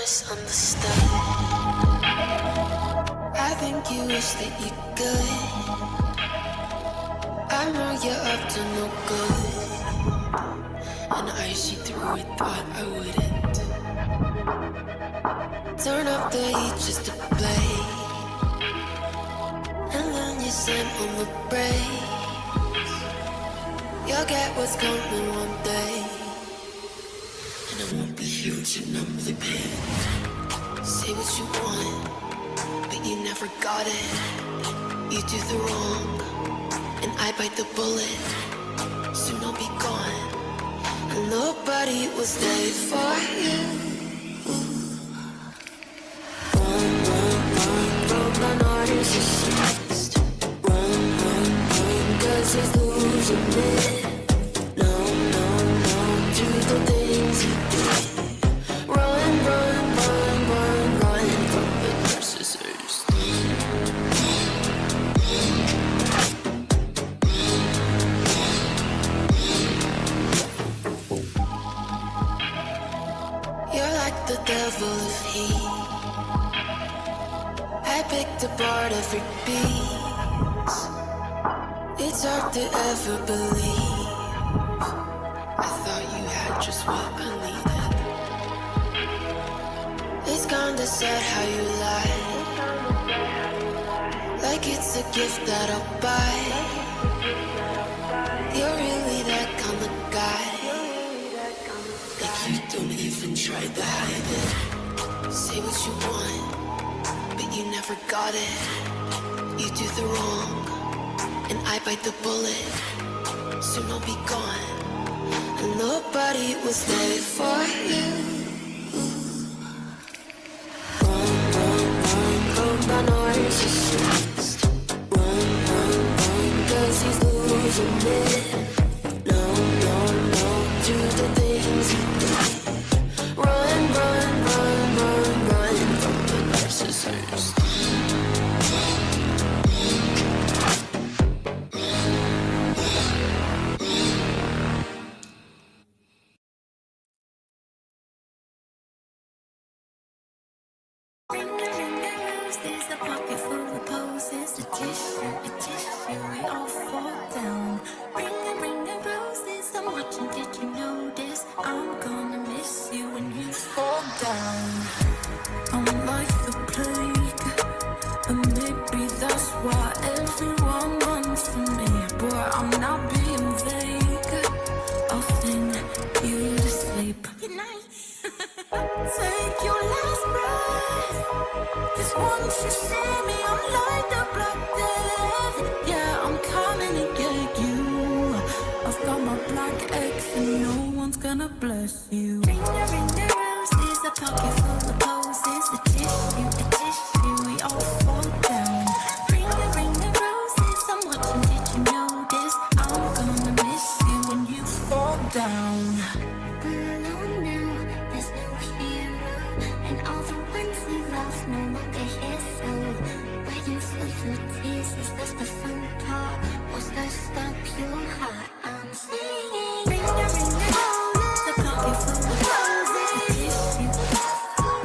misunderstood. I think you wish that you could. I know you're up to no good, and I see through it, thought I wouldn't. Turn up the heat just to play, and then you slam on the brakes. You'll get what's coming one day, and I won't be here to numb the pain. Say what you want, but you never got it. You do the wrong, and I bite the bullet. Soon I'll be gone, and nobody will stay for you. Run, run, run, from my narcissist. Run, run, run, 'cause he's losing it. No, no, no, do the things he did. Run, run, run, run, run from the narcissist. You're like the devil if he. I picked apart every piece. It's hard to ever believe. I thought you had just what I needed. It's kinda sad how you lie, like it's a gift that I'll buy. You're really that kind of guy, like you don't even try to hide it. Say what you want, but you never got it. You do the wrong, and I bite the bullet. Soon I'll be gone, and nobody will stay for you. Run, run, run, from my narcissist. Run, run, run, 'cause he's losing it. No, no, no, do the things he did. Run, run, run, run, run from the narcissist. There's a pocket full of poses, a tissue, we all fall down. Ring the roses, I'm watching, did you notice? I'm gonna miss you when you fall down. I'm like the plague, and maybe that's why everyone runs from me. Boy, I'm not being vague, I'll sing you to sleep. Good night. Take your last breath, 'cause once you see me, I'm like the Black Death. Yeah, I'm coming to get you. I've got my black eggs and no one's gonna bless you. Ring the roses, a pocket full of poses, a tissue, we all fall down. Ring the roses, I'm watching, did you notice? I'm gonna miss you when you fall down. Alone now, there's no hero, and all the ones we love no longer here. So waiting for your tears, is this the fun part? Was that stop your heart? I'm singing. Ring the roses, the pocket full of roses, a tissue,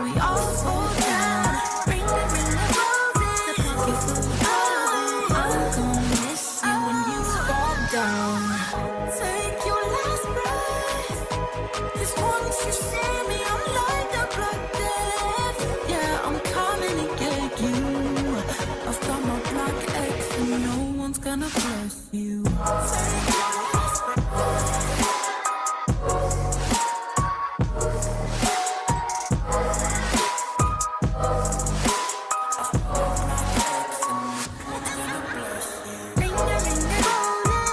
we all fall down. Ring the roses, the pocket full of roses. I'm gonna miss you when you fall down. Take your last breath, 'cause once you see me, I'm like the Black Death. Yeah, I'm coming to get you. I've got my black eggs and no one's gonna bless you. Take your last breath. Ring the roses,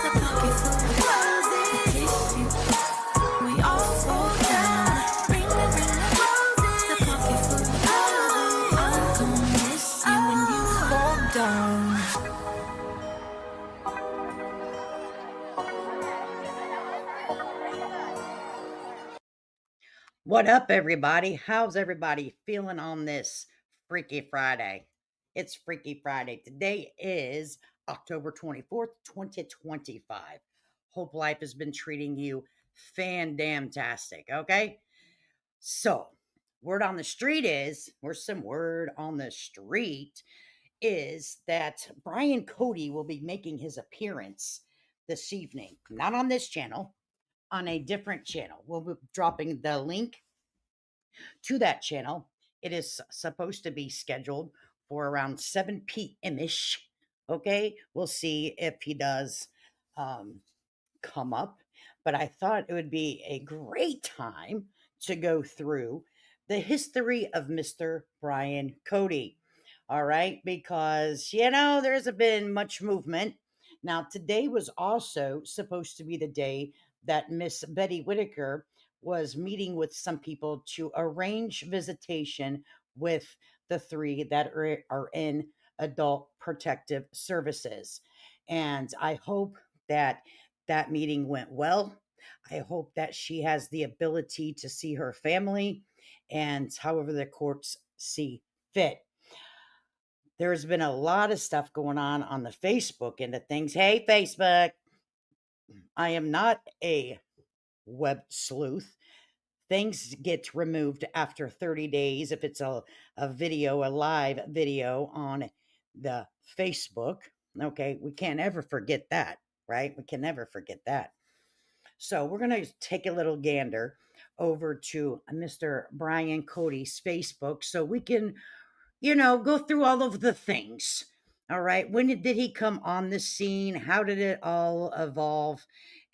the pocket full of roses, a tissue, we all fall down. Ring the roses, the pocket full of roses. I'm gonna miss you when you fall down. What up, everybody? How's everybody feeling on this Freaky Friday? It's Freaky Friday. Today is October 24th, 2025. Hope life has been treating you fan-damn-tastic, okay? So, word on the street is, or some word on the street is that Brian Kody will be making his appearance this evening, not on this channel, on a different channel. We'll be dropping the link to that channel. It is supposed to be scheduled for around 7 p.m. ish. Okay, we'll see if he does um, come up, but I thought it would be a great time to go through the history of Mr. Brian Kody. All right, because there hasn't been much movement. Now, today was also supposed to be the day that Miss Betty Whittaker was meeting with some people to arrange visitation with the three that are in adult protective services. And I hope that that meeting went well. I hope that she has the ability to see her family and however the courts see fit. There's been a lot of stuff going on the Facebook end of things. Hey, Facebook, I am not a web sleuth. Things get removed after 30 days if it's a video, a live video on the Facebook. Okay, we can't ever forget that, right? We can never forget that. So we're going to take a little gander over to Mr. Brian Cody's Facebook so we can, go through all of the things. All right. When did he come on the scene? How did it all evolve?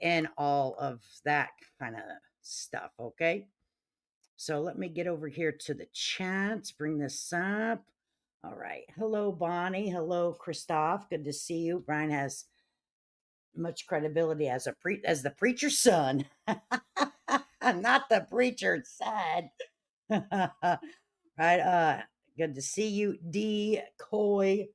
And all of that kind of stuff. Okay. So let me get over here to the chats, bring this up. All right. Hello, Bonnie. Hello, Christoph. Good to see you. Brian has much credibility as as the preacher's son. Not the preacher's son. Right. Good to see you, D Coy.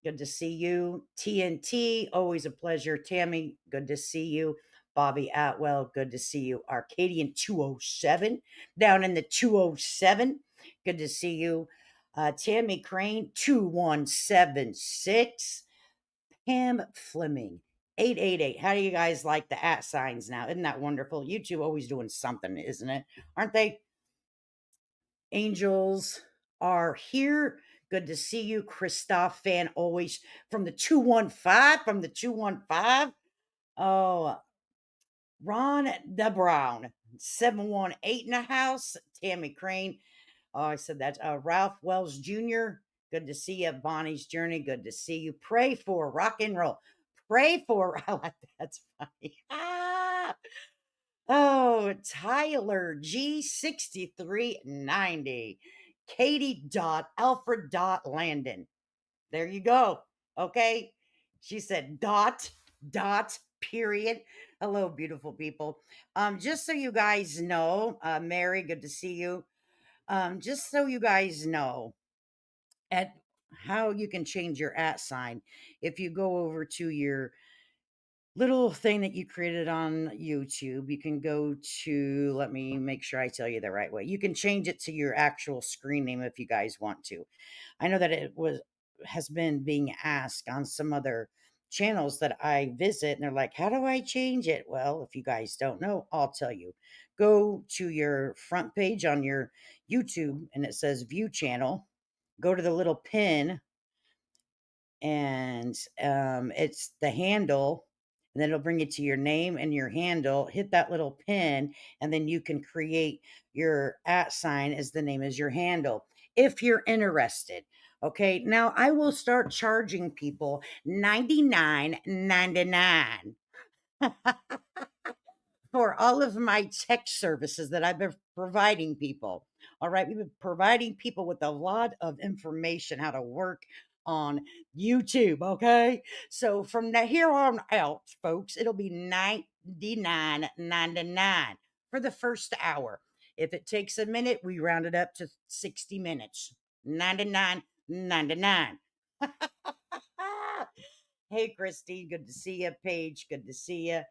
Good to see you. TNT, always a pleasure. Tammy, good to see you. Bobby Atwell, good to see you. Arcadian 207, down in the 207. Good to see you. Tammy Crane, 2176. Pam Fleming, 888. How do you guys like the at signs now? Isn't that wonderful? You two always doing something, isn't it? Aren't they? Angels are here. Good to see you. Christoph fan always from the 215. From the 215. Oh, Ron the Brown, 718 in the house. Tammy Crane. Oh, I said that. Ralph Wells Jr. Good to see you. Bonnie's Journey. Good to see you. Pray for rock and roll. Pray for. I like that's funny. Ah. Oh, Tyler G6390. Katie dot Alfred dot Landon. There you go. Okay. She said dot period. Hello, beautiful people. Just so you guys know, Mary, good to see you. Just so you guys know, at how you can change your at sign. If you go over to your little thing that you created on YouTube, you can go to, let me make sure I tell you the right way. You can change it to your actual screen name if you guys want to. I know that it has been being asked on some other channels that I visit, and they're like, how do I change it? Well, if you guys don't know, I'll tell you. Go to your front page on your YouTube and it says view channel. Go to the little pin and it's the handle, and then it'll bring you to your name and your handle. Hit that little pin, and then you can create your at sign as the name as your handle if you're interested. Okay, now I will start charging people $99.99 for all of my tech services that I've been providing people. All right, we've been providing people with a lot of information how to work on YouTube. Okay, so from here on out, folks, it'll be $99.99 for the first hour. If it takes a minute, we round it up to 60 minutes. $99.99. Hey, Christy, good to see you. Paige, good to see you.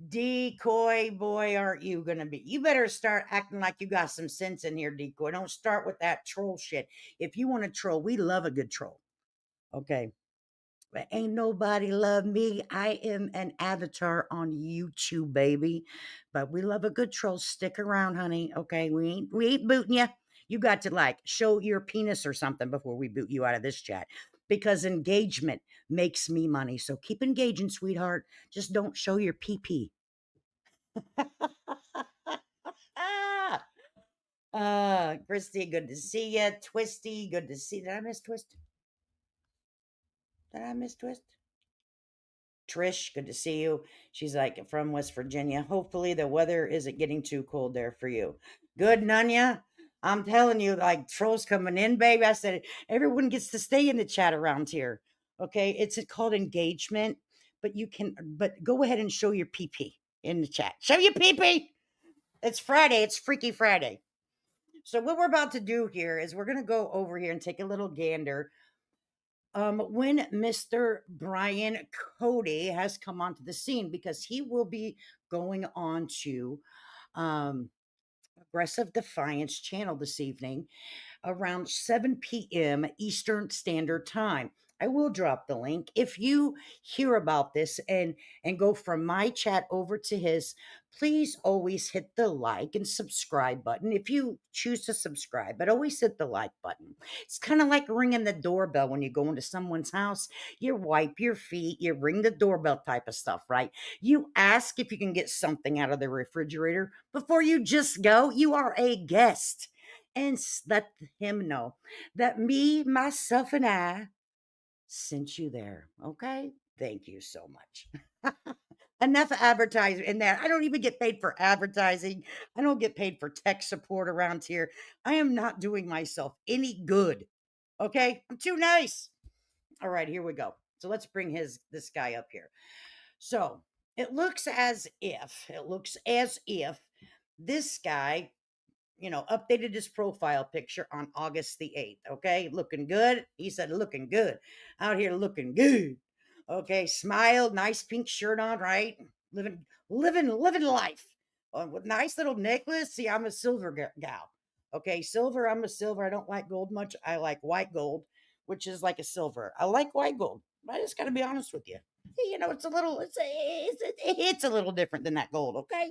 Decoy boy, aren't you gonna be? You better start acting like you got some sense in here, Decoy. Don't start with that troll shit. If you want to troll, we love a good troll. Okay. But ain't nobody love me. I am an avatar on YouTube, baby. But we love a good troll. Stick around, honey. Okay. We ain't booting you. You got to like show your penis or something before we boot you out of this chat because engagement makes me money. So keep engaging, sweetheart. Just don't show your pee pee. Christy, good to see you. Twisty, good to see. Did I miss Twist? Did I miss Twist? Trish, good to see you. She's like from West Virginia. Hopefully the weather isn't getting too cold there for you. Good, Nunya. I'm telling you, like trolls coming in, baby. I said everyone gets to stay in the chat around here. Okay, it's called engagement, but you can, but go ahead and show your PP in the chat. Show your PP. It's Friday. It's Freaky Friday. So what we're about to do here is we're gonna go over here and take a little gander when Mr. Brian Kody has come onto the scene because he will be going on to um, Aggressive Defiance channel this evening around 7 p.m. Eastern Standard Time. I will drop the link. If you hear about this and go from my chat over to his, please always hit the like and subscribe button. If you choose to subscribe, but always hit the like button. It's kind of like ringing the doorbell when you go into someone's house. You wipe your feet, you ring the doorbell type of stuff, right? You ask if you can get something out of the refrigerator before you just go. You are a guest and let him know that me, myself, and I sent you there. Okay? Thank you so much. Enough advertising in there. I don't even get paid for advertising. I don't get paid for tech support around here. I am not doing myself any good. Okay? I'm too nice. All right, here we go. So let's bring this guy up here. So it looks as if this guy updated his profile picture on August the 8th. Okay, looking good. He said, looking good. Out here looking good. Okay, smiled, nice pink shirt on, right? Living life. With nice little necklace. See, I'm a silver gal. Okay, silver, I'm a silver. I don't like gold much. I like white gold, which is like a silver. I like white gold. I just got to be honest with you. It's a little, it's a little different than that gold. Okay.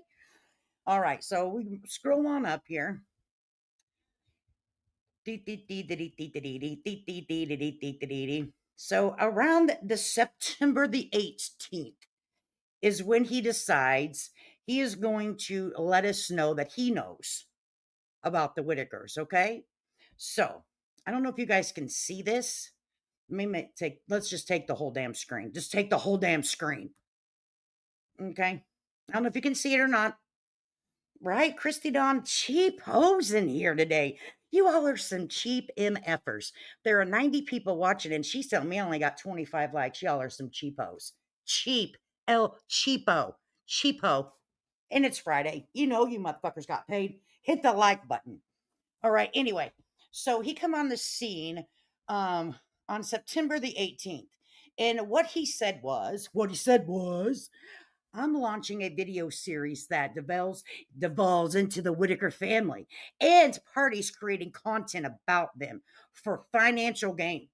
All right, so we scroll on up here. So around the September the 18th is when he decides he is going to let us know that he knows about the Whittakers, okay? So I don't know if you guys can see this. Let's just take the whole damn screen. Just take the whole damn screen. Okay. I don't know if you can see it or not. Right, Christy Dawn, cheap hoes in here today. You all are some cheap MFers. There are 90 people watching, and she's telling me I only got 25 likes. Y'all are some cheapos. Cheap. El Cheapo. Cheapo. And it's Friday. You motherfuckers got paid. Hit the like button. All right, anyway. So he come on the scene on September the 18th. And what he said was, I'm launching a video series that devolves into the Whittaker family and parties creating content about them for financial gain,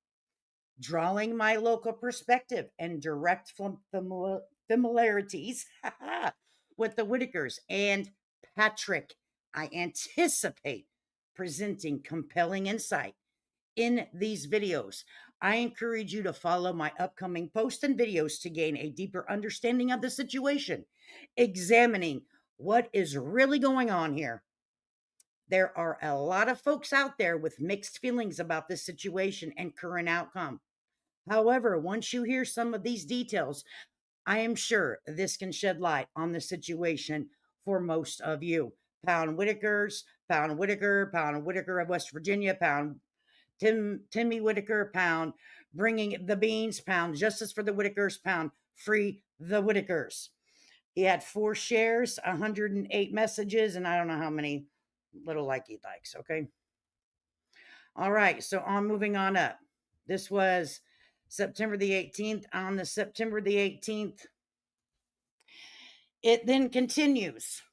drawing my local perspective and direct familiarities with the Whittakers and Patrick. I anticipate presenting compelling insight in these videos. I encourage you to follow my upcoming posts and videos to gain a deeper understanding of the situation, examining what is really going on here. There are a lot of folks out there with mixed feelings about this situation and current outcome. However, once you hear some of these details, I am sure this can shed light on the situation for most of you. Pound Whittakers, Pound Whittaker, Pound Whittaker of West Virginia, Pound Timmy Whittaker, pound bringing the beans, pound justice for the Whittakers, pound free the Whittakers. He had 4 shares, 108 messages, and I don't know how many little likey likes. Okay. All right. So I'm moving on up. This was September the 18th. On the September the 18th, it then continues.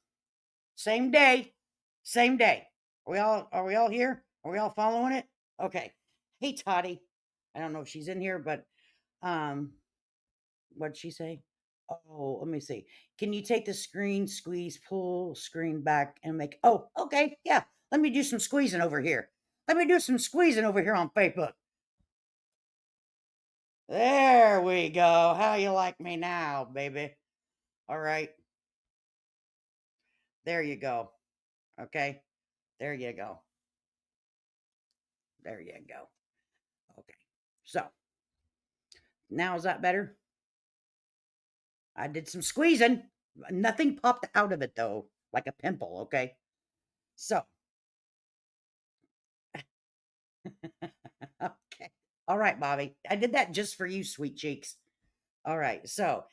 Same day. Same day. Are we all here? Are we all following it? Okay. Hey Toddy. I don't know if she's in here, but um what'd she say? Oh, let me see. Can you take the screen, squeeze, pull screen back and make okay, yeah. Let me do some squeezing over here. Let me do some squeezing over here on Facebook. There we go. How you like me now, baby? All right. There you go. Okay. There you go. There you go. Okay. So now is that better? I did some squeezing. Nothing popped out of it though, like a pimple. Okay. So, okay. All right, Bobby. I did that just for you, sweet cheeks. All right. So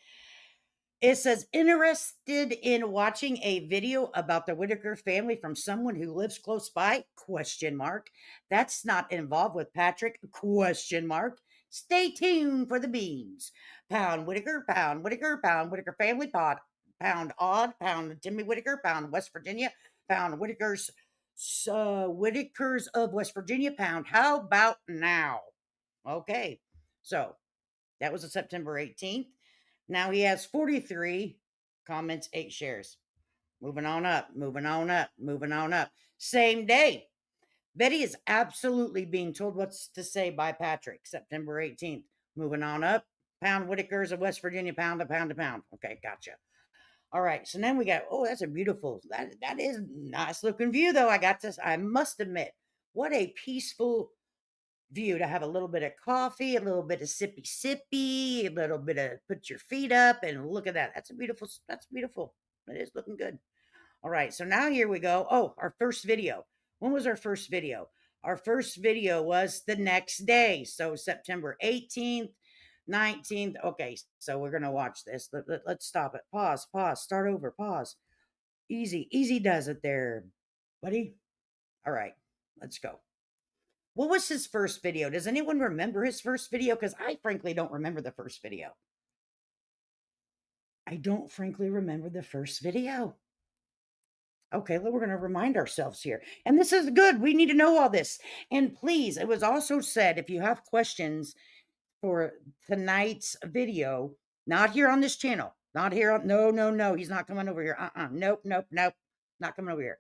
it says, interested in watching a video about the Whittaker family from someone who lives close by? Question mark. That's not involved with Patrick? Question mark. Stay tuned for the beans. Pound Whittaker, pound Whittaker, pound Whittaker family pod. Pound odd, pound Timmy Whittaker, pound West Virginia, pound Whittakers of West Virginia, pound. How about now? Okay. So that was a September 18th. Now he has 43 comments, 8 shares. Moving on up, moving on up, moving on up. Same day. Betty is absolutely being told what to say by Patrick, September 18th. Moving on up. Pound Whittakers of West Virginia, pound to pound to pound. Okay, gotcha. All right, so then we got, oh, that's a beautiful, that is a nice looking view, though. I must admit, what a peaceful view to have a little bit of coffee, a little bit of sippy, a little bit of put your feet up and look at that. That's beautiful. It is looking good. All right. So now here we go. Oh, our first video. When was our first video? Our first video was the next day. So September 18th, 19th. Okay. So we're going to watch this. Let's stop it. Pause, start over, pause. Easy does it there, buddy. All right. Let's go. What was his first video? Does anyone remember his first video? Because I frankly don't remember the first video. I don't frankly remember the first video. Okay, well, we're going to remind ourselves here. And this is good. We need to know all this. And please, it was also said if you have questions for tonight's video, not here on this channel, not here. No. He's not coming over here. Nope. Not coming over here.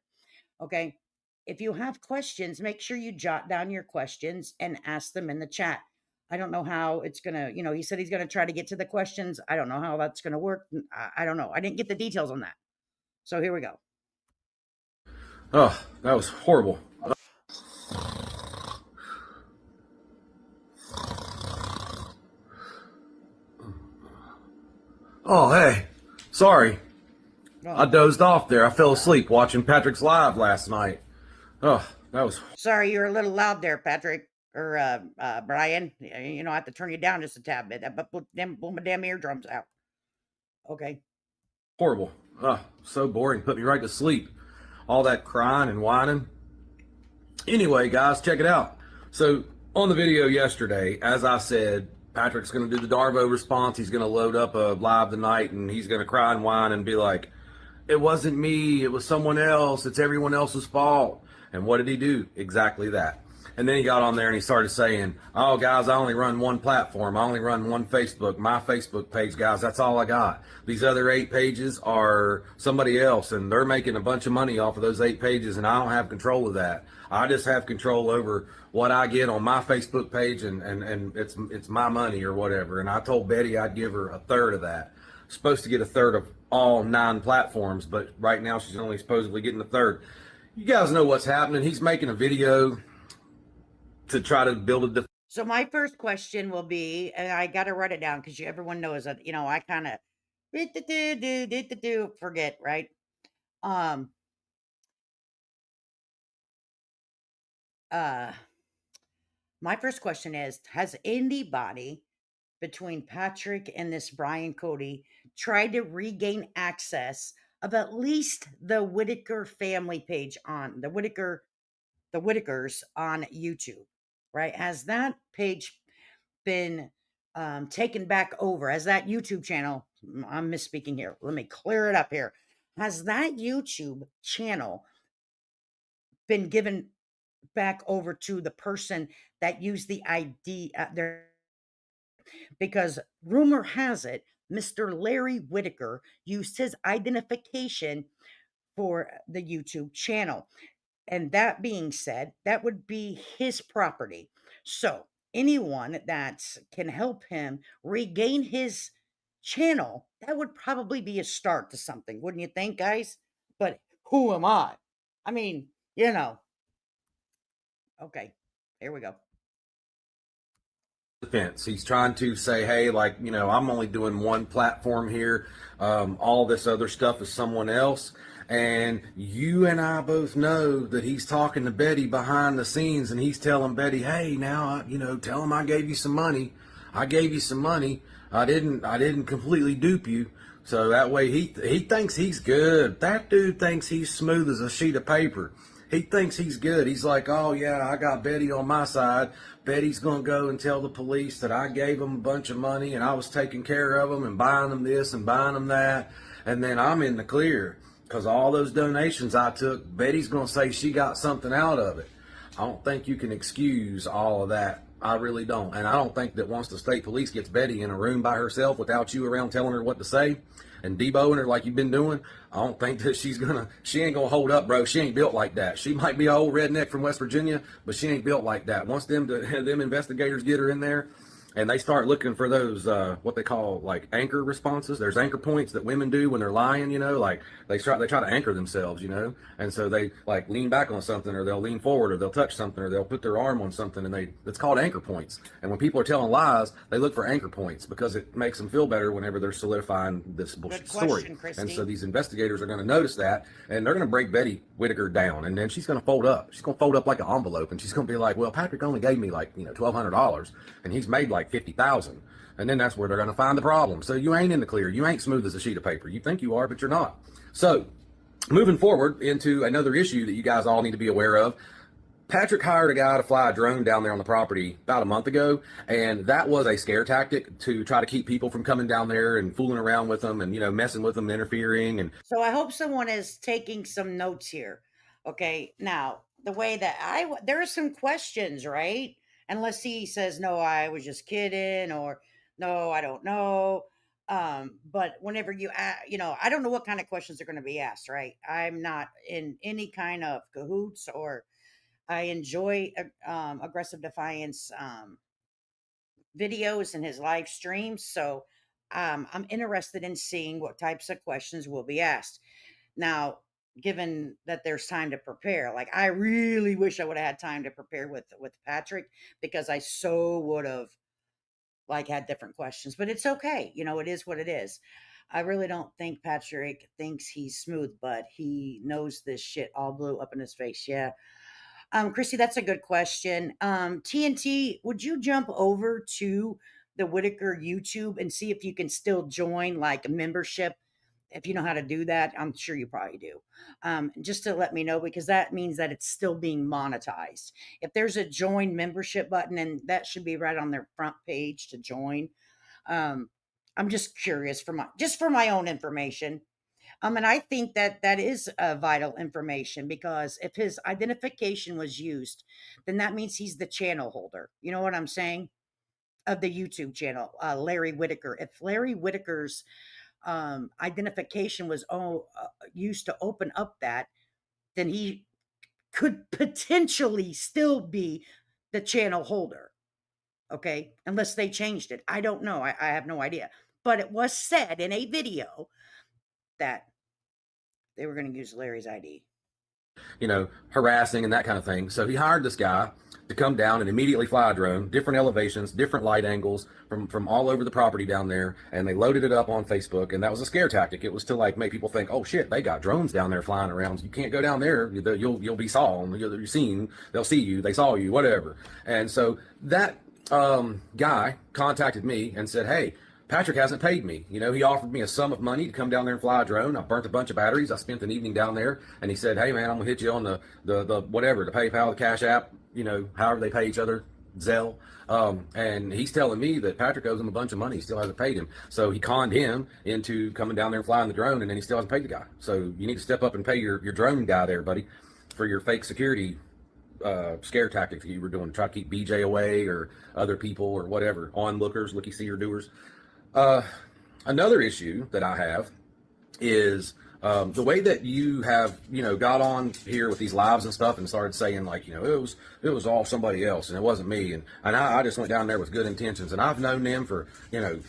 Okay. If you have questions, make sure you jot down your questions and ask them in the chat. I don't know how it's going to, he said he's going to try to get to the questions. I don't know how that's going to work. I don't know. I didn't get the details on that. So here we go. Oh, that was horrible. Oh, hey. Sorry. I dozed off there. I fell asleep watching Patrick's live last night. Oh, that was... Sorry, you're a little loud there, Patrick. Or Brian. I have to turn you down just a tad bit. But pull my damn eardrums out. Okay. horrible. So boring. Put me right to sleep. All that crying and whining. Anyway, guys, check it out. So on the video yesterday, as I said, Patrick's going to do the Darvo response. He's going to load up a live tonight, and he's going to cry and whine and be like, it wasn't me, it was someone else, it's everyone else's fault. And what did he do? Exactly that. And then he got on there and he started saying, oh, guys, I only run one platform. I only run one Facebook. My Facebook page, guys, that's all I got. These other 8 pages are somebody else, and they're making a bunch of money off of those 8 pages, and I don't have control of that. I just have control over what I get on my Facebook page, and it's my money or whatever. And I told Betty I'd give her a third of that. Supposed to get a third of all 9 platforms, but right now she's only supposedly getting a third. You guys know what's happening. He's making a video to try to build a... So my first question will be, and I got to write it down because everyone knows that, I kind of forget, right? My first question is, has anybody between Patrick and this Brian Kody tried to regain access of at least the Whittaker family page on the Whittakers on YouTube, right? Has that page been taken back over? Has that YouTube channel, I'm misspeaking here, let me clear it up here. Has that YouTube channel been given back over to the person that used the ID there? Because rumor has it, Mr. Larry Whittaker used his identification for the YouTube channel. And that being said, that would be his property. So anyone that can help him regain his channel, that would probably be a start to something, wouldn't you think, guys? But who am I? I mean, you know. Okay, here we go. Defense. He's trying to say, hey, like, you know, I'm only doing one platform here. All this other stuff is someone else. And you and I both know that he's talking to Betty behind the scenes, and he's telling Betty, hey, now, you know, tell him I gave you some money. I gave you some money. I didn't completely dupe you. So that way he thinks he's good. That dude thinks he's smooth as a sheet of paper. He thinks he's good. He's like, oh yeah, I got Betty on my side. Betty's gonna go and tell the police that I gave them a bunch of money and I was taking care of them and buying them this and buying them that, and then I'm in the clear because all those donations I took, Betty's gonna say she got something out of it. I don't think you can excuse all of that. I really don't. And I don't think that once the state police gets Betty in a room by herself without you around telling her what to say and deboing her like you've been doing, I don't think that she ain't gonna hold up, bro. She ain't built like that. She might be an old redneck from West Virginia, but she ain't built like that. Once them investigators get her in there and they start looking for those what they call like anchor responses. There's anchor points that women do when they're lying, you know, like they try to anchor themselves, you know, and so they like lean back on something, or they'll lean forward, or they'll touch something, or they'll put their arm on something, and it's called anchor points. And when people are telling lies, they look for anchor points because it makes them feel better whenever they're solidifying this bullshit story. And so these investigators are going to notice that, and they're going to break Betty Whittaker down, and then she's going to fold up. She's going to fold up like an envelope, and she's going to be like, well, Patrick only gave me like, you know, $1,200, and he's made like 50,000. And then that's where they're going to find the problem. So you ain't in the clear. You ain't smooth as a sheet of paper. You think you are, but you're not. So moving forward into another issue that you guys all need to be aware of. Patrick hired a guy to fly a drone down there on the property about a month ago, and that was a scare tactic to try to keep people from coming down there and fooling around with them and, you know, messing with them, interfering. And so I hope someone is taking some notes here. Okay, now the way that there are some questions, right? Unless he says no, I was just kidding, or no, I don't know. But whenever you know, I don't know what kind of questions are going to be asked, right? I'm not in any kind of cahoots, or I enjoy aggressive defiance videos and his live streams. So I'm interested in seeing what types of questions will be asked. Now, given that there's time to prepare, like I really wish I would have had time to prepare with Patrick, because I so would have like had different questions. But it's okay, you know, it is what it is. I really don't think Patrick thinks he's smooth, but he knows this shit all blew up in his face. Yeah. Chrissy, that's a good question. TNT, would you jump over to the Whittaker YouTube and see if you can still join like a membership? If you know how to do that, I'm sure you probably do. Just to let me know, because that means that it's still being monetized. If there's a join membership button, and that should be right on their front page to join. Um, I'm just curious for my own information. And I think that that is vital information, because if his identification was used, then that means he's the channel holder. You know what I'm saying? Of the YouTube channel, Larry Whittaker. If Larry Whittaker's identification was used to open up that, then he could potentially still be the channel holder. Okay. Unless they changed it. I don't know. I have no idea. But it was said in a video that they were going to use Larry's ID. You know, harassing and that kind of thing. So he hired this guy to come down and immediately fly a drone, different elevations, different light angles from all over the property down there, and they loaded it up on Facebook, and that was a scare tactic. It was to like make people think, oh shit, they got drones down there flying around. You can't go down there. You'll be saw. You're seen. They'll see you. They saw you. Whatever. And so that guy contacted me and said, hey, Patrick hasn't paid me. You know, he offered me a sum of money to come down there and fly a drone. I burnt a bunch of batteries. I spent an evening down there, and he said, hey man, I'm gonna hit you on the whatever, the PayPal, the Cash App, you know, however they pay each other, Zelle. And he's telling me that Patrick owes him a bunch of money. He still hasn't paid him. So he conned him into coming down there and flying the drone, and then he still hasn't paid the guy. So you need to step up and pay your drone guy there, buddy, for your fake security scare tactics you were doing to try to keep BJ away, or other people, or whatever, onlookers, looky-see-er doers. Another issue that I have is The way that you have, got on here with these lives and stuff and started saying like, it was all somebody else and it wasn't me. And I just went down there with good intentions, and I've known them for,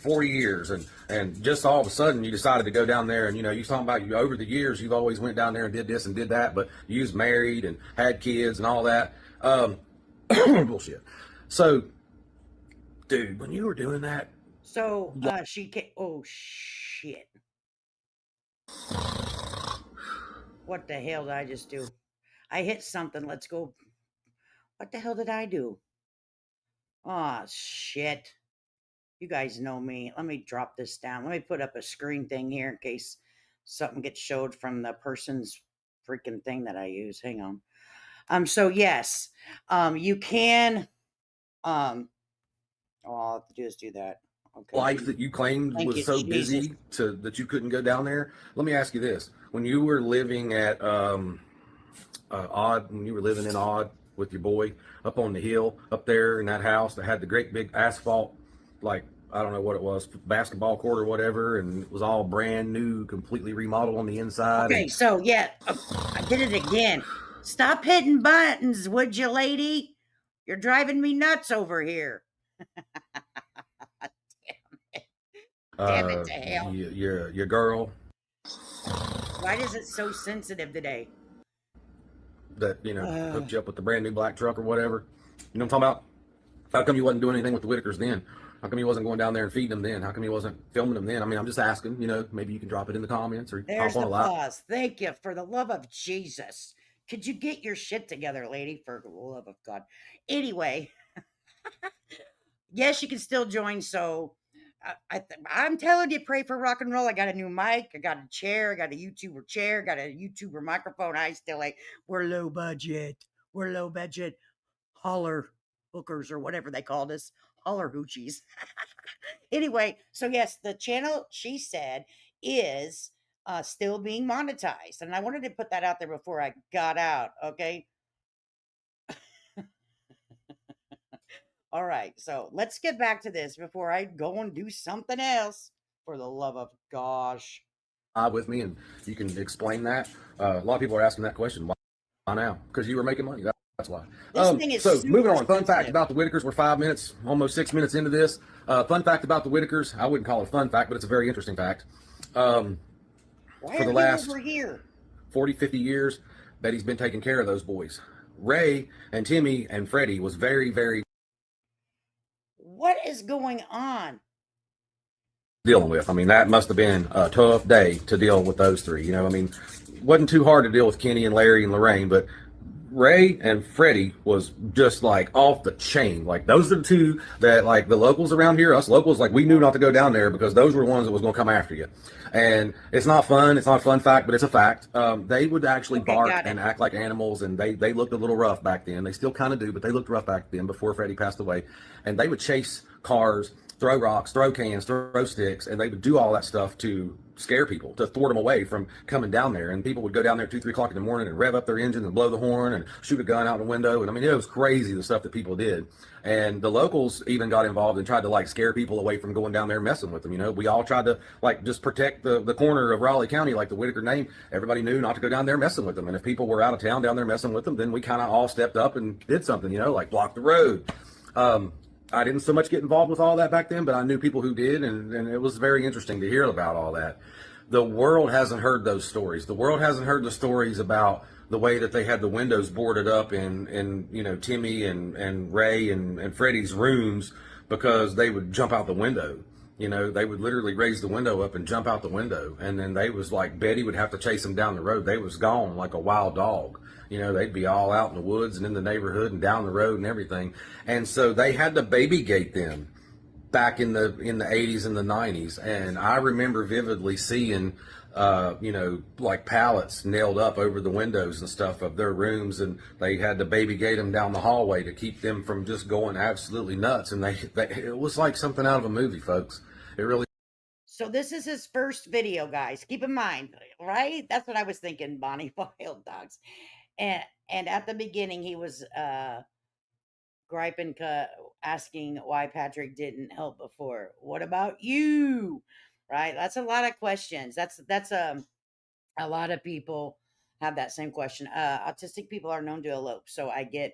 40 years. And just all of a sudden you decided to go down there and, you talking about you over the years, you've always went down there and did this and did that, but you was married and had kids and all that. Bullshit. So, dude, when you were doing that, So she came. Oh shit! What the hell did I just do? I hit something. Let's go. What the hell did I do? Oh shit! You guys know me. Let me drop this down. Let me put up a screen thing here in case something gets showed from the person's freaking thing that I use. Hang on. So yes, you can. Um, all I have to do is do that. Okay. life that you claimed Thank you, was so Jesus. busy that you couldn't go down there. Let me ask you this: when you were living at Odd, when you were living in Odd with your boy up on the hill up there in that house that had the great big asphalt, like I don't know what it was, basketball court or whatever, and it was all brand new, completely remodeled on the inside. Okay, And so yeah, I did it again. Stop hitting buttons, would you, lady? You're driving me nuts over here. Damn it to hell. your girl Why is it so sensitive today? that hooked you up with the brand new black truck or whatever. You know what I'm talking about? How come you wasn't doing anything with the Whittakers then? How come you wasn't going down there and feeding them then? How come you wasn't filming them then? I mean, I'm just asking. Maybe you can drop it in the comments or There's hop on the a live. pause. Thank you, for the love of Jesus. Could you get your shit together, lady? For the love of God. Anyway, yes, you can still join. So I'm telling you, pray for rock and roll. I got a new mic. I got a chair. I got a YouTuber chair. Got a YouTuber microphone. I still like, we're low budget. We're low budget. Holler hookers or whatever they called us. Holler hoochies. Anyway, so yes, the channel, she said, is still being monetized. And I wanted to put that out there before I got out. Okay. All right. So let's get back to this before I go and do something else. For the love of gosh. With me, and you can explain that. A lot of people are asking that question. Why now? Because you were making money. That's why. This thing is So moving super on. Fun fact sensitive. about the Whittakers. We're 5 minutes, almost 6 minutes into this. Fun fact about the Whittakers. I wouldn't call it a fun fact, but it's a very interesting fact. Why For are the you last over here? 40, 50 years, Betty's been taking care of those boys. Ray and Timmy and Freddie was very, very What is going on? dealing with. I mean, that must have been a tough day to deal with those three. I mean, wasn't too hard to deal with Kenny and Larry and Lorraine, but Ray and Freddie was just like off the chain. Like those are the two that like the locals around here, us locals, like we knew not to go down there because those were the ones that was going to come after you. And it's not fun. It's not a fun fact, but it's a fact. They would actually bark and act like animals, and they looked a little rough back then. They still kind of do, but they looked rough back then before Freddie passed away. And they would chase cars, throw rocks, throw cans, throw sticks, and they would do all that stuff to scare people, to thwart them away from coming down there. And people would go down there at 2, 3 o'clock in the morning and rev up their engines and blow the horn and shoot a gun out the window. And I mean, it was crazy the stuff that people did. And the locals even got involved and tried to like scare people away from going down there and messing with them. We all tried to like just protect the corner of Raleigh County, like the Whittaker name. Everybody knew not to go down there messing with them. And if people were out of town down there messing with them, then we kind of all stepped up and did something, like block the road. I didn't so much get involved with all that back then, but I knew people who did, and it was very interesting to hear about all that. The world hasn't heard those stories. The world hasn't heard the stories about the way that they had the windows boarded up in Timmy and Ray and Freddie's rooms because they would jump out the window. They would literally raise the window up and jump out the window, and then they was like Betty would have to chase them down the road. They was gone like a wild dog. They'd be all out in the woods and in the neighborhood and down the road and everything. And so they had to baby gate them back in the 80s and the 90s. And I remember vividly seeing, like pallets nailed up over the windows and stuff of their rooms. And they had to baby gate them down the hallway to keep them from just going absolutely nuts. And it was like something out of a movie, folks. It really. So this is his first video, guys. Keep in mind, right? That's what I was thinking, Bonnie Wild Dogs. And at the beginning, he was griping, asking why Patrick didn't help before. What about you? Right? That's a lot of questions. That's A lot of people have that same question. Autistic people are known to elope, so I get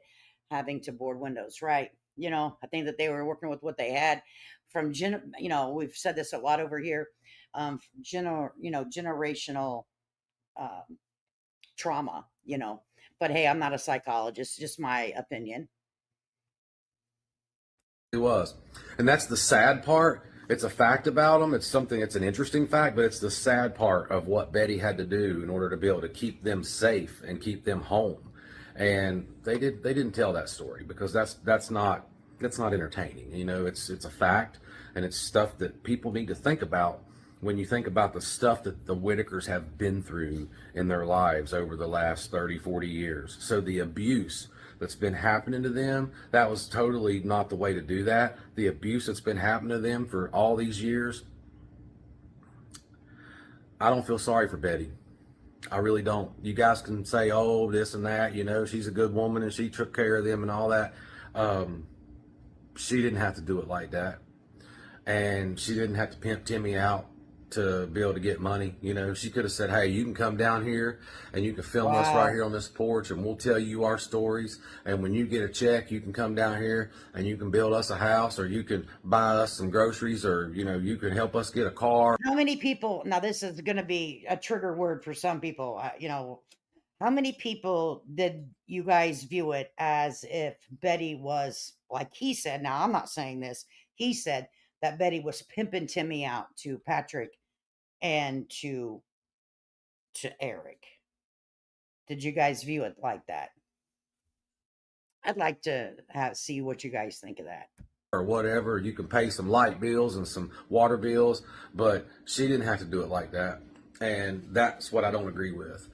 having to board windows, right? I think that they were working with what they had from we've said this a lot over here, generational um, trauma. But hey, I'm not a psychologist, just my opinion. It was. And that's the sad part. It's a fact about them. It's an interesting fact, but it's the sad part of what Betty had to do in order to be able to keep them safe and keep them home. And they didn't tell that story because that's not entertaining. It's a fact, and it's stuff that people need to think about when you think about the stuff that the Whittakers have been through in their lives over the last 30, 40 years. So the abuse that's been happening to them, that was totally not the way to do that. The abuse that's been happening to them for all these years, I don't feel sorry for Betty. I really don't. You guys can say, oh, this and that, she's a good woman and she took care of them and all that. She didn't have to do it like that. And she didn't have to pimp Timmy out to be able to get money. She could have said, hey, you can come down here and you can film us right here on this porch and we'll tell you our stories. And when you get a check, you can come down here and you can build us a house, or you can buy us some groceries, or, you can help us get a car. How many people, now this is going to be a trigger word for some people, how many people did you guys view it as if Betty was, like he said, now I'm not saying this, he said that Betty was pimping Timmy out to Patrick and to Eric? Did you guys view it like that? I'd like to see what you guys think of that. Or whatever, you can pay some light bills and some water bills, but she didn't have to do it like that. And that's what I don't agree with.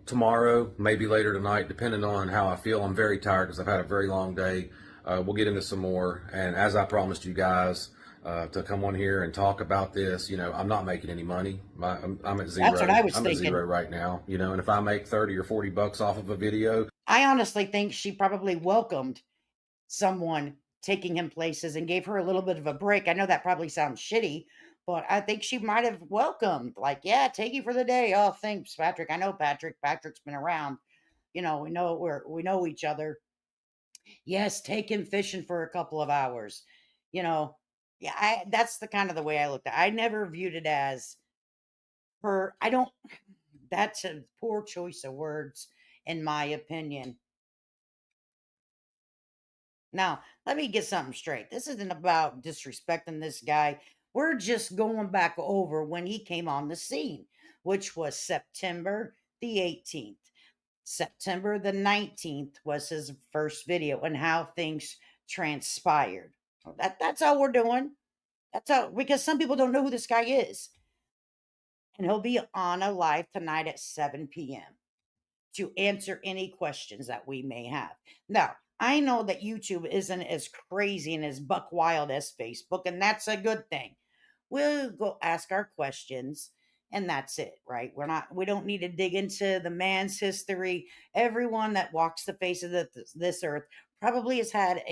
Tomorrow, maybe later tonight, depending on how I feel. I'm very tired because I've had a very long day. We'll get into some more. And as I promised you guys, to come on here and talk about this, I'm not making any money. I'm at zero. That's what I was I'm thinking. at zero right now, and if I make 30 or 40 bucks off of a video, I honestly think she probably welcomed someone taking him places and gave her a little bit of a break. I know that probably sounds shitty, but I think she might have welcomed, like, yeah, take you for the day. Oh, thanks, Patrick. I know Patrick. Patrick's been around. We know each other. Yes, take him fishing for a couple of hours. You know, yeah, that's the kind of the way I looked at it. I never viewed it as her. I don't. That's a poor choice of words, in my opinion. Now, let me get something straight. This isn't about disrespecting this guy. We're just going back over when he came on the scene, which was September the 18th. September the 19th was his first video and how things transpired. That's all we're doing. That's all, because some people don't know who this guy is. And he'll be on a live tonight at 7 p.m. to answer any questions that we may have. Now, I know that YouTube isn't as crazy and as buck wild as Facebook, and that's a good thing. We'll go ask our questions, and that's it, right? We don't need to dig into the man's history. Everyone that walks the face of this earth probably has had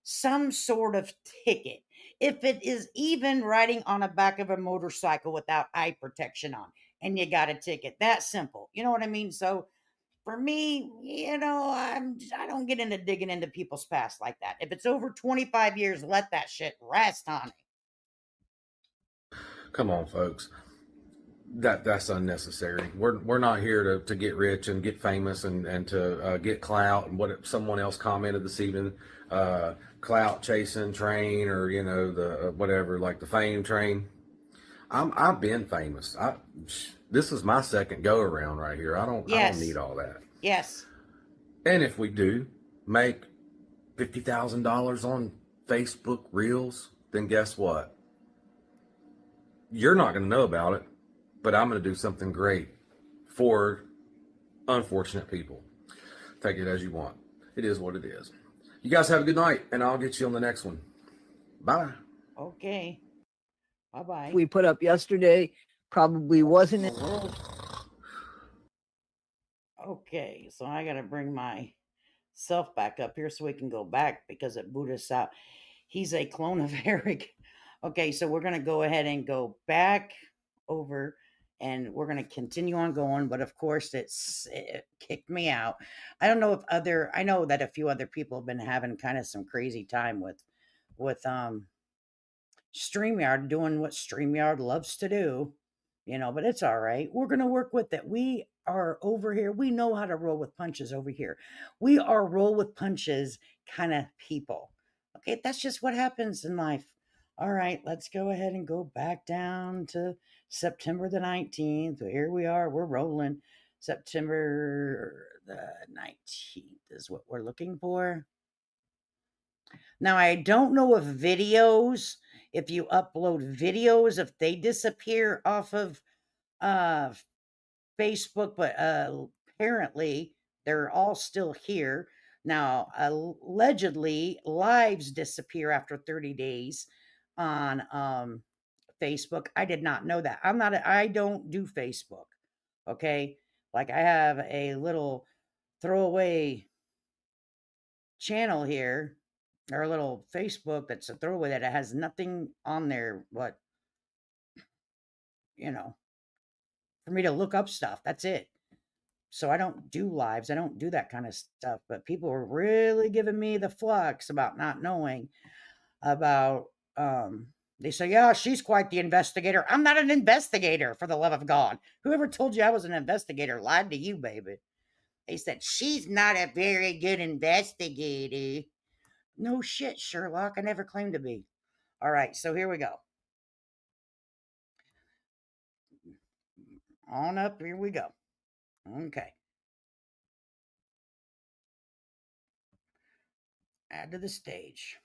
some sort of ticket. If it is even riding on the back of a motorcycle without eye protection on, and you got a ticket, that simple. You know what I mean? So for me, I don't get into digging into people's past like that. If it's over 25 years, let that shit rest, honey. come on, folks. That's unnecessary. We're not here to get rich and get famous and to get clout and what someone else commented this evening, clout chasing train, or the whatever, like the fame train. I've been famous. This is my second go around right here. I don't need all that. Yes. And if we do make $50,000 on Facebook Reels, then guess what? You're not going to know about it, but I'm going to do something great for unfortunate people. Take it as you want. It is what it is. You guys have a good night, and I'll get you on the next one. Bye. Okay. Bye-bye. We put up yesterday probably wasn't it. Okay, so I got to bring myself back up here so we can go back because it booted us out. He's a clone of Eric. Okay, so we're going to go ahead and go back over and we're going to continue on going. But of course, it kicked me out. I don't know if I know that a few other people have been having kind of some crazy time with StreamYard doing what StreamYard loves to do, but it's all right. We're going to work with it. We are over here. We know how to roll with punches over here. We are roll with punches kind of people. Okay, that's just what happens in life. All right, let's go ahead and go back down to September the 19th. Here we are. We're rolling. September the 19th is what we're looking for. Now, I don't know if you upload videos, if they disappear off of uh, Facebook, but apparently they're all still here. Now, allegedly, lives disappear after 30 days on Facebook. I did not know that. I don't do Facebook. Okay. Like I have a little throwaway channel here, or a little Facebook that's a throwaway that it has nothing on there but, for me to look up stuff. That's it. So I don't do lives. I don't do that kind of stuff. But people are really giving me the flux about not knowing about they say, yeah, she's quite the investigator. I'm not an investigator, for the love of God. Whoever told you I was an investigator lied to you, baby. They said, she's not a very good investigator. No shit, Sherlock. I never claimed to be. All right, so here we go. On up, here we go. Okay. Add to the stage.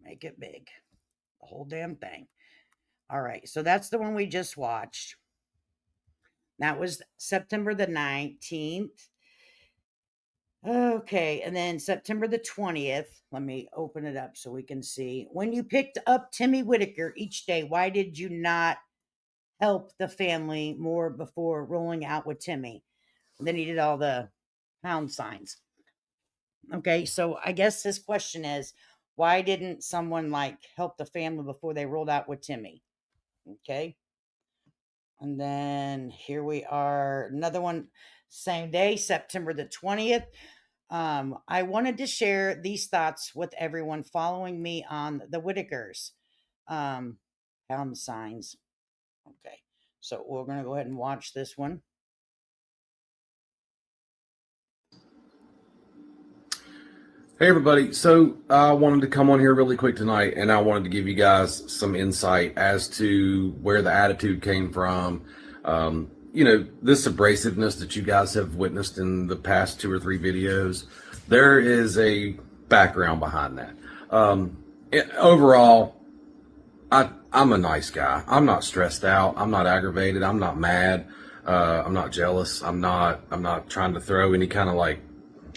Make it big. The whole damn thing. All right, so that's the one we just watched. That was September the 19th. Okay, and then September the 20th, let me open it up so we can see. When you picked up Timmy Whittaker each day, why did you not help the family more before rolling out with Timmy? And then he did all the pound signs. Okay, so I guess his question is, why didn't someone help the family before they rolled out with Timmy? Okay. And then here we are, another one, same day, September the 20th. I wanted to share these thoughts with everyone following me on the Whittakers. Pound signs. Okay, so we're going to go ahead and watch this one. Hey everybody, so I wanted to come on here really quick tonight, and I wanted to give you guys some insight as to where the attitude came from. This abrasiveness that you guys have witnessed in the past 2 or 3 videos, there is a background behind that. Overall, I'm a nice guy. I'm not stressed out. I'm not aggravated. I'm not mad. I'm not jealous. I'm not trying to throw any kind of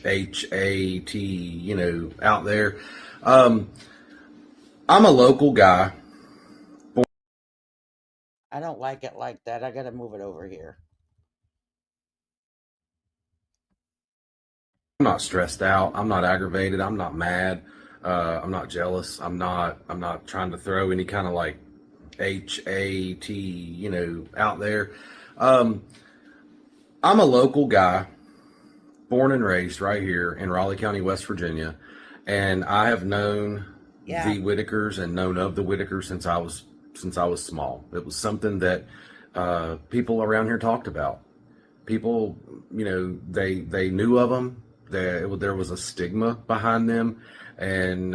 HAT, out there. I'm a local guy. I don't like it like that. I got to move it over here. I'm not stressed out. I'm not aggravated. I'm not mad. I'm not jealous. I'm not trying to throw any kind of HAT, out there. I'm a local guy, born and raised right here in Raleigh County, West Virginia, and I have known the Whittakers and known of the Whittakers since I was small. It was something that people around here talked about. People, they knew of them. There was a stigma behind them, and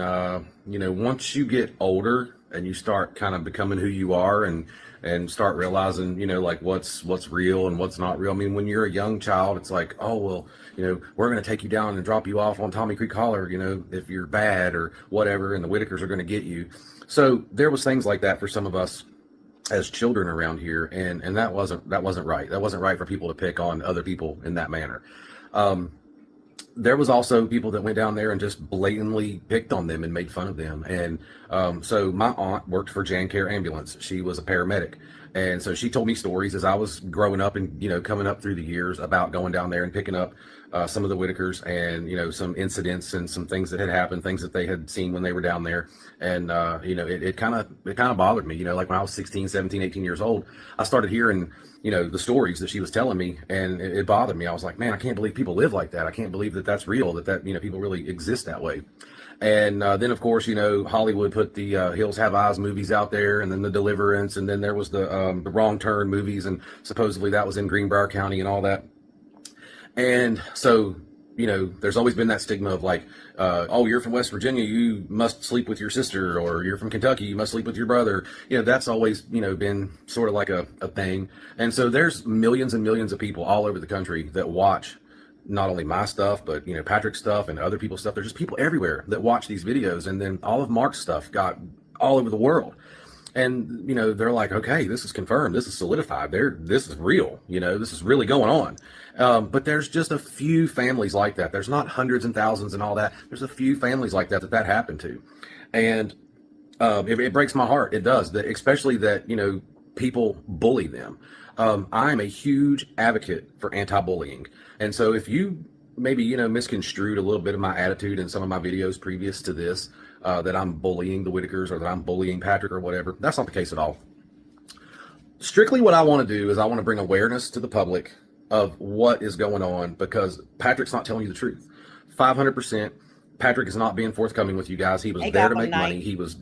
once you get older and you start kind of becoming who you are and start realizing, what's real and what's not real. I mean, when you're a young child, it's like, oh, well, we're going to take you down and drop you off on Tommy Creek Holler, if you're bad or whatever, and the Whittakers are going to get you. So there was things like that for some of us as children around here, and that wasn't right. That wasn't right for people to pick on other people in that manner. There was also people that went down there and just blatantly picked on them and made fun of them. And so my aunt worked for Jan Care Ambulance. She was a paramedic. And so she told me stories as I was growing up and, coming up through the years about going down there and picking up some of the Whittakers and, some incidents and some things that had happened, things that they had seen when they were down there. And, it kind of bothered me, like when I was 16, 17, 18 years old, I started hearing, the stories that she was telling me, and it bothered me. I was like, man, I can't believe people live like that. I can't believe that that's real, that people really exist that way. And then, of course, Hollywood put the Hills Have Eyes movies out there, and then the Deliverance, and then there was the Wrong Turn movies, and supposedly that was in Greenbrier County and all that. And so, there's always been that stigma of like, oh, you're from West Virginia, you must sleep with your sister, or you're from Kentucky, you must sleep with your brother. That's always, been sort of like a thing. And so there's millions and millions of people all over the country that watch not only my stuff, but Patrick's stuff and other people's stuff. There's just people everywhere that watch these videos, and then all of Mark's stuff got all over the world. And they're like, okay, this is confirmed, this is solidified, this is real, this is really going on. But there's just a few families like that. There's not hundreds and thousands and all that. There's a few families like that happened to. And it breaks my heart. It does, that especially that people bully them. I'm a huge advocate for anti-bullying. And so if you maybe, misconstrued a little bit of my attitude in some of my videos previous to this, that I'm bullying the Whittakers or that I'm bullying Patrick or whatever, that's not the case at all. Strictly what I want to do is I want to bring awareness to the public of what is going on, because Patrick's not telling you the truth. 500%. Patrick is not being forthcoming with you guys. He was there to make money. He was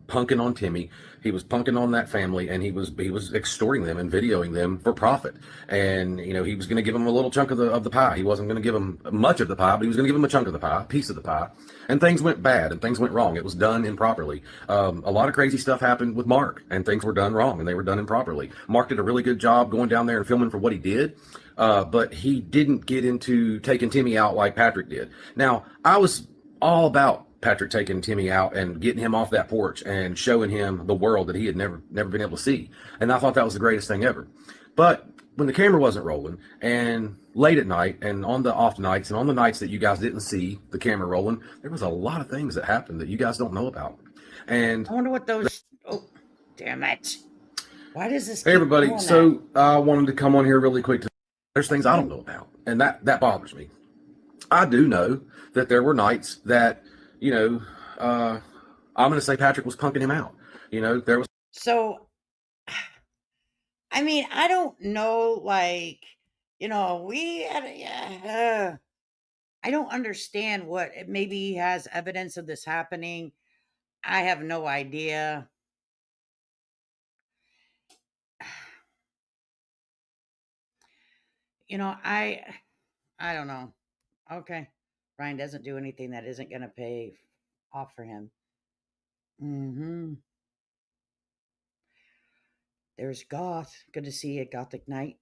punking on Timmy. He was punking on that family, and he was extorting them and videoing them for profit. And he was going to give them a little chunk of the pie. He wasn't going to give them much of the pie, but he was going to give them a chunk of the pie, a piece of the pie. And things went bad and things went wrong. It was done improperly. A lot of crazy stuff happened with Mark, and things were done wrong and they were done improperly. Mark did a really good job going down there and filming for what he did. But he didn't get into taking Timmy out like Patrick did. Now, I was all about Patrick taking Timmy out and getting him off that porch and showing him the world that he had never been able to see. And I thought that was the greatest thing ever. But when the camera wasn't rolling, and late at night and on the off nights and on the nights that you guys didn't see the camera rolling, there was a lot of things that happened that you guys don't know about. And I wonder what those, oh, damn it. Why does this Hey everybody, so I wanted to come on here really quick. There's things I don't know about, and that bothers me. I do know that there were nights that, I'm going to say Patrick was punking him out. There was. So, I mean, I don't know, like, we had, I don't understand what, maybe he has evidence of this happening. I have no idea. I don't know. Okay. Ryan doesn't do anything that isn't going to pay off for him. There's Goth. Good to see you, Gothic Knight.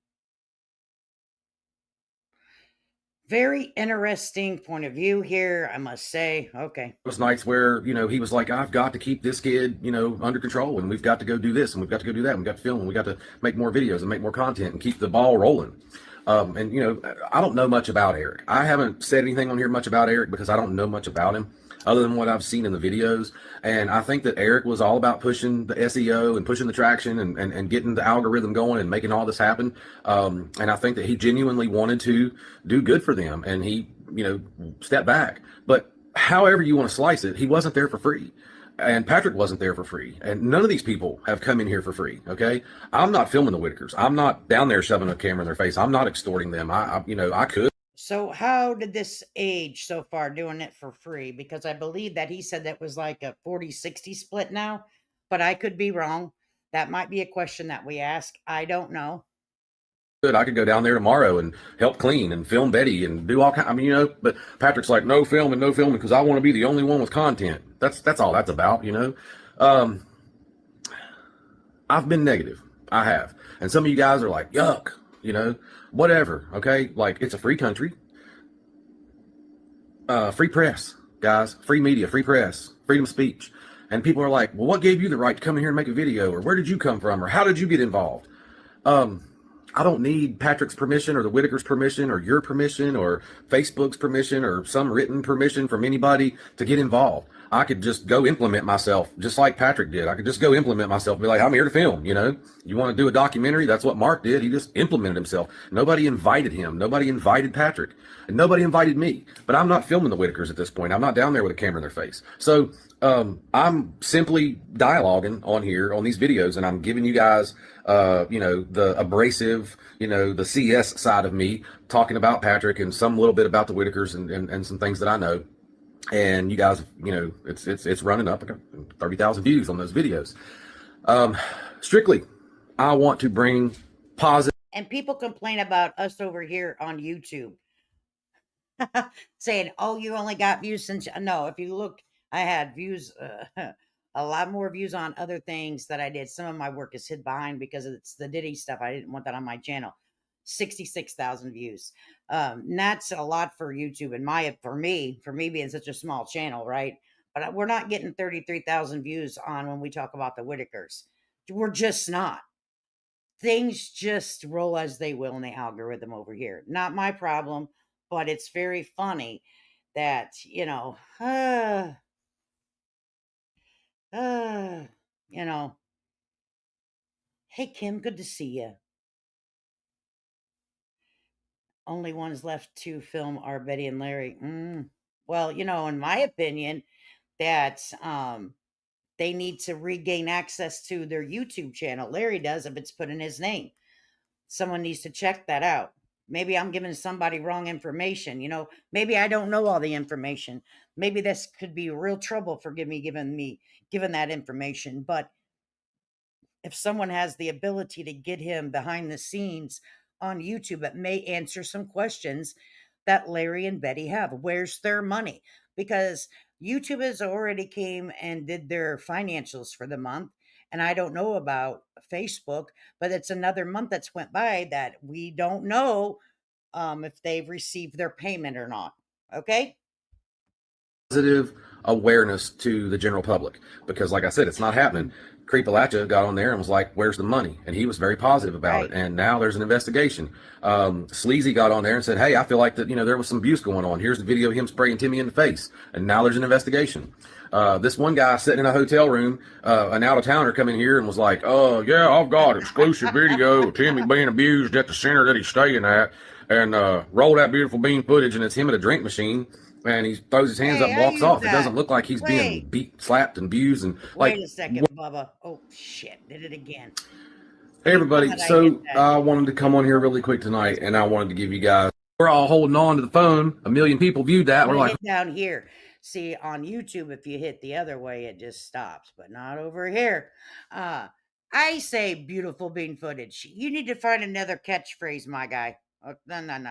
Very interesting point of view here, I must say. Okay. Those nights where, he was like, I've got to keep this kid, under control, and we've got to go do this, and we've got to go do that, and we've got to film, and we've got to make more videos and make more content and keep the ball rolling. And I don't know much about Eric. I haven't said anything on here much about Eric because I don't know much about him other than what I've seen in the videos. And I think that Eric was all about pushing the SEO and pushing the traction and getting the algorithm going and making all this happen. And I think that he genuinely wanted to do good for them, and he, stepped back. But however you want to slice it, he wasn't there for free. And Patrick wasn't there for free. And none of these people have come in here for free, okay? I'm not filming the Whittakers. I'm not down there shoving a camera in their face. I'm not extorting them. I could. So how did this age so far, doing it for free? Because I believe that he said that was like a 40-60 split now, but I could be wrong. That might be a question that we ask. I don't know. I could go down there tomorrow and help clean and film Betty and do all kinds. But Patrick's like, no filming, because I want to be the only one with content. That's all that's about, I've been negative. I have. And some of you guys are like, yuck, whatever. Okay. Like, it's a free country. Free press, guys, free media, free press, freedom of speech. And people are like, well, what gave you the right to come in here and make a video? Or where did you come from? Or how did you get involved? I don't need Patrick's permission or the Whittakers' permission or your permission or Facebook's permission or some written permission from anybody to get involved. I could just go implement myself just like Patrick did. I could just go implement myself and be like, I'm here to film, you know, you want to do a documentary? That's what Mark did. He just implemented himself. Nobody invited him. Nobody invited Patrick, and nobody invited me, but I'm not filming the Whittakers at this point. I'm not down there with a camera in their face. So I'm simply dialoguing on here on these videos, and I'm giving you guys, you know, the abrasive, you know, the CS side of me, talking about Patrick and some little bit about the Whittakers and some things that I know. And you guys, you know, it's running up 30,000 views on those videos. Strictly, I want to bring positive. And people complain about us over here on YouTube. Saying, oh, you only got views since. No, if you look, I had views, a lot more views on other things that I did. Some of my work is hid behind because it's the Diddy stuff. I didn't want that on my channel. 66,000 views. That's a lot for YouTube, for me being such a small channel, right? But we're not getting 33,000 views on when we talk about the Whittakers. We're just not. Things just roll as they will in the algorithm over here. Not my problem. But it's very funny that, you know, you know, hey, Kim, good to see you. Only ones left to film are Betty and Larry. Well, you know, in my opinion, that they need to regain access to their YouTube channel. Larry does if it's put in his name. Someone needs to check that out. Maybe I'm giving somebody wrong information. You know, maybe I don't know all the information. Maybe this could be real trouble for given that information. But if someone has the ability to get him behind the scenes on YouTube, it may answer some questions that Larry and Betty have. Where's their money? Because YouTube has already came and did their financials for the month. And I don't know about Facebook, but it's another month that's went by that we don't know if they've received their payment or not. Okay? Positive awareness to the general public, because like I said, it's not happening. Creepalacha got on there and was like, where's the money? And he was very positive about it. And now there's an investigation. Sleazy got on there and said, hey, I feel like that, you know, there was some abuse going on. Here's the video of him spraying Timmy in the face. And now there's an investigation. This one guy sitting in a hotel room, an out-of-towner come in here and was like, oh, yeah, I've got exclusive video of Timmy being abused at the center that he's staying at. And roll that beautiful bean footage, and it's him at a drink machine. And he throws his hands up and walks off. It doesn't look like he's being beat, slapped, and abused. And wait a second, Bubba. Oh, shit. Did it again. Hey, everybody. So I wanted to come on here really quick tonight, and I wanted to give you guys, we're all holding on to the phone. 1 million people viewed that. We're like, down here. See, on YouTube, if you hit the other way, it just stops, but not over here. I say beautiful bean footage. You need to find another catchphrase, my guy. Oh, no.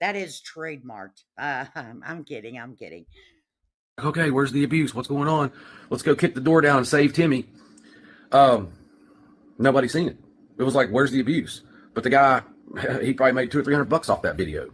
That is trademarked. I'm kidding. okay, where's the abuse? What's going on? Let's go kick the door down and save Timmy. Nobody's seen it. It was like, where's the abuse? But the guy, he probably made $200 or $300 off that video.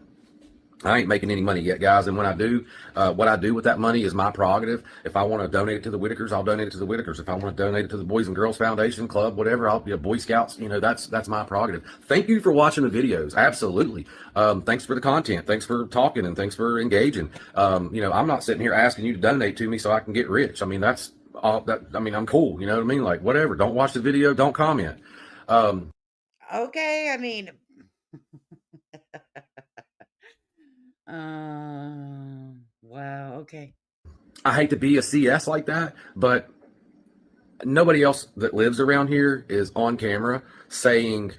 I ain't making any money yet, guys. And when I do, what I do with that money is my prerogative. If I want to donate it to the Whittakers, I'll donate it to the Whittakers. If I want to donate it to the Boys and Girls Foundation Club, whatever, I'll be a Boy Scouts. You know, that's my prerogative. Thank you for watching the videos. Absolutely. Thanks for the content. Thanks for talking, and thanks for engaging. You know, I'm not sitting here asking you to donate to me so I can get rich. I mean, that's all that. I mean, I'm cool. You know what I mean? Like, whatever. Don't watch the video. Don't comment. Okay. I mean, wow. Okay. I hate to be a CS like that, but nobody else that lives around here is on camera saying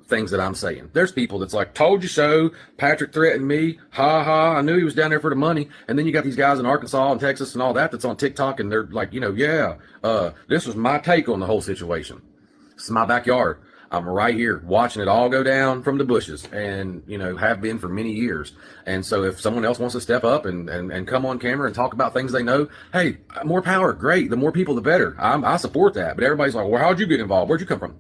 things that I'm saying. There's people that's like, told you so. Patrick threatened me. Ha ha. I knew he was down there for the money. And then you got these guys in Arkansas and Texas and all that that's on TikTok, and they're like, you know, yeah, this was my take on the whole situation. This is my backyard. I'm right here watching it all go down from the bushes, and, you know, have been for many years. And so if someone else wants to step up and come on camera and talk about things they know, hey, more power. Great. The more people, the better. I support that. But everybody's like, well, how'd you get involved? Where'd you come from?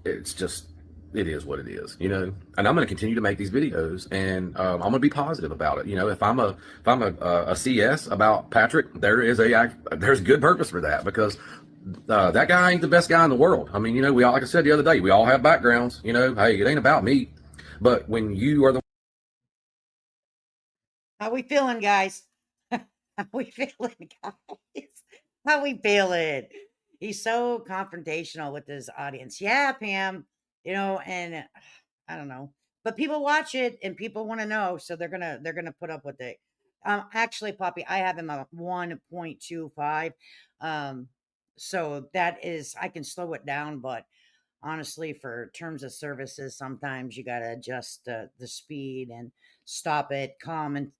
It's just, it is what it is, you know. And I'm going to continue to make these videos, and I'm going to be positive about it. You know, if I'm a CS about Patrick, there's good purpose for that, because that guy ain't the best guy in the world. I mean, you know, we all, like I said the other day, we all have backgrounds. You know, hey, it ain't about me. But when you are the, how we feeling, guys? How we feeling, guys? How we feeling? He's so confrontational with his audience. Yeah, Pam, and I don't know. But people watch it and people want to know, so they're gonna put up with it. Actually, Poppy, I have him at 1.25. Um, so that is I can slow it down, but honestly, for terms of services, sometimes you gotta adjust the speed and stop it, comment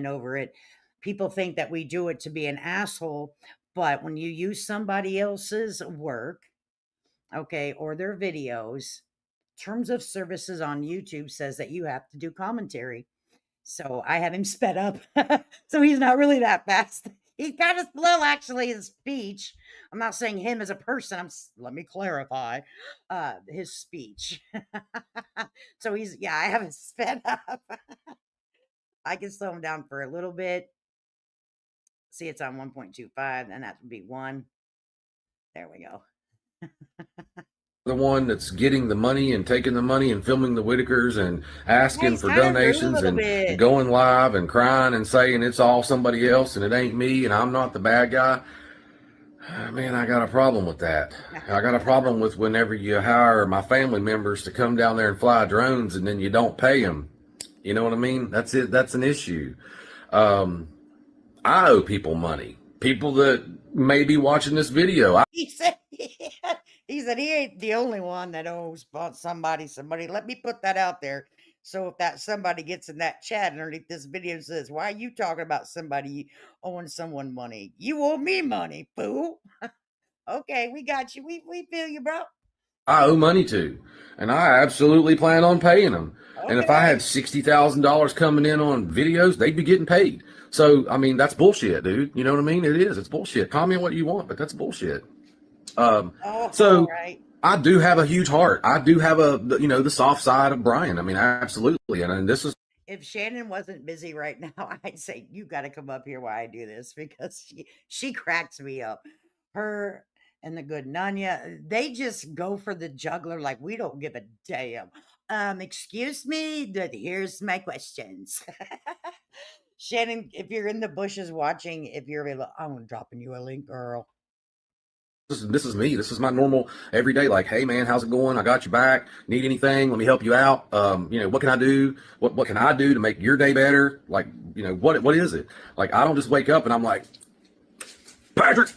over it. People think that we do it to be an asshole, but when you use somebody else's work, okay, or their videos, terms of services on YouTube says that you have to do commentary. So I have him sped up. So he's not really that fast. He's kind of slow, actually, in speech. I'm not saying him as a person. Let me clarify his speech. So yeah, I have him sped up. I can slow him down for a little bit. See, it's on 1.25, and that would be one. There we go. The one that's getting the money and taking the money and filming the Whittakers and Yeah, asking he's for kind of rude a donations little and bit. going live and crying and saying it's all somebody else and it ain't me and I'm not the bad guy. Man, I got a problem with that. I got a problem with whenever you hire my family members to come down there and fly drones and then you don't pay them. You know what I mean? That's it. That's an issue. I owe people money. People that may be watching this video. He said he ain't the only one that owes somebody. Let me put that out there. So if that somebody gets in that chat underneath this video and says, "Why are you talking about somebody owing someone money? You owe me money, fool." Okay, we got you. We feel you, bro. I owe money to, and I absolutely plan on paying them. And if I Okay. had $60,000 coming in on videos, they'd be getting paid. So, I mean, that's bullshit, dude. You know what I mean? It is. It's bullshit. Call me what you want, but that's bullshit. Oh, all So right. I do have a huge heart. I do have the soft side of Brian. I mean, absolutely. And this is If Shannon wasn't busy right now, I'd say you got to come up here while I do this because she cracks me up. Her and the good Nanya, they just go for the juggler like we don't give a damn. Excuse me, here's my questions. Shannon, if you're in the bushes watching, if you're available, I'm dropping you a link, girl. this is me. This is my normal everyday. Like, hey man, how's it going? I got your back. Need anything? Let me help you out. What can I do? What can I do to make your day better? Like, what is it? Like, I don't just wake up and I'm like, Patrick,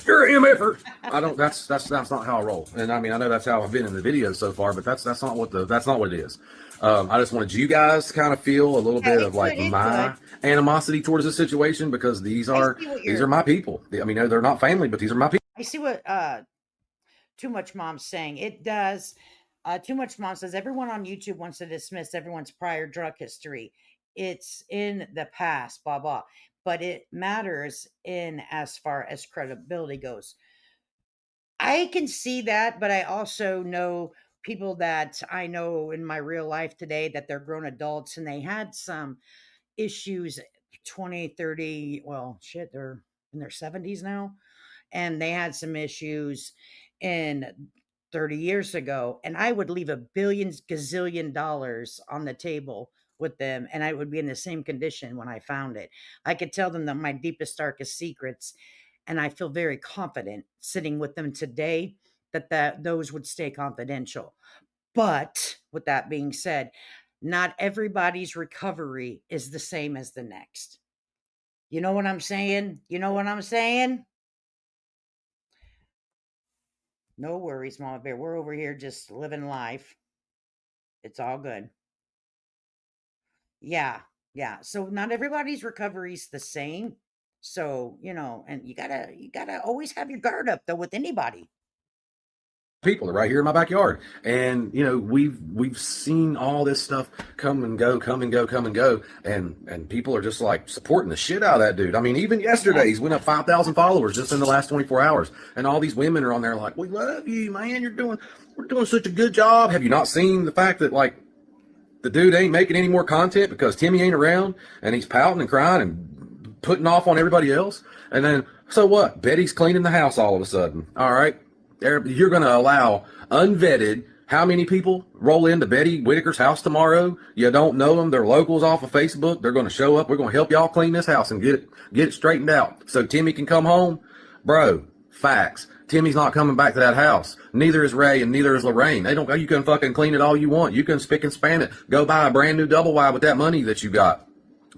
you're an MFer. I don't. That's not how I roll. And I mean, I know that's how I've been in the videos so far, but that's not what it is. I just wanted you guys to kind of feel a little Yeah, bit it's of like good. It's my good. animosity towards this situation because these I are see what these you're. are my people. I mean, they're not family, but these are my people. I see what Too Much Mom's saying. It does. Too Much Mom says everyone on YouTube wants to dismiss everyone's prior drug history. It's in the past, blah blah. But it matters in as far as credibility goes. I can see that, but I also know people that I know in my real life today that they're grown adults and they had some issues 20, 30. Well, shit, they're in their 70s now and they had some issues in 30 years ago, and I would leave a billion gazillion dollars on the table with them and I would be in the same condition when I found it. I could tell them that my deepest darkest secrets, and I feel very confident sitting with them today that those would stay confidential. But with that being said, not everybody's recovery is the same as the next. You know what I'm saying? You know what I'm saying? No worries, Mama Bear. We're over here just living life. It's all good. Yeah, yeah. So not everybody's recovery's the same. So, and you gotta always have your guard up though with anybody. People are right here in my backyard, and we've seen all this stuff come and go, and people are just like supporting the shit out of that dude. I mean, even yesterday he's went up 5,000 followers just in the last 24 hours, and all these women are on there like, we love you, man, we're doing such a good job. Have you not seen the fact that like the dude ain't making any more content because Timmy ain't around and he's pouting and crying and putting off on everybody else? And then so what? Betty's cleaning the house all of a sudden. All right. You're going to allow unvetted How many people roll into Betty Whittaker's house tomorrow? You don't know them. They're locals off of Facebook. They're going to show up. We're going to help y'all clean this house and get it straightened out so Timmy can come home. Bro, facts. Timmy's not coming back to that house. Neither is Ray and neither is Lorraine. They don't. You can fucking clean it all you want. You can spick and span it. Go buy a brand new double wide with that money that you got.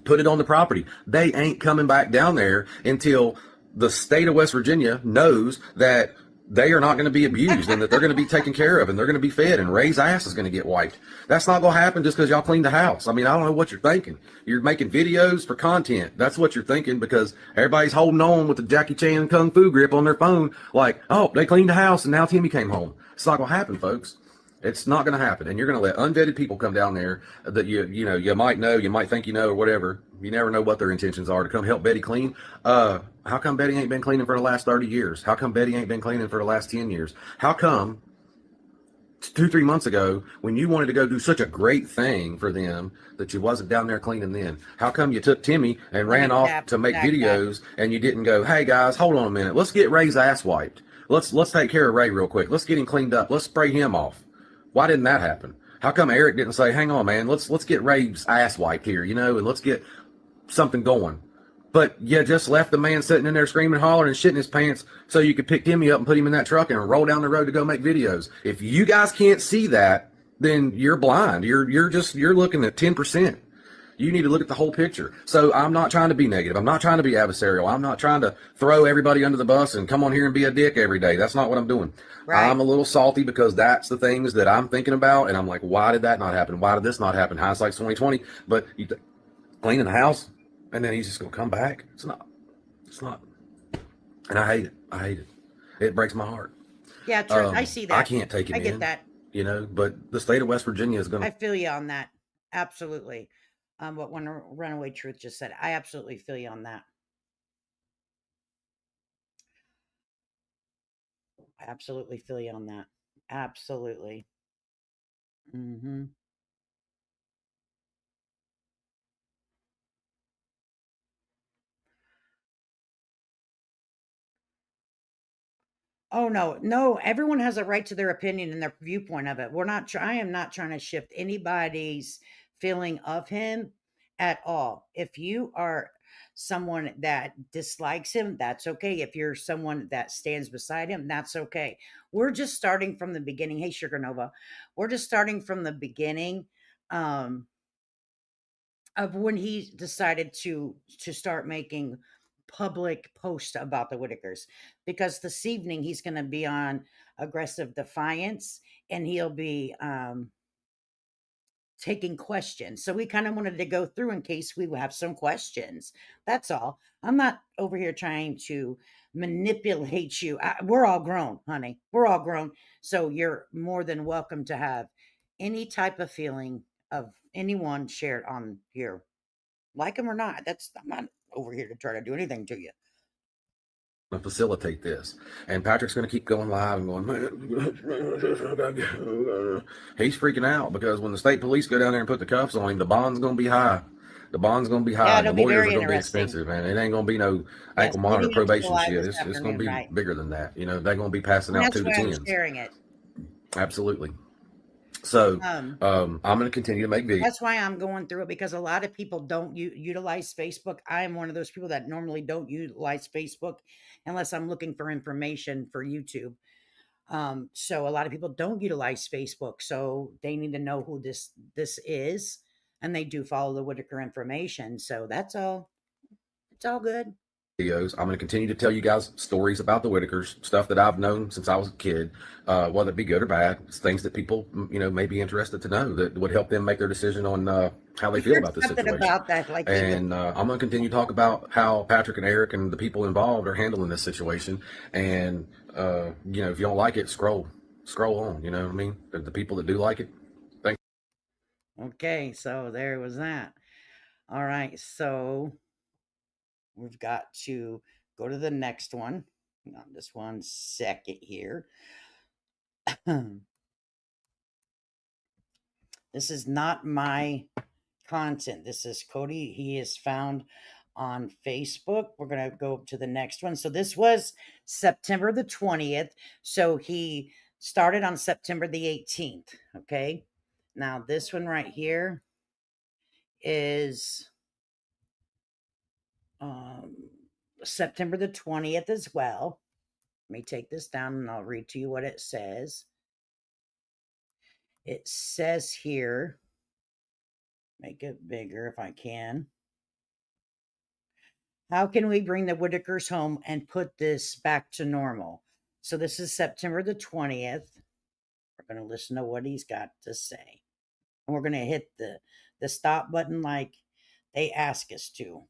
Put it on the property. They ain't coming back down there until the state of West Virginia knows that they are not going to be abused and that they're going to be taken care of and they're going to be fed and Ray's ass is going to get wiped. That's not going to happen just because y'all cleaned the house. I mean, I don't know what you're thinking. You're making videos for content. That's what you're thinking because everybody's holding on with the Jackie Chan Kung Fu grip on their phone. Like, oh, they cleaned the house and now Timmy came home. It's not going to happen, folks. It's not going to happen. And you're going to let unvetted people come down there that you might know, you might think you know or whatever. You never know what their intentions are to come help Betty clean. How come Betty ain't been cleaning for the last 30 years? How come Betty ain't been cleaning for the last 10 years? How come 2-3 months ago when you wanted to go do such a great thing for them that you wasn't down there cleaning then? How come you took Timmy and ran off to make videos and you didn't go, hey guys, hold on a minute. Let's get Ray's ass wiped. Let's take care of Ray real quick. Let's get him cleaned up. Let's spray him off. Why didn't that happen? How come Eric didn't say, hang on, man, let's get Ray's ass wiped here, and let's get something going. But you just left the man sitting in there screaming, hollering, and shitting his pants so you could pick Timmy up and put him in that truck and roll down the road to go make videos. If you guys can't see that, then you're blind. You're looking at 10%. You need to look at the whole picture. So I'm not trying to be negative. I'm not trying to be adversarial. I'm not trying to throw everybody under the bus and come on here and be a dick every day. That's not what I'm doing. Right. I'm a little salty because that's the things that I'm thinking about. And I'm like, why did that not happen? Why did this not happen? Hindsight's 2020. But you cleaning the house and then he's just going to come back. It's not. And I hate it. It breaks my heart. Yeah, true. I see that. I can't take it in. I get that. But the state of West Virginia is going to. I feel you on that. Absolutely. What one Runaway Truth just said. I absolutely feel you on that. I absolutely feel you on that. Absolutely. Mm-hmm. Oh no, everyone has a right to their opinion and their viewpoint of it. I am not trying to shift anybody's feeling of him at all. If you are someone that dislikes him, that's okay. If you're someone that stands beside him, that's okay. We're just starting from the beginning. Hey, Sugar Nova. We're just starting from the beginning of when he decided to start making public posts about the Whittakers, because this evening he's going to be on Aggressive Defiance and he'll be taking questions. So we kind of wanted to go through in case we have some questions. That's all. I'm not over here trying to manipulate you. We're all grown, honey. We're all grown. So you're more than welcome to have any type of feeling of anyone shared on here. Like them or not. I'm not over here to try to do anything to you. Facilitate this, and Patrick's going to keep going live and going, he's freaking out because when the state police go down there and put the cuffs on him, the bond's going to be high. The lawyers are going to be expensive, man. It ain't going to be no ankle monitor probation shit. It's going to be bigger than that. They're going to be passing out 2 to 10s. Sharing it. Absolutely. So I'm going to continue to make videos. That's why I'm going through it, because a lot of people don't utilize Facebook. I am one of those people that normally don't utilize Facebook unless I'm looking for information for YouTube. So a lot of people don't utilize Facebook. So they need to know who this is, and they do follow the Whittaker information. So that's all. It's all good. Videos. I'm going to continue to tell you guys stories about the Whittakers, stuff that I've known since I was a kid, whether it be good or bad. It's things that people, may be interested to know that would help them make their decision on how they feel about this situation. About that, and I'm going to continue to talk about how Patrick and Eric and the people involved are handling this situation. And if you don't like it, scroll on. You know what I mean? The people that do like it. Thank you. Okay, so there was that. All right, so we've got to go to the next one. Hang on just 1 second here. This is not my content. This is Kody. He is found on Facebook. We're going to go to the next one. So this was September the 20th. So he Started on September the 18th. Okay. Now, this one right here is September the 20th as well. Let me take this down and I'll read to you what it says. It says here, make it bigger if I can. How can we bring the Whittakers home and put this back to normal? So this is September the 20th. We're going to listen to what he's got to say. And we're going to hit the stop button like they ask us to.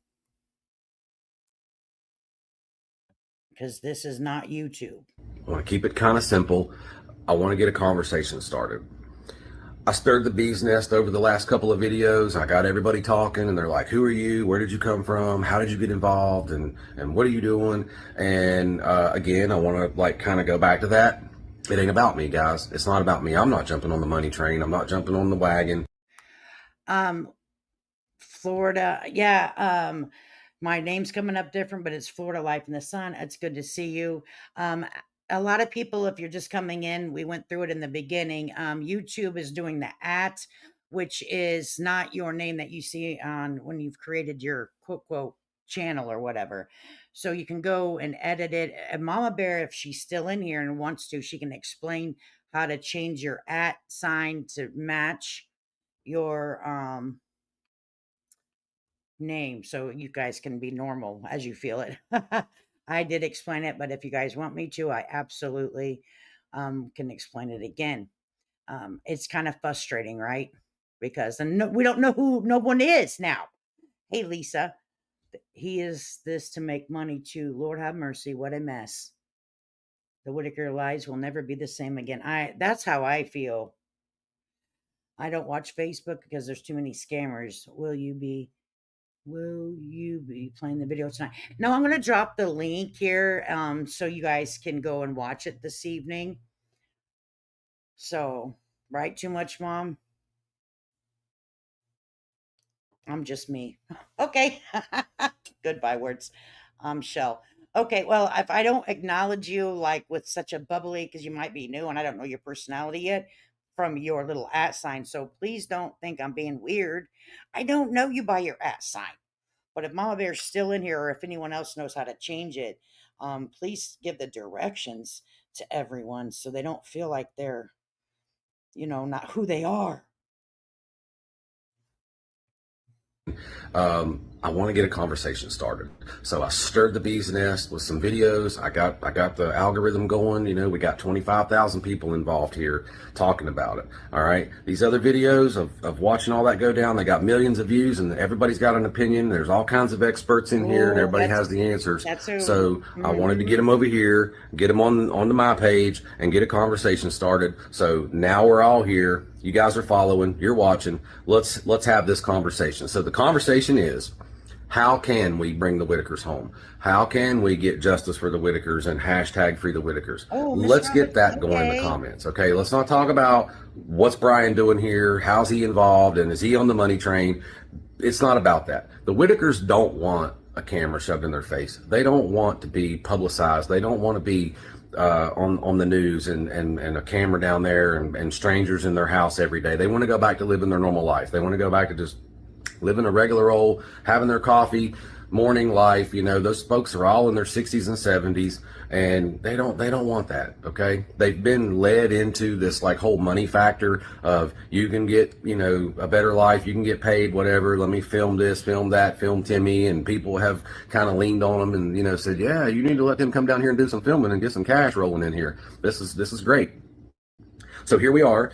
Because this is not YouTube. I want to keep it kind of simple. I want to get a conversation started. I stirred the bee's nest over the last couple of videos. I got everybody talking and they're like, who are you? Where did you come from? How did you get involved? And what are you doing? And again, I want to like kind of go back to that. It ain't about me, guys. It's not about me. I'm not jumping on the money train. I'm not jumping on the wagon. Florida. Yeah. My name's coming up different, but it's Florida Life in the Sun. It's good to see you. A lot of people, if you're just coming in, we went through it in the beginning. YouTube is doing the @ which is not your name that you see on when you've created your quote channel or whatever. So you can go and edit it. And Mama Bear, if she's still in here and wants to, she can explain how to change your @ sign to match your name so you guys can be normal as you feel it. I did explain it, but if you guys want me to, I absolutely can explain it again. It's kind of frustrating, right? Because we don't know who no one is now. Hey, Lisa, he is this to make money too. Lord have mercy, what a mess. The Whittaker lives will never be the same again. That's how I feel. I don't watch Facebook because there's too many scammers. Will you be playing the video tonight? No, I'm going to drop the link here so you guys can go and watch it this evening. So, right? Too much, Mom? I'm just me. Okay. Goodbye words. Shell. Okay, well, if I don't acknowledge you like with such a bubbly, because you might be new and I don't know your personality yet, from your little @ sign. So please don't think I'm being weird. I don't know you by your @ sign. But if Mama Bear's still in here or if anyone else knows how to change it, please give the directions to everyone so they don't feel like they're, not who they are. I want to get a conversation started. So I stirred the bee's nest with some videos. I got the algorithm going. We got 25,000 people involved here talking about it. All right. These other videos of watching all that go down, they got millions of views and everybody's got an opinion. There's all kinds of experts in here and everybody has the answers. So I wanted to get them over here, get them onto my page and get a conversation started. So now we're all here. You guys are following, you're watching. Let's have this conversation. So the conversation is, how can we bring the Whittakers home? How can we get justice for the Whittakers and hashtag free the Whittakers? Let's get that going in the comments. Okay, let's not talk about what's Brian doing here, how's he involved, and is he on the money train? It's not about that. The Whittakers don't want a camera shoved in their face. They don't want to be publicized. They don't want to be on the news and a camera down there and strangers in their house every day. They want to go back to living their normal life. They want to go back to just living a regular old, having their coffee, morning life. Those folks are all in their 60s and 70s, and they don't want that. Okay, they've been led into this like whole money factor of you can get a better life, you can get paid, whatever. Let me film this, film that, film Timmy, and people have kind of leaned on them and said, yeah, you need to let them come down here and do some filming and get some cash rolling in here. This is great. So here we are.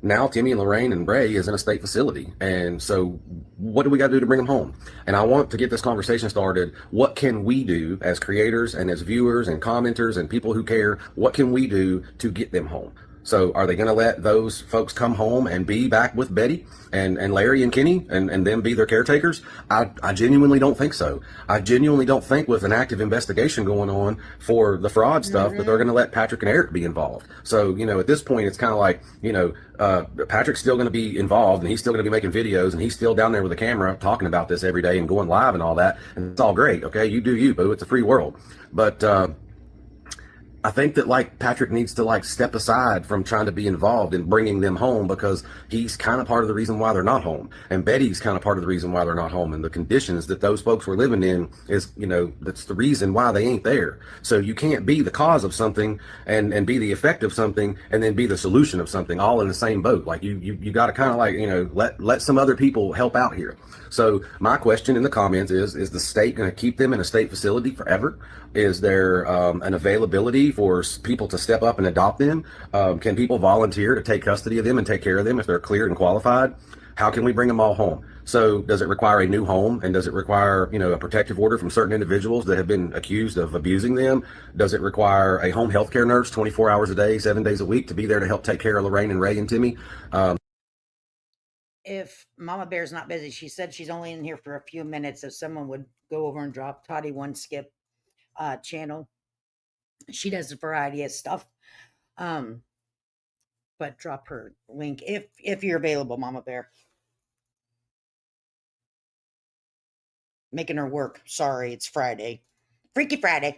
Now Timmy and Lorraine and Bray is in a state facility. And so what do we got to do to bring them home? And I want to get this conversation started. What can we do as creators and as viewers and commenters and people who care? What can we do to get them home? So are they going to let those folks come home and be back with Betty and Larry and Kenny and them be their caretakers? I genuinely don't think so. I genuinely don't think with an active investigation going on for the fraud stuff that they're going to let Patrick and Eric be involved. So, at this point, it's kind of like, Patrick's still going to be involved and he's still going to be making videos and he's still down there with a camera talking about this every day and going live and all that. And it's all great. Okay. You do you, boo. It's a free world. But, I think that like Patrick needs to like step aside from trying to be involved in bringing them home, because he's kind of part of the reason why they're not home, and Betty's kind of part of the reason why they're not home, and the conditions that those folks were living in is, you know, that's the reason why they ain't there. So you can't be the cause of something and be the effect of something and then be the solution of something all in the same boat. Like you got to kind of like, you know, let some other people help out here. So my question in the comments is the state going to keep them in a state facility forever? Is there an availability for people to step up and adopt them? Can people volunteer to take custody of them and take care of them if they're cleared and qualified? How can we bring them all home? So does it require a new home, and does it require, you know, a protective order from certain individuals that have been accused of abusing them? Does it require a home health care nurse 24 hours a day, 7 days a week to be there to help take care of Lorraine and Ray and Timmy? If Mama Bear's not busy, she said she's only in here for a few minutes. If someone would go over and drop Toddy One Skip channel, she does a variety of stuff. But drop her link if you're available, Mama Bear. Making her work. Sorry, it's Friday. Freaky Friday.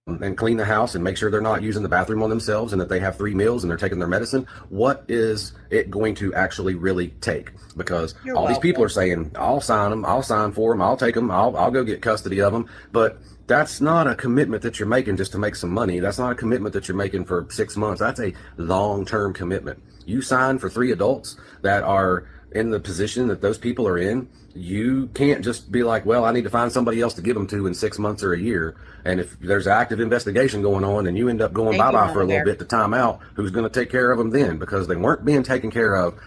And clean the house and make sure they're not using the bathroom on themselves and that they have 3 meals and they're taking their medicine. What is it going to actually really take? Because You're all these people welcome. are saying, I'll sign them, I'll sign for them, I'll take them, I'll go get custody of them. But that's not a commitment that you're making just to make some money. That's not a commitment that you're making for 6 months. That's a long-term commitment. You sign for 3 adults that are in the position that those people are in. You can't just be like, well, I need to find somebody else to give them to in 6 months or a year. And if there's active investigation going on and you end up going Thank you, bye-bye for a Mama little Bear. bit to time out, who's going to take care of them then? Because they weren't being taken care of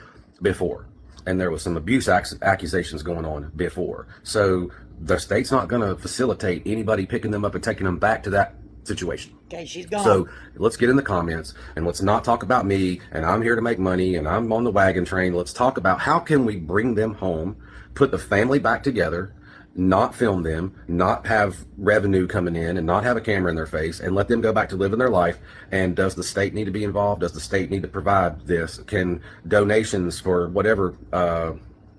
before. And there was some abuse accusations going on before. So the state's not going to facilitate anybody picking them up and taking them back to that situation. Okay, she's gone. So let's get in the comments and let's not talk about me and I'm here to make money and I'm on the wagon train. Let's talk about how can we bring them home, put the family back together, not film them, not have revenue coming in and not have a camera in their face, and let them go back to living their life. And does the state need to be involved? Does the state need to provide this? Can donations for whatever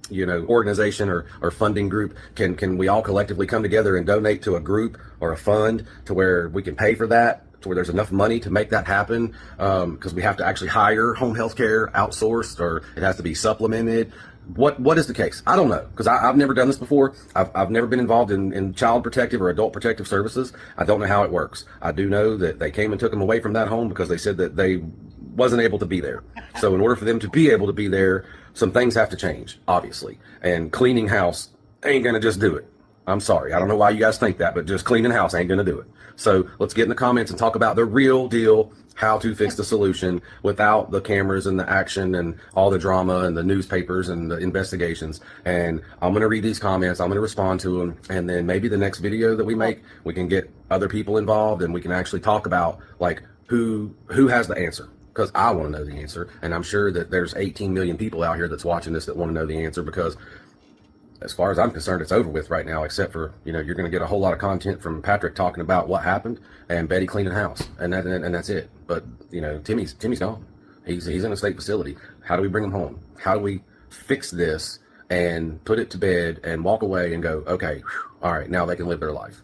organization or funding group, can we all collectively come together and donate to a group or a fund to where we can pay for that, to where there's enough money to make that happen? Because we have to actually hire home health care outsourced, or it has to be supplemented. What is the case? I don't know, because I've never done this before. I've never been involved in child protective or adult protective services. I don't know how it works. I do know that they came and took them away from that home because they said that they wasn't able to be there. So in order for them to be able to be there, some things have to change, obviously. And cleaning house ain't gonna just do it. I'm sorry. I don't know why you guys think that, but just cleaning house ain't gonna do it. So let's get in the comments and talk about the real deal, how to fix the solution without the cameras and the action and all the drama and the newspapers and the investigations. And I'm going to read these comments. I'm going to respond to them. And then maybe the next video that we make, we can get other people involved and we can actually talk about like who has the answer. Because I want to know the answer. And I'm sure that there's 18 million people out here that's watching this that want to know the answer, because as far as I'm concerned, it's over with right now, except for, you're going to get a whole lot of content from Patrick talking about what happened and Betty cleaning house, and that's it. But, Timmy's gone. He's in a state facility. How do we bring him home? How do we fix this and put it to bed and walk away and go, okay, all right, now they can live their life?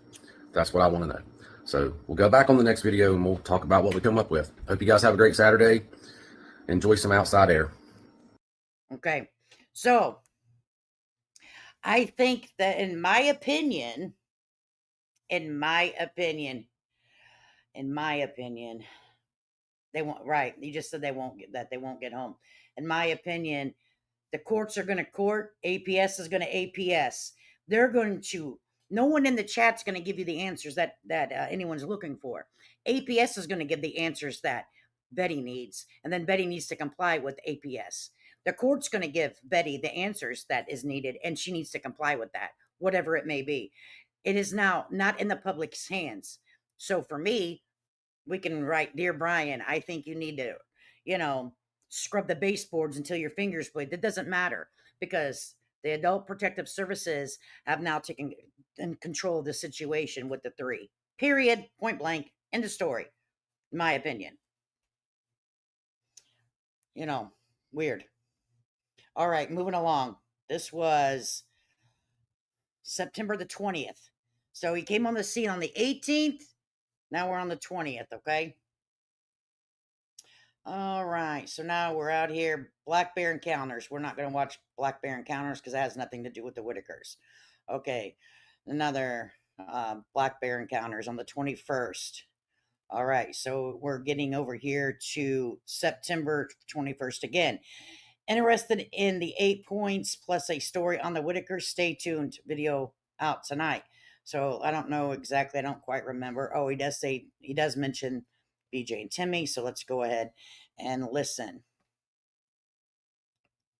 That's what I want to know. So we'll go back on the next video and we'll talk about what we come up with. Hope you guys have a great Saturday. Enjoy some outside air. Okay. So I think that in my opinion, they won't, right. You just said they won't get home. In my opinion, the courts are going to court, APS is going to APS. They're going to, no one in the chat's going to give you the answers that anyone's looking for. APS is going to give the answers that Betty needs, and then Betty needs to comply with APS. The court's going to give Betty the answers that is needed, and she needs to comply with that, whatever it may be. It is now not in the public's hands. So for me, we can write, Dear Brian, I think you need to, scrub the baseboards until your fingers bleed. That doesn't matter, because the Adult Protective Services have now taken control of the situation with the 3. Period. Point blank. End of story. In my opinion. Weird. All right, moving along. This was September the 20th. So he came on the scene on the 18th. Now we're on the 20th, okay? All right, so now we're out here, Black Bear Encounters. We're not going to watch Black Bear Encounters because it has nothing to do with the Whittakers. Okay, another Black Bear Encounters on the 21st. All right, so we're getting over here to September 21st again. Interested in the 8 points plus a story on the Whittakers? Stay tuned. Video out tonight. So I don't know exactly. I don't quite remember. Oh, he does mention BJ and Timmy. So let's go ahead and listen.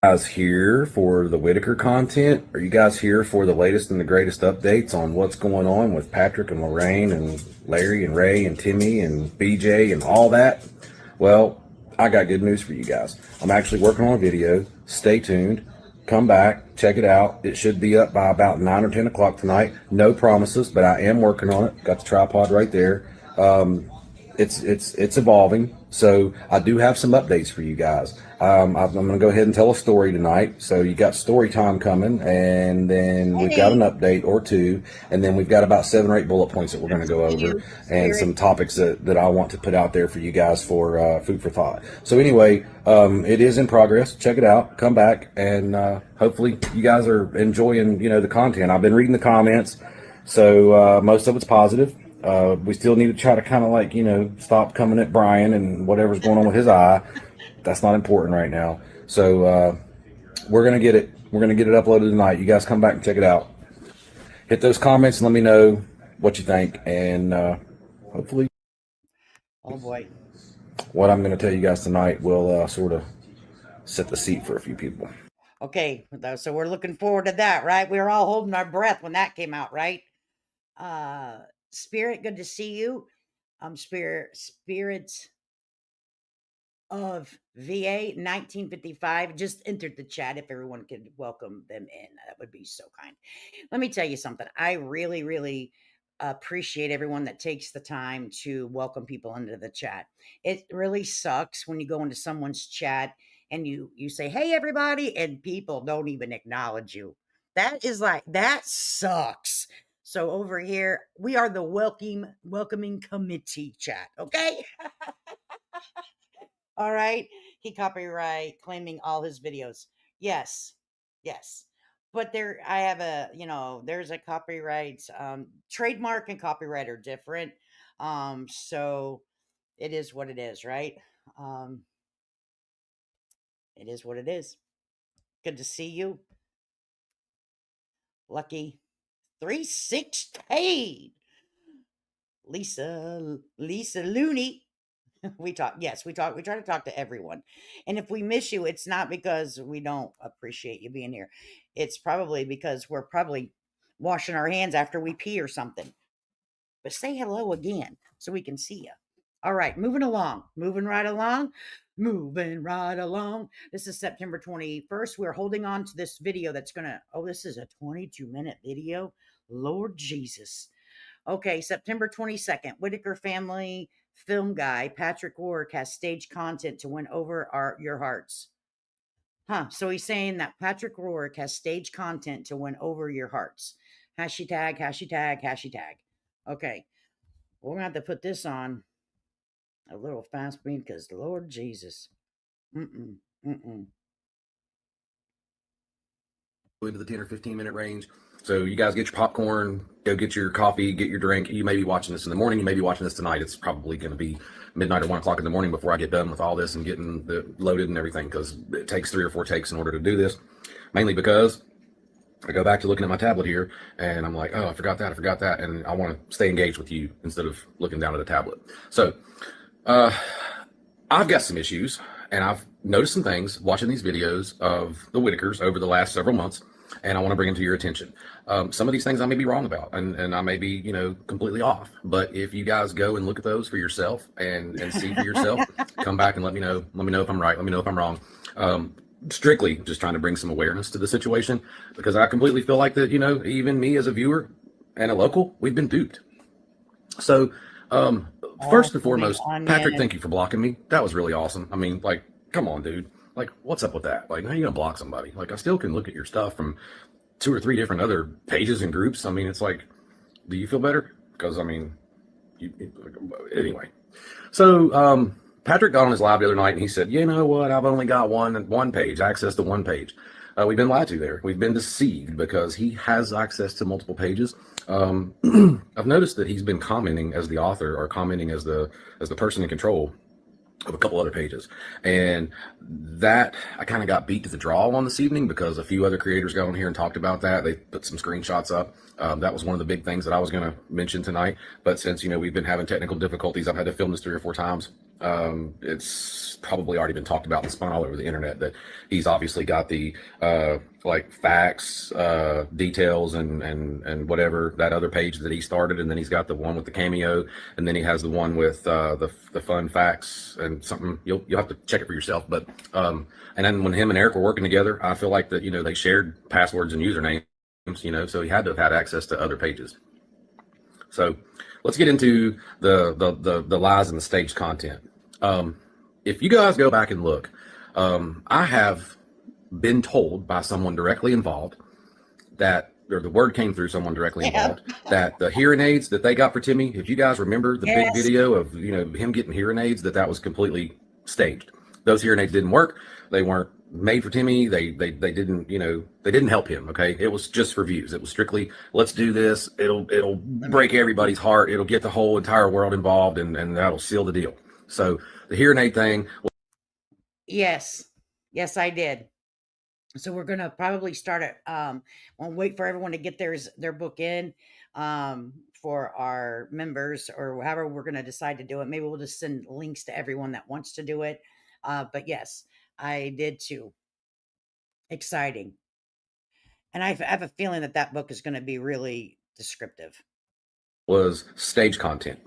Guys here for the Whittaker content? Are you guys here for the latest and the greatest updates on what's going on with Patrick and Lorraine and Larry and Ray and Timmy and BJ and all that? Well, I got good news for you guys. I'm actually working on a video. Stay tuned. Come back, check it out. It should be up by about 9 or 10 o'clock tonight. No promises, but I am working on it. Got the tripod right there. It's evolving, so I do have some updates for you guys. I'm going to go ahead and tell a story tonight. So you got story time coming, and then we've got an update or two, and then we've got about 7 or 8 bullet points that we're going to go over, and some topics that I want to put out there for you guys for food for thought. So anyway, it is in progress. Check it out. Come back, and hopefully you guys are enjoying the content. I've been reading the comments, so most of it's positive. We still need to try to kind of stop coming at Brian and whatever's going on with his eye. That's not important right now. So we're going to get it. We're going to get it uploaded tonight. You guys come back and check it out. Hit those comments and let me know what you think. And hopefully, oh boy, what I'm going to tell you guys tonight will sort of set the seat for a few people. Okay, so we're looking forward to that, right? We were all holding our breath when that came out, right? Spirit, good to see you. Spirits of VA 1955 just entered the chat. If everyone could welcome them in, that would be so kind. Let me tell you something. I really, really appreciate everyone that takes the time to welcome people into the chat. It really sucks when you go into someone's chat and you say, "Hey, everybody," and people don't even acknowledge you. That sucks. So over here, we are the welcoming committee chat. Okay. All right. He copyright claiming all his videos. Yes. Yes. But I have there's a copyright, trademark and copyright are different. So it is what it is, right? It is what it is. Good to see you. Lucky 316. Lisa Looney. We try to talk to everyone. And if we miss you, it's not because we don't appreciate you being here. It's probably because we're probably washing our hands after we pee or something. But say hello again so we can see you. All right, moving right along. This is September 21st. We're holding on to this video that's this is a 22-minute video. Lord Jesus. Okay, September 22nd, Whittaker family film guy Patrick Rourke has staged content to win over your hearts. So he's saying that Patrick Rourke has staged content to win over your hearts. Hashtag. Okay, we're going to have to put this on a little fast speed because Lord Jesus. Into the 10 or 15-minute range. So you guys get your popcorn, go get your coffee, get your drink. You may be watching this in the morning. You may be watching this tonight. It's probably going to be midnight or 1 o'clock in the morning before I get done with all this and getting loaded and everything, because it takes 3 or 4 takes in order to do this. Mainly because I go back to looking at my tablet here and I'm like, oh, I forgot that. And I want to stay engaged with you instead of looking down at the tablet. So I've got some issues, and I've noticed some things watching these videos of the Whittakers over the last several months, and I want to bring them to your attention. Some of these things I may be wrong about, and I may be, completely off. But if you guys go and look at those for yourself and see for yourself, come back and let me know. Let me know if I'm right. Let me know if I'm wrong. Strictly just trying to bring some awareness to the situation, because I completely feel like that, even me as a viewer and a local, we've been duped. So, first and foremost, Patrick, thank you for blocking me. That was really awesome. I mean, like, come on, dude. Like, what's up with that? Like, how are you gonna block somebody? Like, I still can look at your stuff from 2 or 3 different other pages and groups. I mean, it's like, do you feel better? Because, I mean, Anyway, so Patrick got on his live the other night and he said, you know what? I've only got one page, access to one page. We've been lied to there. We've been deceived because he has access to multiple pages. I've noticed that he's been commenting as the author or commenting as the person in control of a couple other pages, and that I kind of got beat to the draw on this evening because a few other creators got on here and talked about that. They put some screenshots up. That was one of the big things that I was going to mention tonight, but since we've been having technical difficulties, I've had to film this 3 or 4 times. It's probably already been talked about and spun all over the internet that he's obviously got the like facts, details, and whatever, that other page that he started, and then he's got the one with the cameo, and then he has the one with the fun facts and something. You'll have to check it for yourself. But and then when him and Eric were working together, I feel like that they shared passwords and usernames. So he had to have had access to other pages. So let's get into the lies and the staged content. If you guys go back and look, I have been told by someone directly involved that, or the word came through someone directly involved, that the hearing aids that they got for Timmy, if you guys remember the big video of him getting hearing aids, that was completely staged. Those hearing aids didn't work. They weren't made for Timmy. They didn't they didn't help him. Okay, it was just for views. It was strictly, let's do this. It'll break everybody's heart. It'll get the whole entire world involved, and that'll seal the deal. So the hearing aid thing. Yes, I did. So we're gonna probably start at we'll wait for everyone to get their book in for our members, or however we're gonna decide to do it. Maybe we'll just send links to everyone that wants to do it. But yes, I did too. Exciting. And I have a feeling that book is going to be really descriptive. Was stage content.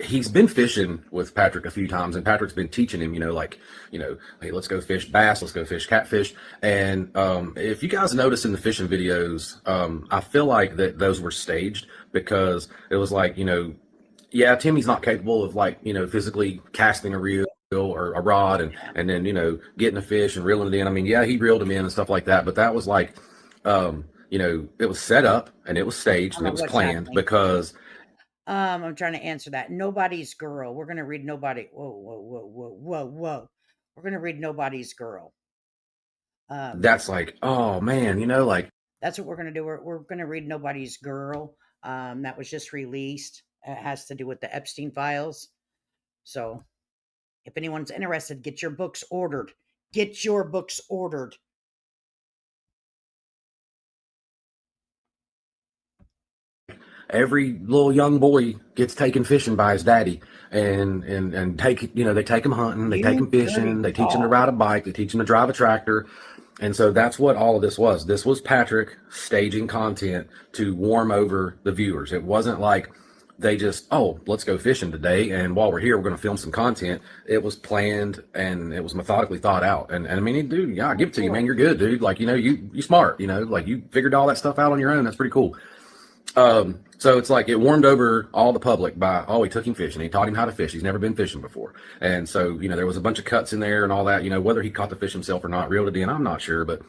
He's been fishing with Patrick a few times, and Patrick's been teaching him, hey, let's go fish bass, let's go fish catfish. And if you guys notice in the fishing videos, I feel like that those were staged because it was like, yeah, Timmy's not capable of physically casting a reel or a rod and then getting a fish and reeling it in. I mean, yeah, he reeled him in and stuff like that, but that was like it was set up and it was staged and it was planned because I'm trying to answer that. Nobody's Girl. We're gonna read Nobody. Whoa. We're gonna read Nobody's Girl. That's like, oh man, that's what we're gonna do. We're gonna read Nobody's Girl. That was just released. It has to do with the Epstein files. So if anyone's interested, get your books ordered. Get your books ordered. Every little young boy gets taken fishing by his daddy, and take they take him hunting, they take him fishing, they teach him to ride a bike, they teach him to drive a tractor. And so that's what all of this was. This was Patrick staging content to warm over the viewers. It wasn't like they just, oh, let's go fishing today, and while we're here, we're going to film some content. It was planned and it was methodically thought out. And I mean, dude, yeah, I give it to you, man. You're good, dude. Like, you smart, like you figured all that stuff out on your own. That's pretty cool. So it's like it warmed over all the public by, oh, he took him fishing. He taught him how to fish. He's never been fishing before. And so, there was a bunch of cuts in there and all that, whether he caught the fish himself or not, reeled it in, I'm not sure, but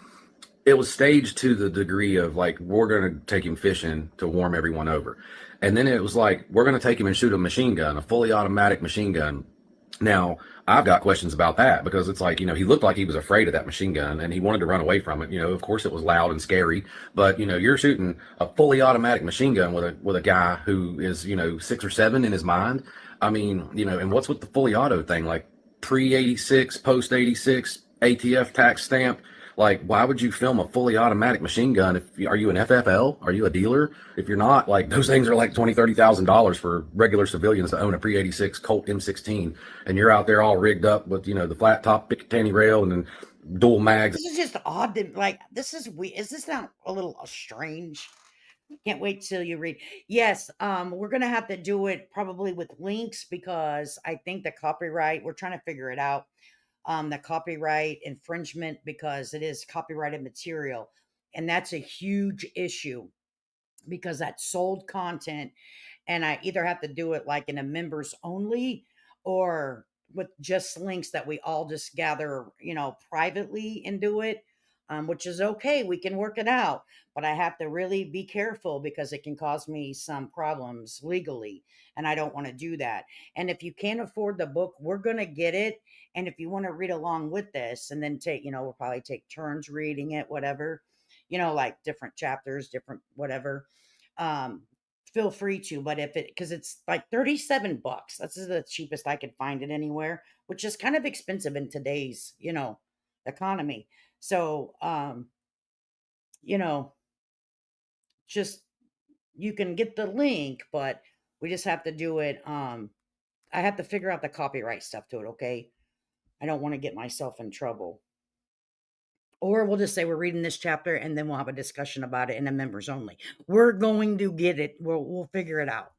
it was staged to the degree of like, we're going to take him fishing to warm everyone over. And then it was like, we're going to take him and shoot a machine gun, a fully automatic machine gun. Now, I've got questions about that because it's like, he looked like he was afraid of that machine gun and he wanted to run away from it. Of course it was loud and scary, but you're shooting a fully automatic machine gun with a guy who is, 6 or 7 in his mind. I mean, and what's with the fully auto thing? Like pre-86, post-86, ATF tax stamp. Like, why would you film a fully automatic machine gun? Are you an FFL? Are you a dealer? If you're not, like, those things are like $20,000-$30,000 for regular civilians to own a pre-86 Colt M16, and you're out there all rigged up with the flat top Picatinny rail and then dual mags. This is just odd. This is weird. Is this not a little strange? Can't wait till you read. Yes, we're gonna have to do it probably with links because I think the copyright. We're trying to figure it out. The copyright infringement because it is copyrighted material. And that's a huge issue because that's sold content. And I either have to do it like in a members only or with just links that we all just gather, privately and do it. which is okay. We can work it out, but I have to really be careful because it can cause me some problems legally, and I don't want to do that. And if you can't afford the book, we're going to get it. And if you want to read along with this and then take, we'll probably take turns reading it, whatever, like different chapters, different whatever. Um, Feel free to, but if it, because it's like 37 bucks, that's the cheapest I could find it anywhere, which is kind of expensive in today's, economy. So, you know, just you can get the link, but we just have to do it. I have to figure out the copyright stuff to it. Okay. I don't want to get myself in trouble. Or we'll just say we're reading this chapter and then we'll have a discussion about it in the members only. We're going to get it. We'll figure it out.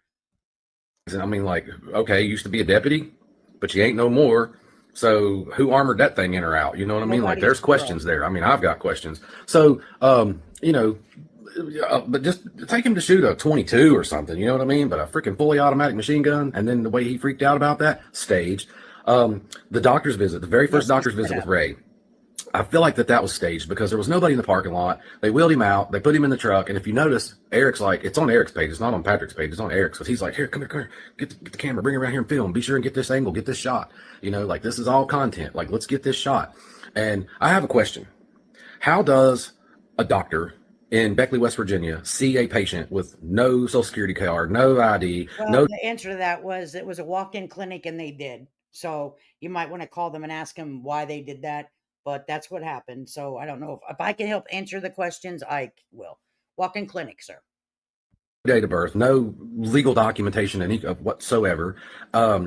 I mean, like, okay, you used to be a deputy, but you ain't no more. So who armored that thing in or out? You know what I mean? Like, there's questions there. I mean, I've got questions. So, but just take him to shoot a 22 or something. You know what I mean? But a freaking fully automatic machine gun, and then the way he freaked out about that, staged. The doctor's visit, the very first doctor's visit with Ray. I feel like that was staged because there was nobody in the parking lot. They wheeled him out. They put him in the truck. And if you notice, Eric's like, it's on Eric's page. It's not on Patrick's page. It's on Eric's. Because he's like, here, come here. Get the camera. Bring it around here and film. Be sure and get this angle. Get this shot. Like, this is all content. Like, let's get this shot. And I have a question. How does a doctor in Beckley, West Virginia, see a patient with no social security card, no ID, Well, the answer to that was it was a walk-in clinic and they did. So you might want to call them and ask them why they did that. But that's what happened. So I don't know if I can help answer the questions, I will. Walk-in clinic, sir. Date of birth, no legal documentation any of whatsoever. I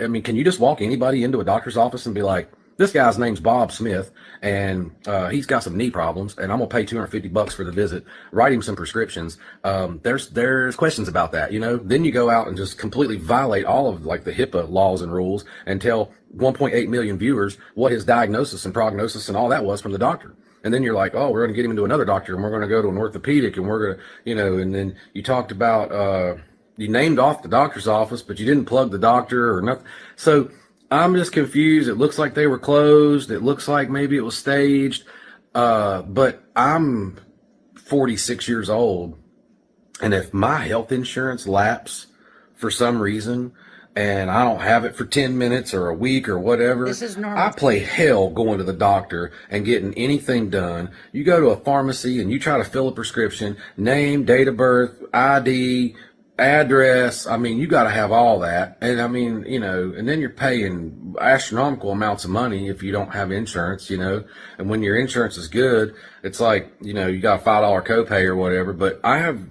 mean, can you just walk anybody into a doctor's office and be like, this guy's name's Bob Smith, and he's got some knee problems, and I'm gonna pay $250 for the visit. Write him some prescriptions. There's questions about that, Then you go out and just completely violate all of like the HIPAA laws and rules and tell 1.8 million viewers what his diagnosis and prognosis and all that was from the doctor. And then you're like, oh, we're gonna get him into another doctor, and we're gonna go to an orthopedic, and we're gonna, and then you talked about you named off the doctor's office, but you didn't plug the doctor or nothing. So I'm just confused. It looks like they were closed. It looks like maybe it was staged. But I'm 46 years old. And if my health insurance lapse for some reason and I don't have it for 10 minutes or a week or whatever, this is normal. I play hell going to the doctor and getting anything done. You go to a pharmacy and you try to fill a prescription, name, date of birth, ID, address. I mean, you got to have all that. And I mean, and then you're paying astronomical amounts of money if you don't have insurance, and when your insurance is good, it's like, you got a $5 copay or whatever. But I have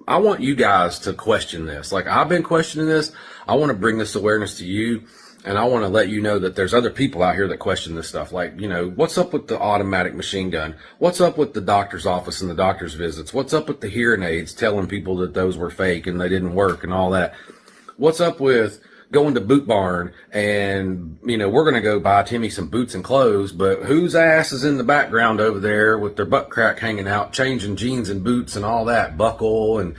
I want you guys to question this. Like, I've been questioning this. I want to bring this awareness to you. And I want to let you know that there's other people out here that question this stuff. Like, what's up with the automatic machine gun? What's up with the doctor's office and the doctor's visits? What's up with the hearing aids telling people that those were fake and they didn't work and all that? What's up with going to Boot Barn and, we're going to go buy Timmy some boots and clothes, but whose ass is in the background over there with their butt crack hanging out, changing jeans and boots and all that, buckle and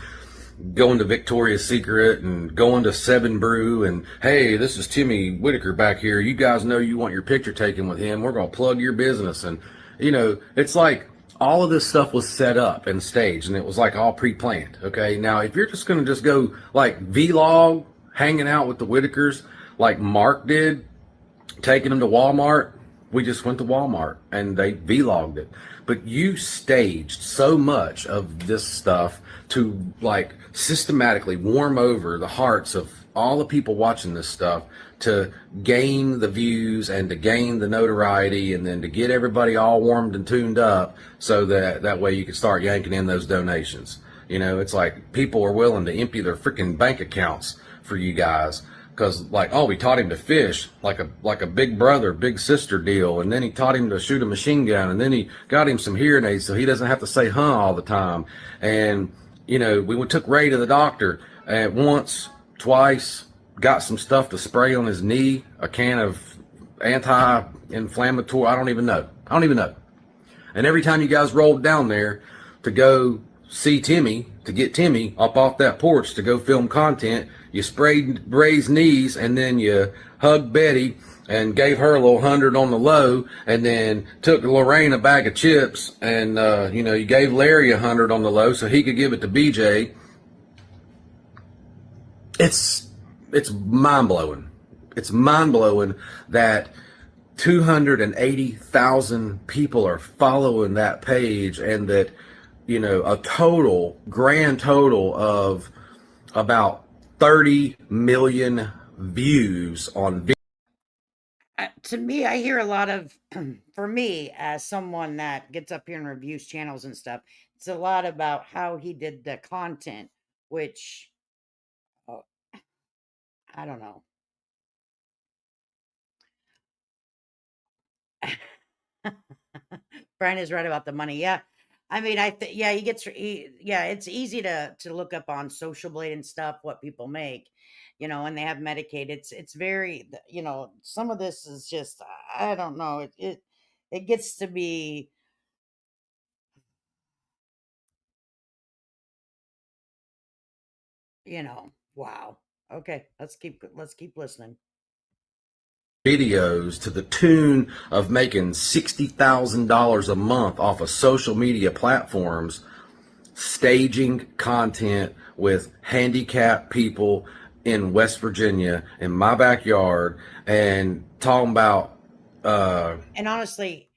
going to Victoria's Secret and going to Seven Brew and, hey, this is Timmy Whittaker back here. You guys know you want your picture taken with him. We're going to plug your business. And, it's like all of this stuff was set up and staged and it was like all pre-planned. Okay. Now, if you're just going to just go like vlog hanging out with the Whittakers, like Mark did, taking them to Walmart, we just went to Walmart and they vlogged it. But you staged so much of this stuff to like systematically warm over the hearts of all the people watching this stuff to gain the views and to gain the notoriety and then to get everybody all warmed and tuned up so that way you can start yanking in those donations. It's like people are willing to empty their freaking bank accounts for you guys. Because like, oh, we taught him to fish like a big brother, big sister deal. And then he taught him to shoot a machine gun. And then he got him some hearing aids so he doesn't have to say huh all the time. And, we took Ray to the doctor once, twice, got some stuff to spray on his knee, a can of anti-inflammatory. I don't even know. And every time you guys rolled down there to go see Timmy, to get Timmy up off that porch to go film content. You sprayed Ray's knees, and then you hugged Betty and gave her a little 100 on the low, and then took Lorraine a bag of chips, and you gave Larry 100 on the low so he could give it to BJ. It's mind blowing. It's mind blowing that 280,000 people are following that page, and that a grand total of about 30 million views on video. To me, I hear a lot of, for me, as someone that gets up here and reviews channels and stuff, it's a lot about how he did the content, which, oh, I don't know. Brian is right about the money. Yeah. I mean, yeah, yeah, it's easy to look up on Social Blade and stuff what people make, and they have Medicaid. It's very, some of this is just, I don't know. It gets to be, wow. Okay, let's keep listening. Videos to the tune of making $60,000 a month off of social media platforms, staging content with handicapped people in West Virginia in my backyard, and talking about And honestly,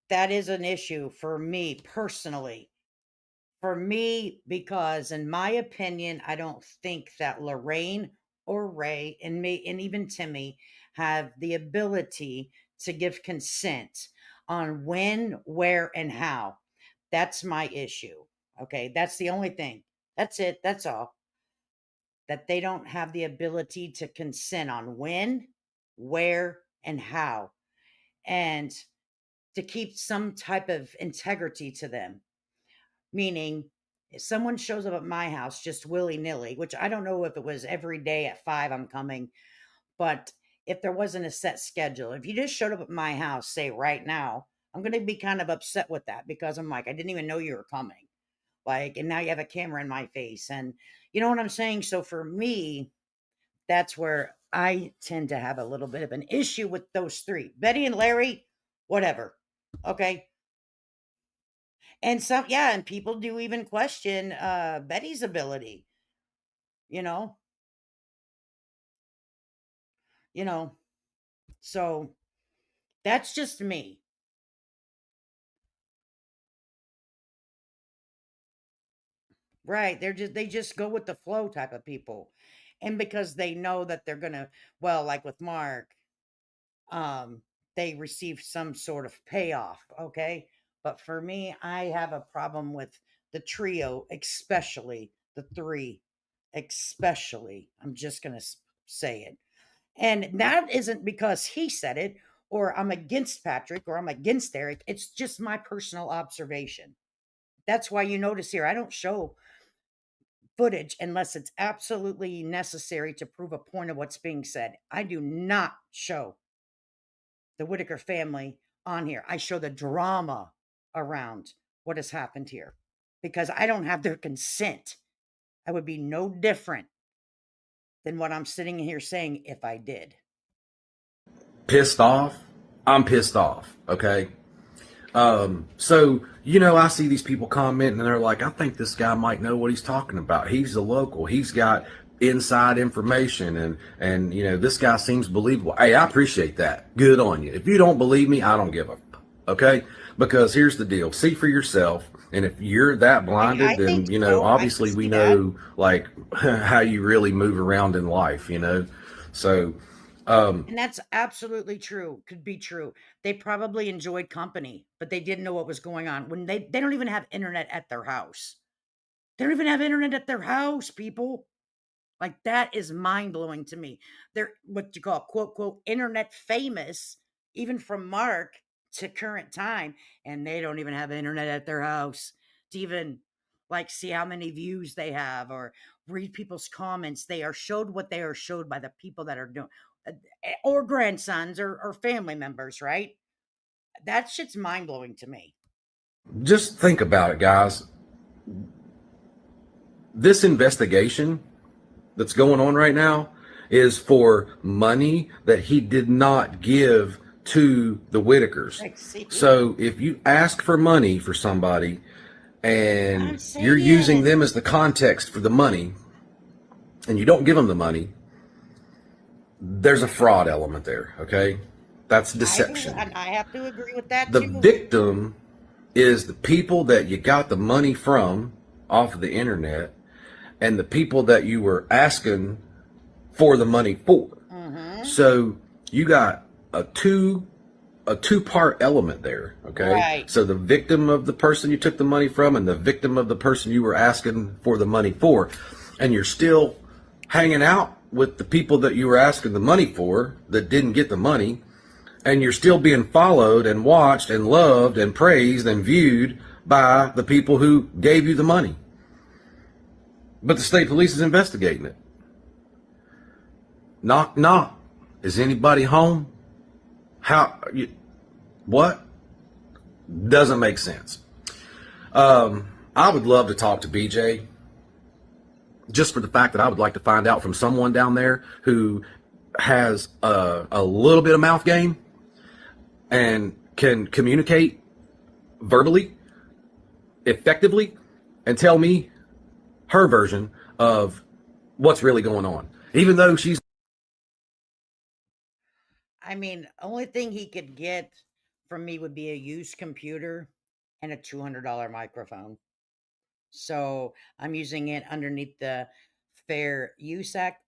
that is an issue for me personally. For me, because in my opinion, I don't think that Lorraine or Ray and me and even Timmy have the ability to give consent on when, where, and how. That's my issue. Okay. That's the only thing. That's it. That's all. That they don't have the ability to consent on when, where, and how. And to keep some type of integrity to them. Meaning, if someone shows up at my house just willy nilly, which I don't know if it was every day at 5 I'm coming, but if there wasn't a set schedule, if you just showed up at my house, say right now, I'm going to be kind of upset with that because I'm like, I didn't even know you were coming. Like, and now you have a camera in my face. And you know what I'm saying? So for me, that's where I tend to have a little bit of an issue with those three Betty and Larry, whatever. Okay. And some, yeah, and people do even question Betty's ability, you know, you know. So that's just me. Right. They just go with the flow type of people. And because they know that they're gonna, well, like with Mark, um, they receive some sort of payoff. Okay. But for me, I have a problem with the trio, especially the three, especially. I'm just gonna say it. And that isn't because he said it, or I'm against Patrick, or I'm against Eric. It's just my personal observation. That's why you notice here, I don't show footage unless it's absolutely necessary to prove a point of what's being said. I do not show the Whittaker family on here. I show the drama around what has happened here because I don't have their consent. I would be no different than what I'm sitting here saying if I did. Pissed off. I'm pissed off. Okay. So, I see these people commenting and they're like, I think this guy might know what he's talking about. He's a local. He's got inside information, and this guy seems believable. Hey, I appreciate that. Good on you. If you don't believe me, I don't give a okay? Because here's the deal. See for yourself. And if you're that blinded, I then, think so. obviously I can we see that. know like how you really move around in life, So, And that's absolutely true. Could be true. They probably enjoyed company, but they didn't know what was going on. When they don't even have internet at their house. They don't even have internet at their house, people. Like that is mind blowing to me. They're what you call quote quote internet famous, even from Mark to current time, and they don't even have internet at their house to even like see how many views they have or read people's comments. They are showed what they are showed by the people that are doing, or grandsons or family members, right? That shit's mind blowing to me. just think about it, guys. this investigation that's going on right now is for money that he did not give to the Whittakers. So if you ask for money for somebody and you're using them as the context for the money and you don't give them the money, there's a fraud element there, okay? That's deception. I have to agree with that The too. victim is the people that you got the money from off of the internet and the people that you were asking for the money for. So you got a two-part element there, okay? Right. So the victim of the person you took the money from and the victim of the person you were asking for the money for, and you're still hanging out with the people that you were asking the money for that didn't get the money, and you're still being followed and watched and loved and praised and viewed by the people who gave you the money. But the state police is investigating it. Knock, knock. Is anybody home? What? Doesn't make sense. I would love to talk to BJ just for the fact that I would like to find out from someone down there who has a little bit of mouth game and can communicate verbally, effectively, and tell me her version of what's really going on. Even though she's... I mean, only thing he could get from me would be a used computer and a $200 microphone. So I'm using it underneath the Fair Use Act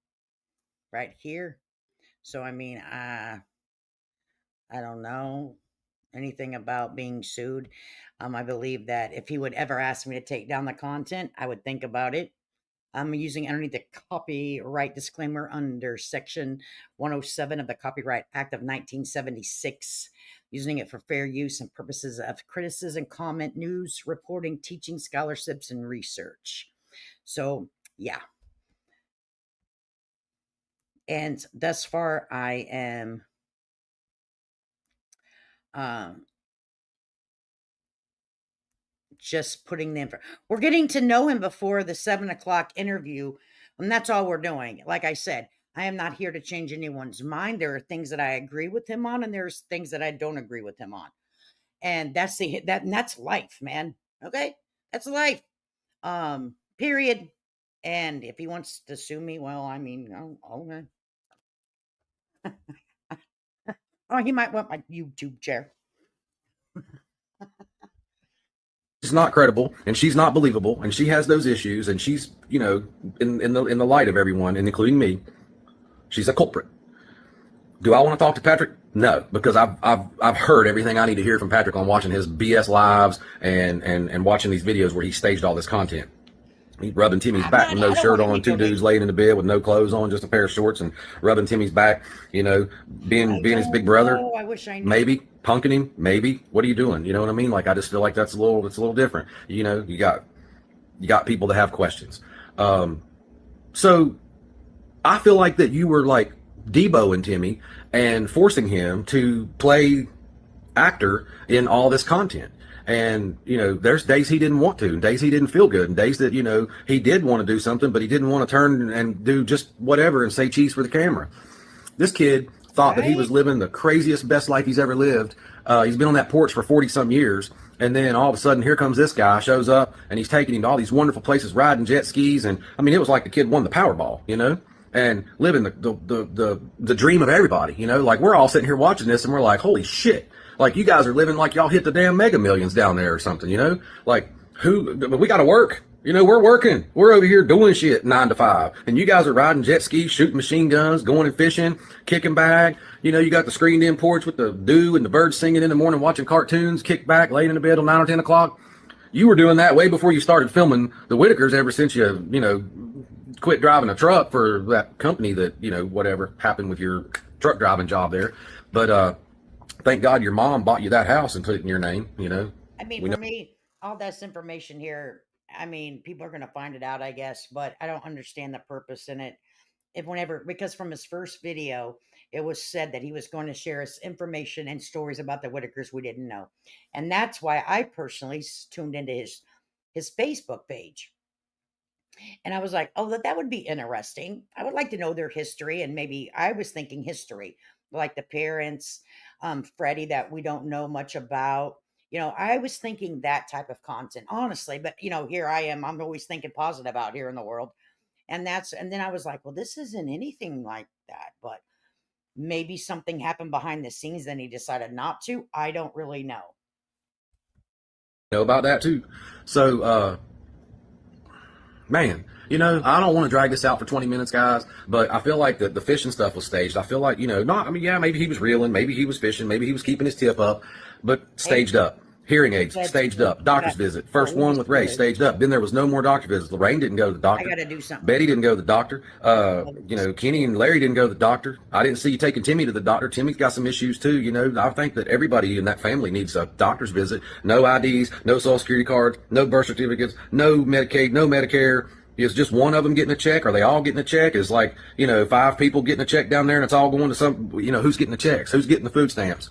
right here. So I mean, I don't know anything about being sued. I believe that if he would ever ask me to take down the content, I would think about it. I'm using underneath the copyright disclaimer under Section 107 of the Copyright Act of 1976, using it for fair use and purposes of criticism, comment, news, reporting, teaching, scholarships, and research. So, yeah. And thus far, I am just putting the info. We're getting to know him before the 7:00 interview, and that's all we're doing. Like I said, I am not here to change anyone's mind. There are things that I agree with him on, and there's things that I don't agree with him on. And that's life, man. Okay? That's life. Period. And if he wants to sue me, well, I mean, okay. Oh, he might want my YouTube chair. She's not credible and she's not believable and she has those issues and she's, you know, in the light of everyone and including me, she's a culprit. Do I want to talk to Patrick? No, because I've heard everything I need to hear from Patrick on watching his BS lives and watching these videos where he staged all this content. He's rubbing Timmy's back with no shirt on, two dudes laying in the bed with no clothes on, just a pair of shorts, and rubbing Timmy's back, you know, being his big brother. I wish I knew. Maybe punking him, maybe. What are you doing? You know what I mean? Like, I just feel like it's a little different. You know, you got people that have questions. So I feel like that you were like Deboing Timmy and forcing him to play actor in all this content. And, you know, there's days he didn't want to, and days he didn't feel good, and days that, you know, he did want to do something, but he didn't want to turn and do just whatever and say cheese for the camera. This kid thought that he was living the craziest, best life he's ever lived. He's been on that porch for 40-some years. And then all of a sudden, here comes this guy, shows up, and he's taking him to all these wonderful places, riding jet skis. And, I mean, it was like the kid won the Powerball, you know, and living the dream of everybody, you know. Like, we're all sitting here watching this, and we're like, holy shit. Like, you guys are living like y'all hit the damn Mega Millions down there or something, you know? Like, we got to work. You know, we're working. We're over here doing shit 9 to 5. And you guys are riding jet skis, shooting machine guns, going and fishing, kicking back. You know, you got the screened in porch with the dew and the birds singing in the morning, watching cartoons, kick back, laying in the bed till 9 or 10 o'clock. You were doing that way before you started filming the Whittakers, ever since you know, quit driving a truck for that company that, you know, whatever happened with your truck driving job there. But, thank God your mom bought you that house and put it in your name, you know. I mean, for me, all this information here, I mean, people are going to find it out, I guess, but I don't understand the purpose in it. Because from his first video, it was said that he was going to share us information and stories about the Whittakers we didn't know. And that's why I personally tuned into his Facebook page. And I was like, oh, that would be interesting. I would like to know their history. And maybe I was thinking history, like the parents, Freddie, that we don't know much about. I was thinking that type of content, honestly. But, here I am. I'm always thinking positive out here in the world. And then I was like, well, this isn't anything like that. But maybe something happened behind the scenes. Then he decided not to. I don't really know. Know about that too. So, man, I don't want to drag this out for 20 minutes, guys, but I feel like the fishing stuff was staged. I feel like, yeah, maybe he was reeling, maybe he was fishing, maybe he was keeping his tip up, but staged up. Hearing aids, staged up. Doctor's visit. First one with Ray, staged up. Then there was no more doctor visits. Lorraine didn't go to the I doctor. got to do something. Betty didn't go to the doctor. Kenny and Larry didn't go to the doctor. I didn't see you taking Timmy to the doctor. Timmy's got some issues too. I think that everybody in that family needs a doctor's visit. No IDs, no social security cards, no birth certificates, no Medicaid, no Medicare. Is just one of them getting a check? Are they all getting a check? Is like, 5 people getting a check down there and it's all going to some, who's getting the checks? Who's getting the food stamps?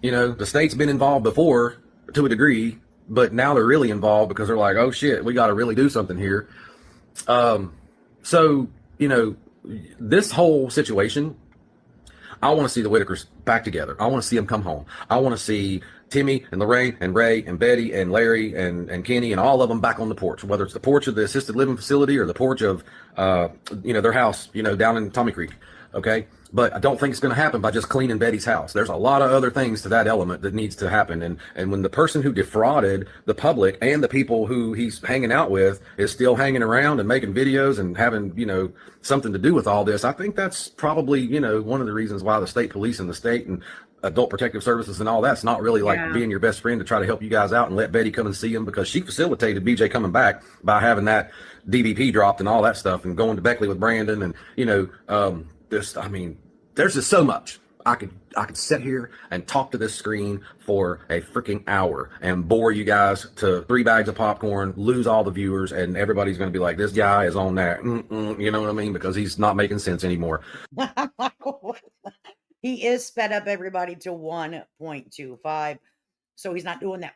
The state's been involved before to a degree, but now they're really involved because they're like, oh shit, we got to really do something here. So, this whole situation, I want to see the Whittakers back together. I want to see them come home. I want to see Timmy and Lorraine and Ray and Betty and Larry and Kenny and all of them back on the porch, whether it's the porch of the assisted living facility or the porch of, their house, down in Tommy Creek. Okay. But I don't think it's going to happen by just cleaning Betty's house. There's a lot of other things to that element that needs to happen. And when the person who defrauded the public and the people who he's hanging out with is still hanging around and making videos and having, something to do with all this, I think that's probably, one of the reasons why the state police and the state and adult protective services and all that's not really like being your best friend to try to help you guys out and let Betty come and see him, because she facilitated BJ coming back by having that DVP dropped and all that stuff and going to Beckley with Brandon and, there's just so much. I could sit here and talk to this screen for a freaking hour and bore you guys to 3 bags of popcorn, lose all the viewers, and everybody's going to be like, this guy is on that. You know what I mean? Because he's not making sense anymore. He is sped up everybody to 1.25. So he's not doing that.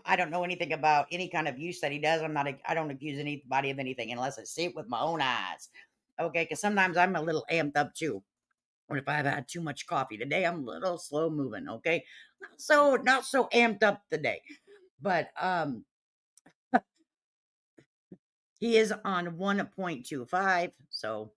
I don't know anything about any kind of use that he does. I don't accuse anybody of anything unless I see it with my own eyes. Okay. Cause sometimes I'm a little amped up too. Or if I've had too much coffee today, I'm a little slow moving. Okay. Not so amped up today, but, he is on 1.25. So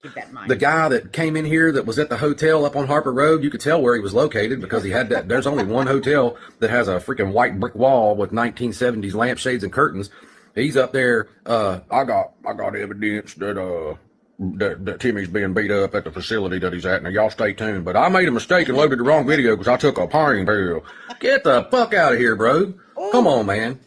keep that in mind. The guy that came in here that was at the hotel up on Harper Road, you could tell where he was located because he had that. There's only one hotel that has a freaking white brick wall with 1970s lampshades and curtains. He's up there. I got evidence that Timmy's being beat up at the facility that he's at. Now y'all stay tuned. But I made a mistake and loaded the wrong video because I took a pain pill. Get the fuck out of here, bro. Ooh. Come on, man.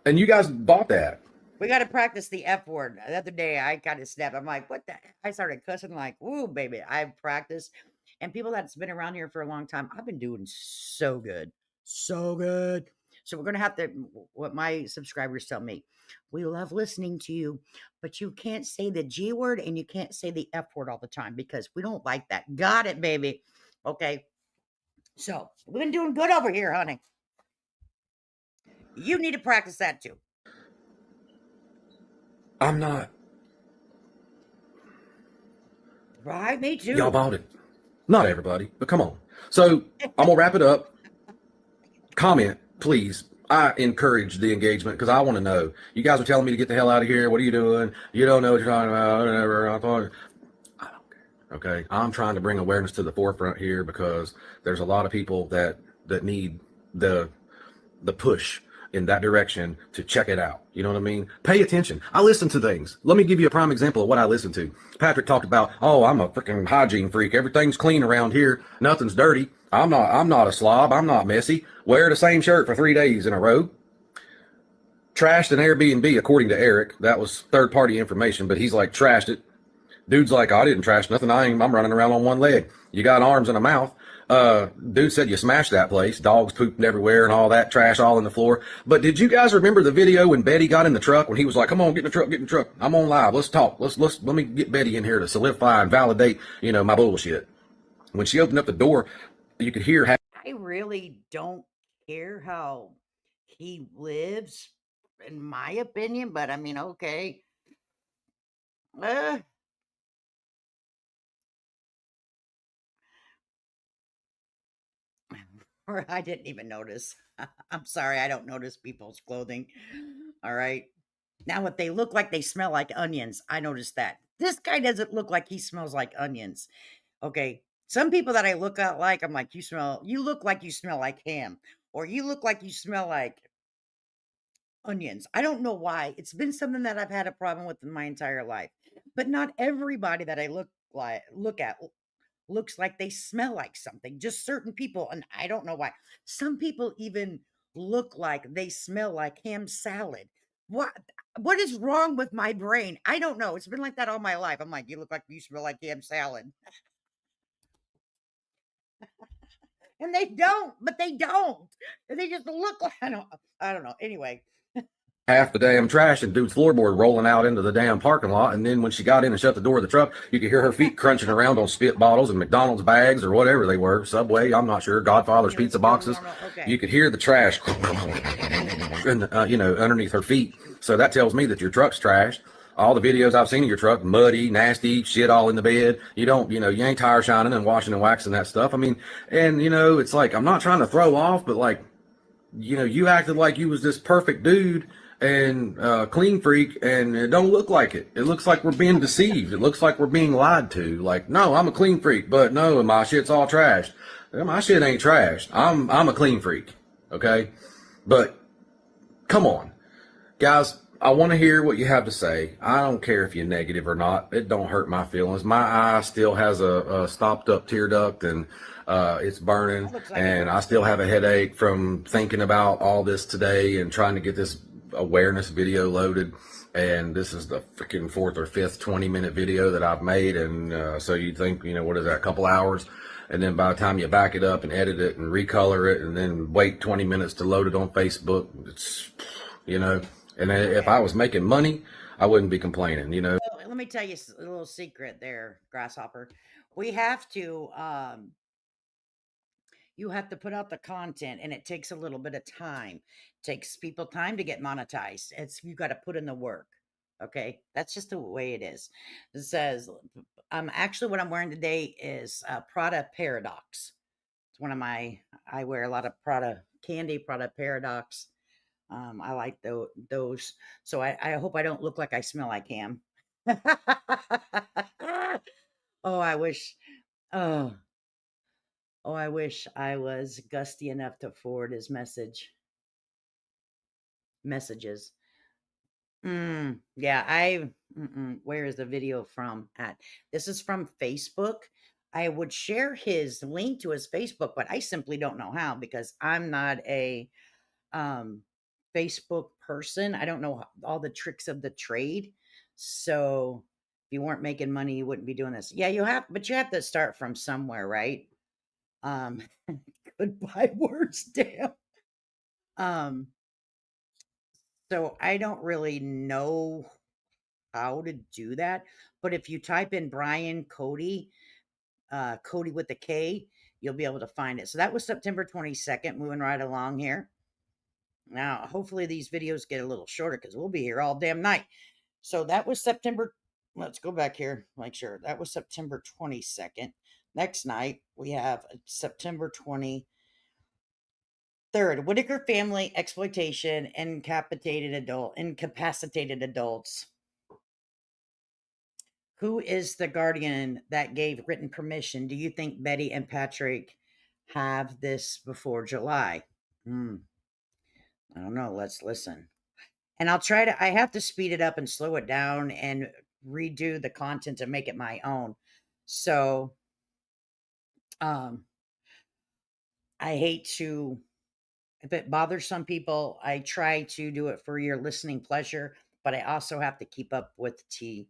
And you guys bought that. We got to practice the F word. The other day, I kind of snapped. I'm like, what the? I started cussing like, woo, baby. I've practiced. And people that's been around here for a long time, I've been doing so good. So good. So we're going to have to, what my subscribers tell me, we love listening to you, but you can't say the G word and you can't say the F word all the time because we don't like that. Got it, baby. Okay. So we've been doing good over here, honey. You need to practice that too. I'm not. Right, me too. Y'all bought it. Not everybody, but come on. So I'm going to wrap it up. Comment, please. I encourage the engagement because I want to know. You guys are telling me to get the hell out of here. What are you doing? You don't know what you're talking about. Whatever. I don't care. Okay. I'm trying to bring awareness to the forefront here because there's a lot of people that need the push in that direction to check it out. You know what I mean? Pay attention. I listen to things. Let me give you a prime example of what I listen to. Patrick talked about, oh, I'm a freaking hygiene freak. Everything's clean around here. Nothing's dirty. I'm not a slob. I'm not messy. Wear the same shirt for 3 days in a row. Trashed an Airbnb, according to Eric. That was third-party information, but he's like, trashed it. Dude's like, I didn't trash nothing. I'm running around on one leg. You got arms and a mouth. Dude said you smashed that place. Dogs pooping everywhere and all that trash all in the floor. But did you guys remember the video when Betty got in the truck when he was like, come on, get in the truck. I'm on live. Let's talk. Let me get Betty in here to solidify and validate, my bullshit. When she opened up the door, you could hear how I really don't care how he lives. in my opinion, but I mean, okay. Uh, or I didn't even notice. I'm sorry, I don't notice people's clothing. All right. Now, if they look like they smell like onions, I noticed that. This guy doesn't look like he smells like onions. Okay. Some people that I look at like, I'm like, you look like you smell like ham, or you look like you smell like onions. I don't know why. It's been something that I've had a problem with in my entire life. But not everybody that I look at looks like they smell like something. Just certain people, and I don't know why. Some people even look like they smell like ham salad. What what is wrong with my brain? I don't know. It's been like that all my life. I'm like, you look like you smell like ham salad. And they don't, but they don't. They just look like I don't know. Anyway, half the damn trash and dude's floorboard rolling out into the damn parking lot. And then when she got in and shut the door of the truck, you could hear her feet crunching around on spit bottles and McDonald's bags or whatever they were, Subway, I'm not sure, Godfather's okay, let's pizza go boxes. normal. Okay. You could hear the trash and underneath her feet. So that tells me that your truck's trashed. All the videos I've seen of your truck, muddy, nasty, shit all in the bed. You ain't tire shining and washing and waxing that stuff. I mean, and it's like, I'm not trying to throw off, but like, you acted like you was this perfect dude and clean freak, and it don't look like it. It looks like we're being deceived. It looks like we're being lied to. Like, no, I'm a clean freak, but no, my shit's all trashed. My shit ain't trashed. I'm a clean freak, okay? But come on, guys. I want to hear what you have to say. I don't care if you're negative or not. It don't hurt my feelings. My eye still has a stopped up tear duct, and it's burning, Looks like and I still have a headache from thinking about all this today and trying to get this awareness video loaded. And this is the freaking fourth or fifth 20-minute video that I've made. And so you'd think, what is that, a couple hours? And then by the time you back it up and edit it and recolor it and then wait 20 minutes to load it on Facebook, it's, and if I was making money, I wouldn't be complaining, Well, let me tell you a little secret there, Grasshopper. We have to you have to put out the content, and it takes a little bit of time. It takes people time to get monetized. It's you got to put in the work. Okay, that's just the way it is. It says, actually what I'm wearing today is Prada Paradox. It's one of my I wear a lot of Prada candy, Prada Paradox. I like those. So I hope I don't look like I smell like ham. Oh, I wish. Oh, Oh, I wish I was gusty enough to forward his messages. Yeah, where is the video from at? This is from Facebook. I would share his link to his Facebook, but I simply don't know how because I'm not a um Facebook person. I don't know all the tricks of the trade. So if you weren't making money, you wouldn't be doing this. Yeah, but you have to start from somewhere, right? Um Goodbye words, damn. Um, so I don't really know how to do that, but if you type in Brian Kody, Kody with the K, you'll be able to find it. So that was September 22nd, moving right along here. Now, hopefully these videos get a little shorter because we'll be here all damn night. So that was September. Let's go back here, make sure. That was September 22nd. Next night, we have September 23rd, Whittaker family exploitation, incapacitated adults. Who is the guardian that gave written permission? Do you think Betty and Patrick have this before July? Hmm. I don't know. Let's listen. And I have to speed it up and slow it down and redo the content to make it my own. So, um, I hate to, if it bothers some people, I try to do it for your listening pleasure, but I also have to keep up with TOS.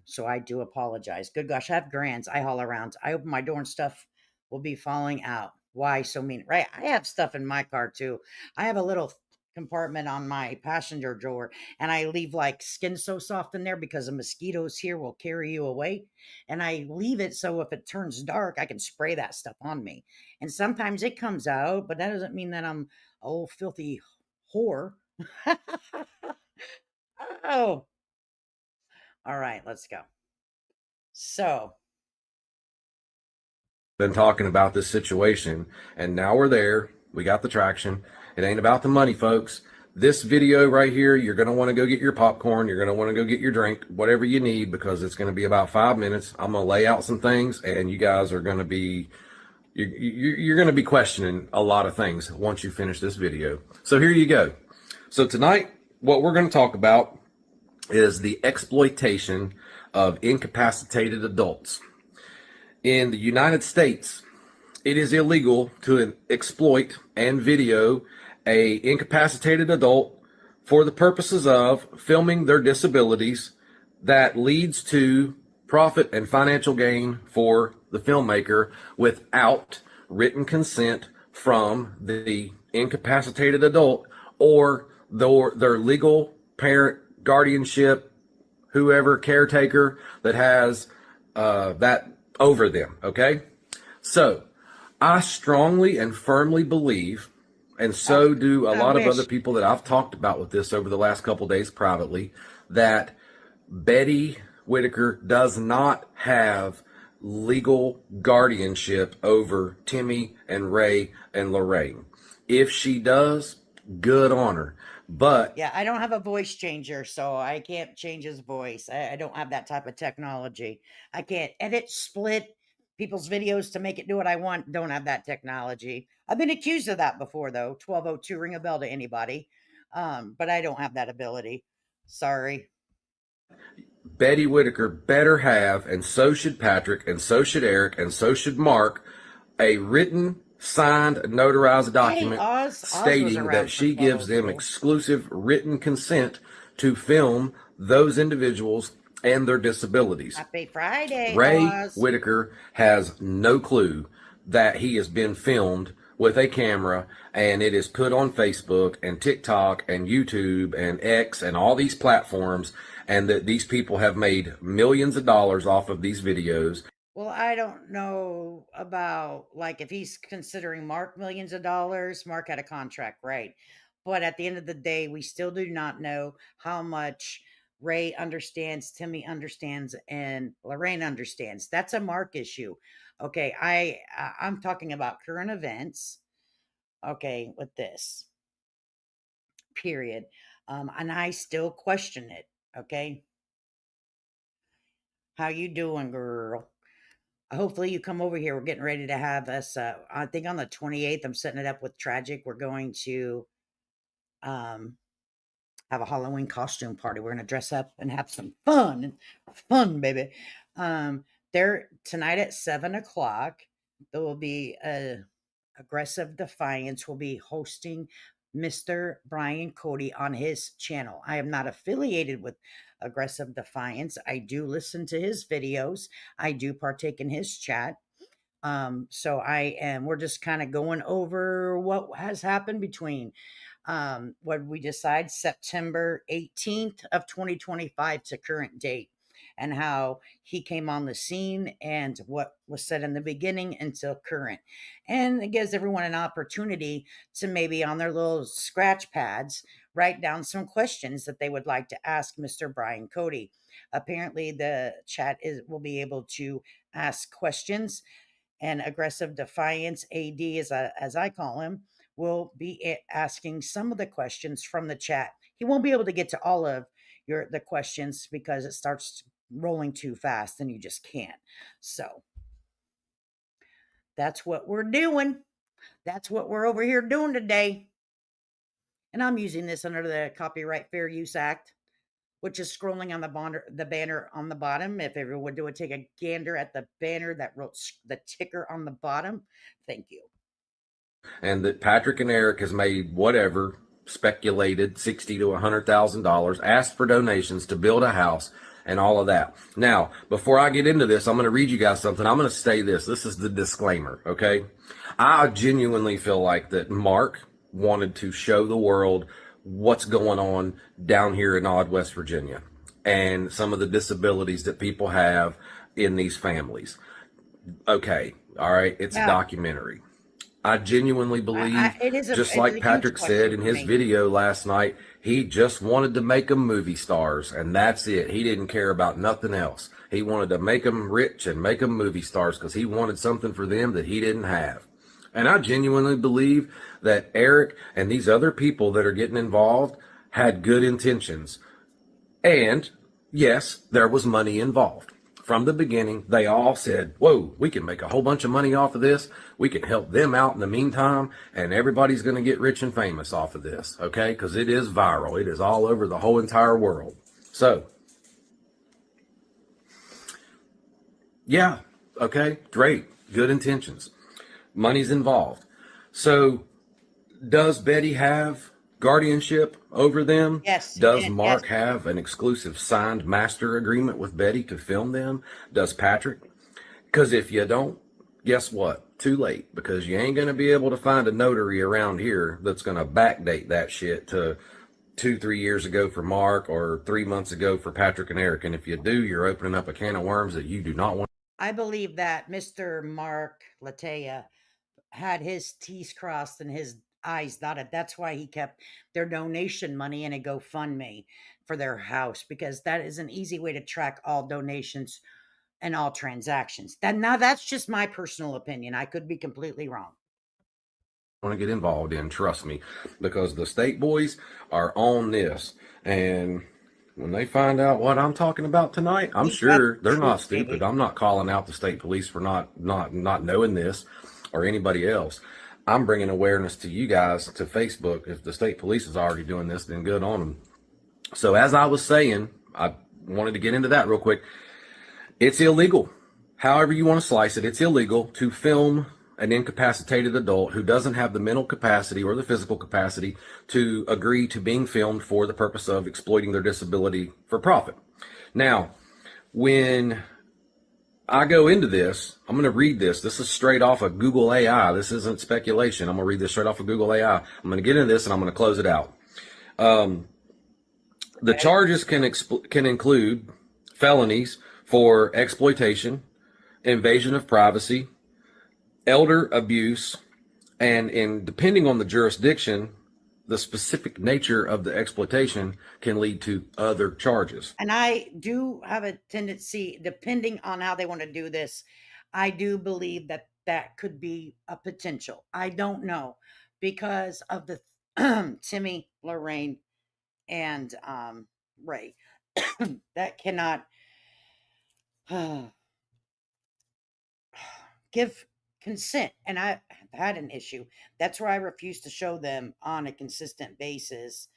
So I do apologize. Good gosh, I have grands. I haul around. I open my door and stuff will be falling out. Why so mean? Right. I have stuff in my car too. I have a little compartment on my passenger door and I leave like Skin So Soft in there because the mosquitoes here will carry you away. And I leave it so if it turns dark, I can spray that stuff on me. And sometimes it comes out, but that doesn't mean that I'm old filthy whore. Oh, all right, let's go. So, been talking about this situation, and now we're there. We got the traction. It ain't about the money, folks. This video right here, you're going to want to go get your popcorn. You're going to want to go get your drink, whatever you need, because it's going to be about 5 minutes. I'm going to lay out some things, and you guys are going to be you're going to be questioning a lot of things once you finish this video. So here you go. So tonight, what we're going to talk about is the exploitation of incapacitated adults. In the United States, it is illegal to exploit and video a incapacitated adult for the purposes of filming their disabilities that leads to profit and financial gain for the filmmaker without written consent from the incapacitated adult or their legal parent, guardianship, whoever, caretaker that has that over them. Okay, so I strongly and firmly believe, and so do a lot of other people that I've talked about with this over the last couple days privately, that Betty Whittaker does not have legal guardianship over Timmy and Ray and Lorraine. If she does, good on her. But yeah, I don't have a voice changer, so I can't change his voice. I don't have that type of technology. I can't edit, split people's videos to make it do what I want. Don't have that technology. I've been accused of that before, though. 1202, ring a bell to anybody. But I don't have that ability. Sorry. Betty Whittaker better have, and so should Patrick, and so should Eric, and so should Mark, a written, signed, notarized document Oz stating that she gives them exclusive written consent to film those individuals and their disabilities. Happy Friday, Ray Oz. Whittaker has no clue that he has been filmed with a camera and it is put on Facebook and TikTok and YouTube and X and all these platforms, and that these people have made millions of dollars off of these videos. Well, I don't know about, like, if he's considering Mark millions of dollars. Mark had a contract, right? But at the end of the day, we still do not know how much Ray understands, Timmy understands, and Lorraine understands. That's a Mark issue. Okay, I'm talking about current events. Okay, with this period, and I still question it. Okay, how you doing, girl? Hopefully you come over here. We're getting ready to have us. I think on the 28th, I'm setting it up with Tragic. We're going to um, have a Halloween costume party. We're going to dress up and have some fun, baby. There tonight at 7 o'clock, there will be Aggressive Defiance will be hosting Mr. Brian Kody on his channel. I am not affiliated with Aggressive Defiance. I do listen to his videos. I do partake in his chat. So we're just kind of going over what has happened between what we decide September 18th of 2025 to current date, and how he came on the scene and what was said in the beginning until current. And it gives everyone an opportunity to maybe on their little scratch pads write down some questions that they would like to ask Mr. Brian Kody. Apparently the chat will be able to ask questions, and Aggressive Defiance AD, as I call him, will be asking some of the questions from the chat. He won't be able to get to all of the questions because it starts rolling too fast and you just can't. So that's what we're doing. That's what we're over here doing today. And I'm using this under the Copyright Fair Use Act, which is scrolling on the banner on the bottom. If everyone would take a gander at the banner that wrote the ticker on the bottom. Thank you. And that Patrick and Eric has made whatever, speculated $60,000 to $100,000, asked for donations to build a house and all of that. Now, before I get into this, I'm going to read you guys something. I'm going to say this. This is the disclaimer, okay? I genuinely feel like that Mark wanted to show the world what's going on down here in Odd, West Virginia, and some of the disabilities that people have in these families. Okay, all right, it's a documentary. I genuinely believe, It is just it is like a huge Patrick said question in for his me. video last night, he just wanted to make them movie stars, and that's it. He didn't care about nothing else. He wanted to make them rich and make them movie stars because he wanted something for them that he didn't have. And I genuinely believe that Eric and these other people that are getting involved had good intentions. And yes, there was money involved. From the beginning, they all said, whoa, we can make a whole bunch of money off of this. We can help them out in the meantime, and everybody's going to get rich and famous off of this, okay? Because it is viral. It is all over the whole entire world. So, yeah, okay, great. Good intentions. Money's involved. So, does Betty have guardianship over them? Yes, Does and yes. Mark have an exclusive signed master agreement with Betty to film them? Does Patrick? Because if you don't, guess what? Too late, because you ain't going to be able to find a notary around here that's going to backdate that shit to 2-3 years ago for Mark or 3 months ago for Patrick and Eric. And if you do, you're opening up a can of worms that you do not want. I believe that Mr. Mark Latea had his T's crossed and his I's dotted. That's why he kept their donation money in a GoFundMe for their house, because that is an easy way to track all donations and all transactions. That's just my personal opinion. I could be completely wrong. Want to get involved in, trust me, because the state boys are on this. And when they find out what I'm talking about tonight, I'm Ain't that sure the they're not truth, stupid. baby? I'm not calling out the state police for not knowing this, or anybody else. I'm bringing awareness to you guys to Facebook. If the state police is already doing this, then good on them. So as I was saying, I wanted to get into that real quick. It's illegal. However you want to slice it, it's illegal to film an incapacitated adult who doesn't have the mental capacity or the physical capacity to agree to being filmed for the purpose of exploiting their disability for profit. Now, when I go into this, I'm going to read this. This is straight off of Google AI. This isn't speculation. I'm going to read this straight off of Google AI. I'm going to get into this and I'm going to close it out. The charges can include felonies for exploitation, invasion of privacy, elder abuse, and depending on the jurisdiction, the specific nature of the exploitation can lead to other charges. And I do have a tendency, depending on how they want to do this, I do believe that that could be a potential. I don't know, because of the Timmy, Lorraine, and Ray. That cannot give consent. And I have had an issue. That's where I refuse to show them on a consistent basis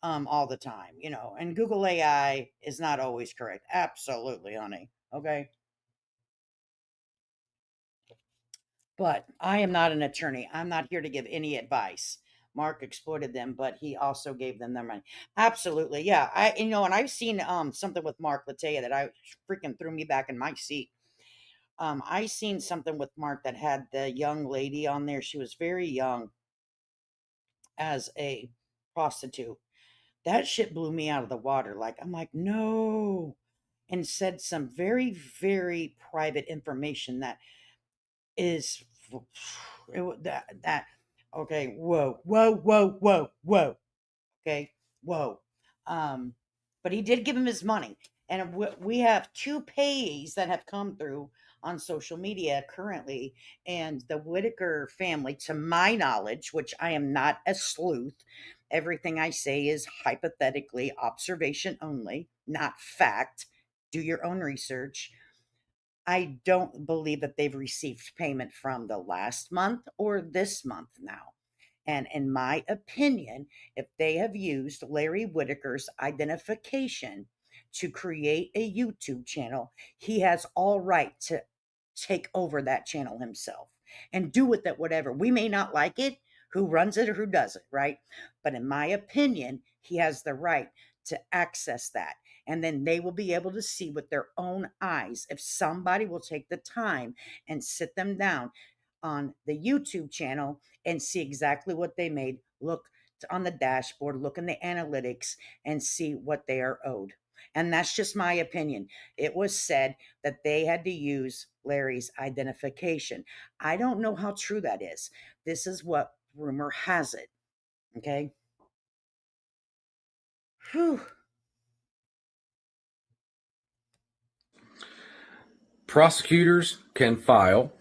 all the time, and Google AI is not always correct. Absolutely, honey. Okay. But I am not an attorney. I'm not here to give any advice. Mark exploited them, but he also gave them their money. Absolutely. Yeah. And I've seen something with Mark Latea that I freaking threw me back in my seat. I seen something with Mark that had the young lady on there. She was very young as a prostitute. That shit blew me out of the water. Like, I'm like, no. And said some very, very private information that is that okay, whoa, whoa, whoa, whoa, whoa. Okay, whoa. Um, but he did give him his money, and we have two pays that have come through on social media currently, and the Whittaker family, to my knowledge, which I am not a sleuth, everything I say is hypothetically observation only, not fact. Do your own research. I don't believe that they've received payment from the last month or this month now. And in my opinion, if they have used Larry Whittaker's identification to create a YouTube channel, he has all right to take over that channel himself and do with it whatever. We may not like it, who runs it or who does it, right? But in my opinion, he has the right to access that. And then they will be able to see with their own eyes if somebody will take the time and sit them down on the YouTube channel and see exactly what they made. Look on the dashboard, look in the analytics, and see what they are owed. And that's just my opinion. It was said that they had to use Larry's identification. I don't know how true that is. This is what rumor has it. Okay. Whew. Prosecutors can file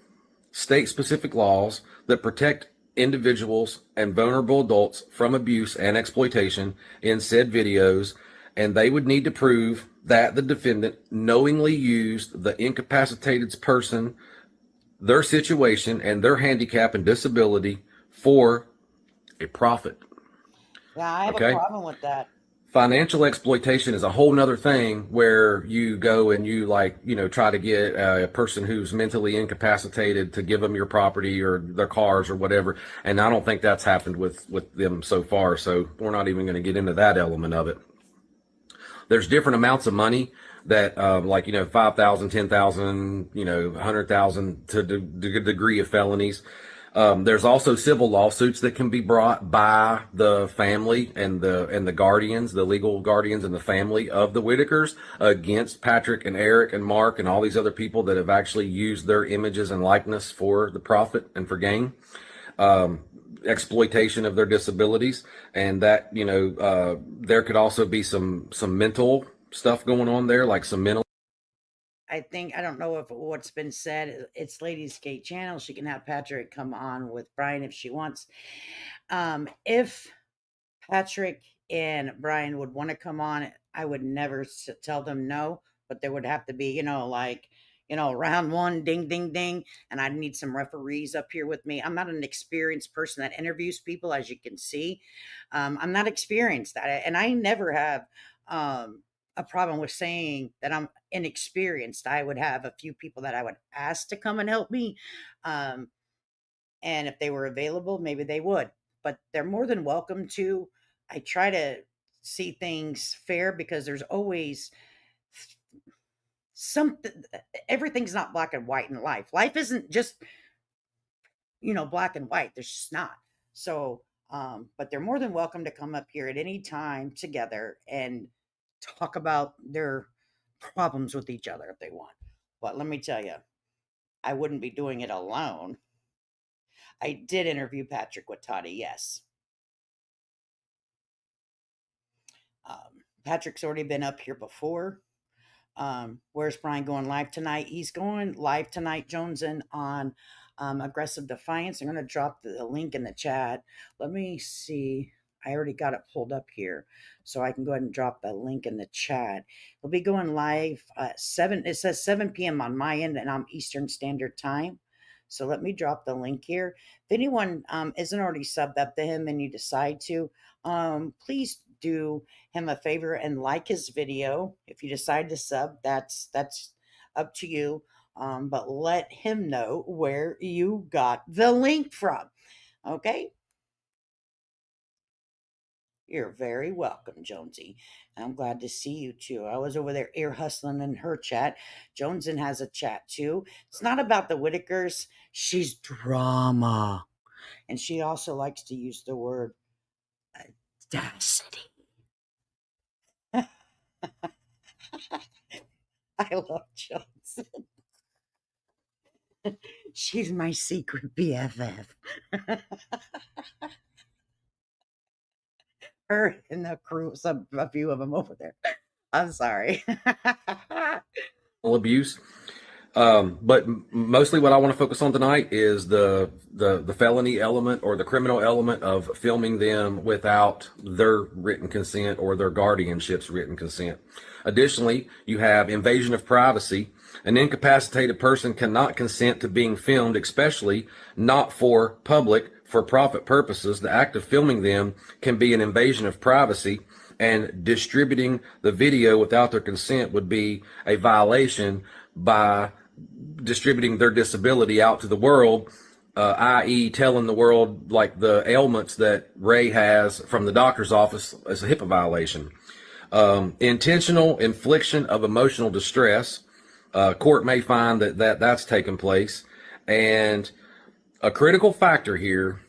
state-specific laws that protect individuals and vulnerable adults from abuse and exploitation in said videos, and they would need to prove that the defendant knowingly used the incapacitated person, their situation, and their handicap and disability for a profit. Yeah, I have a Okay? problem with that. Financial exploitation is a whole nother thing where you go and you try to get a person who's mentally incapacitated to give them your property or their cars or whatever. And I don't think that's happened with them so far. So we're not even going to get into that element of it. There's different amounts of money that, 5,000, 10,000, 100,000 to the degree of felonies. There's also civil lawsuits that can be brought by the family and the guardians, the legal guardians and the family of the Whittakers against Patrick and Eric and Mark and all these other people that have actually used their images and likeness for the profit and for gain, exploitation of their disabilities. And that, there could also be some mental stuff going on there, like some mental. I think, I don't know if what's been said, it's Ladies Skate Channel. She can have Patrick come on with Brian if she wants. If Patrick and Brian would want to come on, I would never tell them no, but there would have to be, round one, ding, ding, ding. And I'd need some referees up here with me. I'm not an experienced person that interviews people, as you can see. I'm not experienced at it. And I never have a problem with saying that I'm inexperienced. I would have a few people that I would ask to come and help me. And if they were available, maybe they would. But they're more than welcome to. I try to see things fair because there's always something. Everything's not black and white in life. Life isn't just, black and white. There's just not. So, but they're more than welcome to come up here at any time together and talk about their problems with each other if they want. But let me tell you, I wouldn't be doing it alone. I did interview Patrick with Toddy, yes. Patrick's already been up here before. Where's Brian going live tonight? He's going live tonight, Jonesin, on Aggressive Defiance. I'm going to drop the link in the chat. Let me see. I already got it pulled up here, so I can go ahead and drop that link in the chat. We'll be going live 7. It says 7 p.m. on my end, and I'm Eastern Standard Time. So let me drop the link here. If anyone isn't already subbed up to him and you decide to, please do him a favor and like his video. If you decide to sub, that's up to you. But let him know where you got the link from. Okay? You're very welcome, Jonesy. I'm glad to see you too. I was over there ear hustling in her chat. Jonesin has a chat too. It's not about the Whittakers. She's drama. And she also likes to use the word audacity. I love Johnson. She's my secret BFF. Her and the crew, a few of them over there. I'm sorry. Abuse. But mostly what I want to focus on tonight is the felony element or the criminal element of filming them without their written consent or their guardianship's written consent. Additionally, you have invasion of privacy. An incapacitated person cannot consent to being filmed, especially not for profit purposes. The act of filming them can be an invasion of privacy, and distributing the video without their consent would be a violation by distributing their disability out to the world, i.e. telling the world like the ailments that Ray has from the doctor's office is a HIPAA violation. Intentional infliction of emotional distress. Court may find that's taken place. And a critical factor here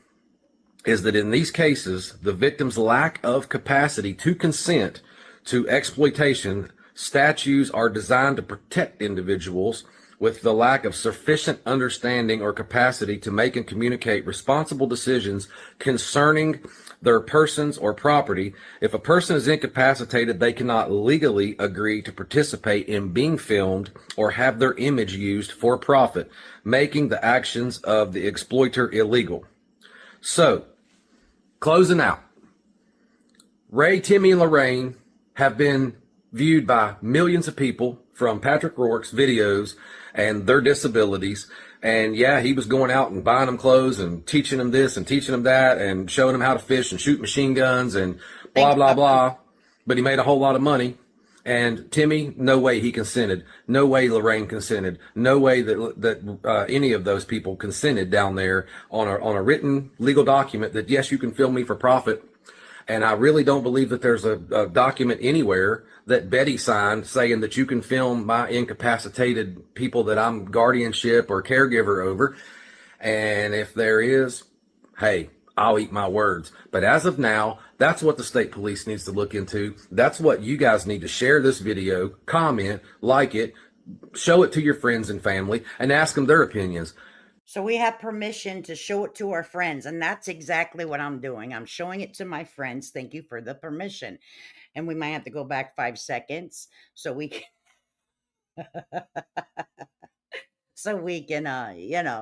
is that in these cases, the victim's lack of capacity to consent to exploitation statutes are designed to protect individuals with the lack of sufficient understanding or capacity to make and communicate responsible decisions concerning their persons or property. If a person is incapacitated, they cannot legally agree to participate in being filmed or have their image used for profit, making the actions of the exploiter illegal. So, closing out, Ray, Timmy, and Lorraine have been viewed by millions of people from Patrick Rourke's videos and their disabilities. And yeah, he was going out and buying them clothes and teaching them this and teaching them that and showing them how to fish and shoot machine guns and blah, blah, blah. But he made a whole lot of money. And Timmy, no way he consented. No way Lorraine consented. No way that any of those people consented down there on a written legal document that, yes, you can film me for profit. And I really don't believe that there's a document anywhere that Betty signed saying that you can film my incapacitated people that I'm guardianship or caregiver over. And if there is, hey, I'll eat my words. But as of now, that's what the state police needs to look into. That's what you guys need to share this video, comment, like it, show it to your friends and family, and ask them their opinions. So we have permission to show it to our friends, and that's exactly what I'm doing. I'm showing it to my friends. Thank you for the permission. And we might have to go back 5 seconds so we can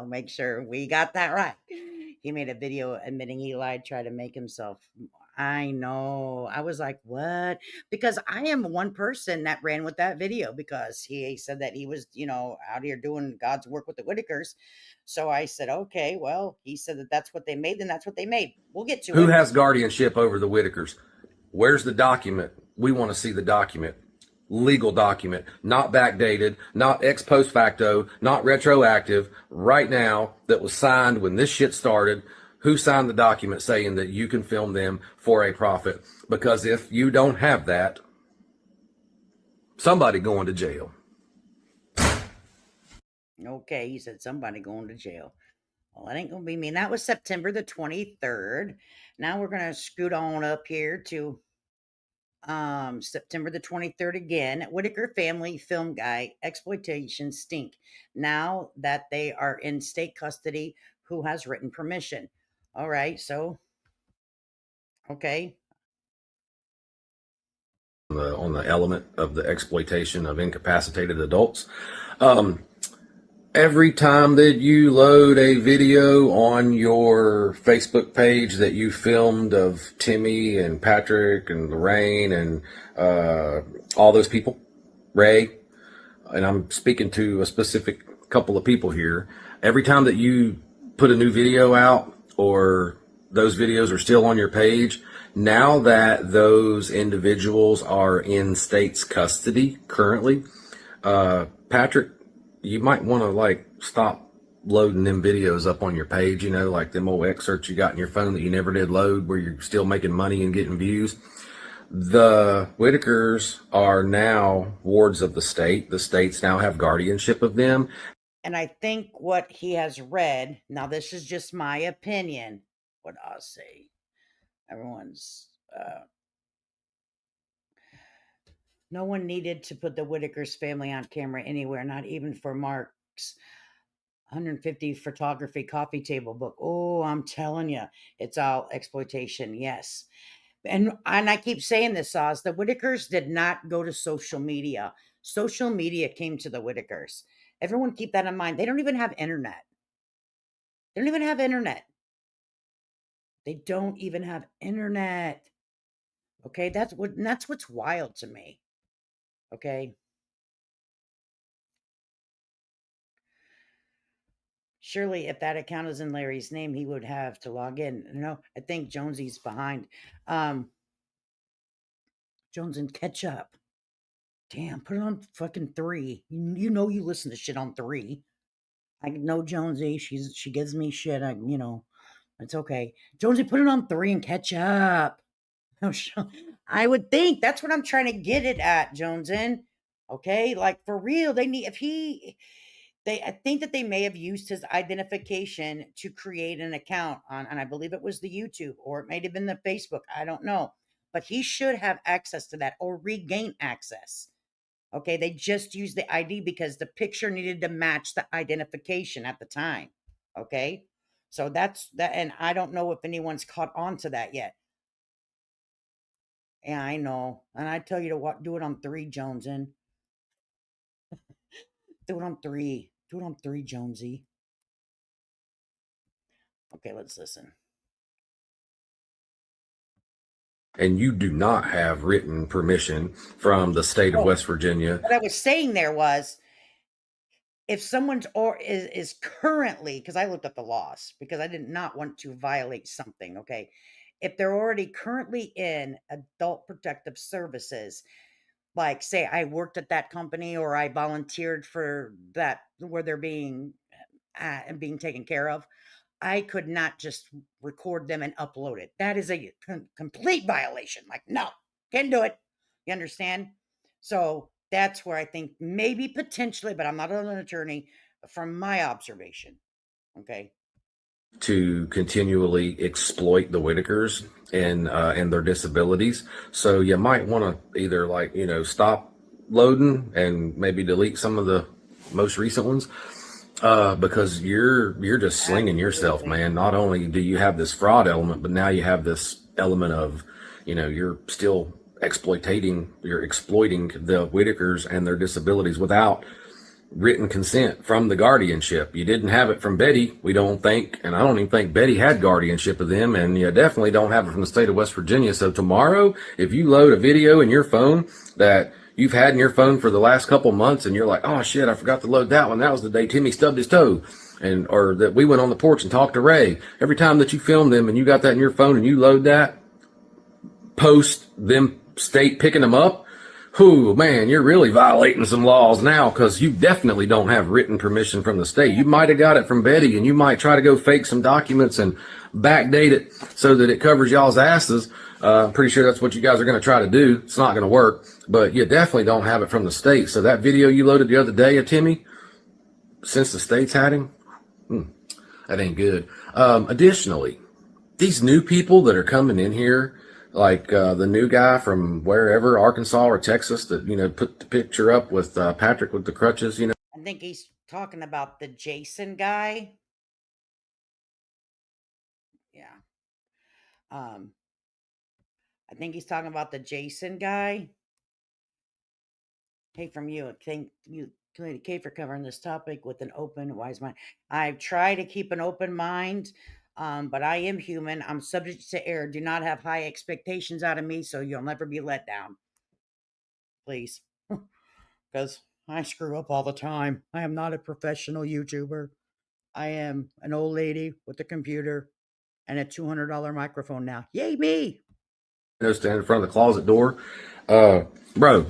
make sure we got that right. He made a video admitting he lied, tried to make himself. I know. I was like, what? Because I am one person that ran with that video because he said that he was, out here doing God's work with the Whittakers. So I said, okay, well, he said that that's what they made, then that's what they made. We'll get to it. Who has guardianship over the Whittakers? Where's the document? We want to see the document. Legal document, not backdated, not ex post facto, not retroactive, right now, that was signed when this shit started. Who signed the document saying that you can film them for a profit? Because if you don't have that, somebody going to jail. Okay, he said somebody going to jail. Well, that ain't going to be me. And that was September the 23rd. Now we're going to scoot on up here to September the 23rd again. Whittaker family film guy exploitation stink. Now that they are in state custody, who has written permission? All right, so okay. On the element of the exploitation of incapacitated adults. Every time that you load a video on your Facebook page that you filmed of Timmy and Patrick and Lorraine and all those people, Ray, and I'm speaking to a specific couple of people here, every time that you put a new video out or those videos are still on your page, now that those individuals are in state's custody currently, Patrick, you might want to stop loading them videos up on your page, like them old excerpts you got in your phone that you never did load where you're still making money and getting views. The Whittakers are now wards of the state. The states now have guardianship of them. And I think what he has read, now this is just my opinion, what I'll say. Everyone's, no one needed to put the Whittakers family on camera anywhere, not even for Mark's 150 photography coffee table book. Oh, I'm telling you, it's all exploitation. Yes. And I keep saying this, Oz, the Whittakers did not go to social media. Social media came to the Whittakers. Everyone keep that in mind. They don't even have internet. They don't even have internet. They don't even have internet. Okay, that's what's wild to me. Okay. Surely if that account is in Larry's name, he would have to log in. No, I think Jonesy's behind. Jones and catch up. Damn, put it on fucking 3. You know you listen to shit on 3. I know Jonesy. She gives me shit. It's okay. Jonesy, put it on 3 and catch up. I would think that's what I'm trying to get it at, Jonesin. Okay, like for real, they need I think that they may have used his identification to create an account on, and I believe it was the YouTube or it may have been the Facebook. I don't know, but he should have access to that or regain access. Okay, they just used the ID because the picture needed to match the identification at the time. Okay, so that's that, and I don't know if anyone's caught on to that yet. Yeah, I know, and I tell you to what, do it on three, Jonesin. Do it on three. Do it on three, Jonesy. Okay, let's listen. And you do not have written permission from the state of Oh, West Virginia. what I was saying there was, if someone's or is currently, because I looked up the laws because I did not want to violate something. Okay, if they're already currently in adult protective services, like say I worked at that company or I volunteered for that where they're being and being taken care of, I could not just record them and upload it. That is a complete violation. Like, no, can't do it. You understand? So that's where I think maybe potentially, but I'm not an attorney, from my observation. Okay. To continually exploit the Whittakers and their disabilities. So you might want to either stop loading and maybe delete some of the most recent ones, because you're just slinging yourself, Absolutely. man. Not only do you have this fraud element, but now you have this element of, you're still you're exploiting the Whittakers and their disabilities without written consent from the guardianship. You didn't have it from Betty, we don't think, and I don't even think Betty had guardianship of them, and you definitely don't have it from the state of West Virginia. So tomorrow, if you load a video in your phone that you've had in your phone for the last couple months and you're like, oh shit, I forgot to load that one. That was the day Timmy stubbed his toe. And or that we went on the porch and talked to Ray. Every time that you filmed them and you got that in your phone and you load that, post them state picking them up, whoo, man, you're really violating some laws now, because you definitely don't have written permission from the state. You might have got it from Betty, and you might try to go fake some documents and backdate it so that it covers y'all's asses. I'm pretty sure that's what you guys are going to try to do. It's not going to work, but you definitely don't have it from the state. So that video you loaded the other day of Timmy, since the state's had him, that ain't good. Additionally, these new people that are coming in here, like the new guy from wherever, Arkansas or Texas, that put the picture up with Patrick with the crutches. I think he's talking about the Jason guy. Yeah. I think he's talking about the Jason guy. Hey, from you, thank you, Kay, for covering this topic with an open, wise mind. I try to keep an open mind, but I am human. I'm subject to error. Do not have high expectations out of me, so you'll never be let down. Please. Because I screw up all the time. I am not a professional YouTuber. I am an old lady with a computer and a $200 microphone now. Yay, me! Stand in front of the closet door. Bro,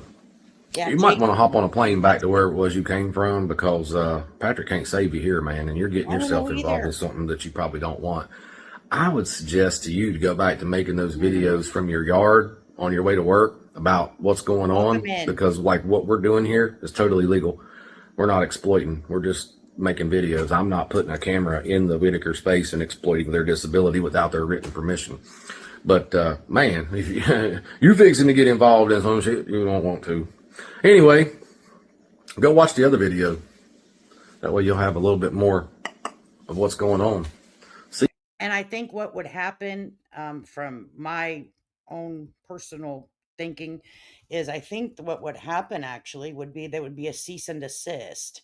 Yeah, you might want to hop on a plane back to where it was you came from, because Patrick can't save you here, man, and you're getting I don't yourself know involved either. in something that you probably don't want. I would suggest to you to go back to making those videos from your yard on your way to work about what's going Welcome on, in. because like what we're doing here is totally legal. We're not exploiting. We're just making videos. I'm not putting a camera in the Whittaker space and exploiting their disability without their written permission. But man, if you're fixing to get involved in some shit you don't want to. Anyway, go watch the other video. That way you'll have a little bit more of what's going on. And I think what would happen, from my own personal thinking, is I think what would happen actually would be there would be a cease and desist.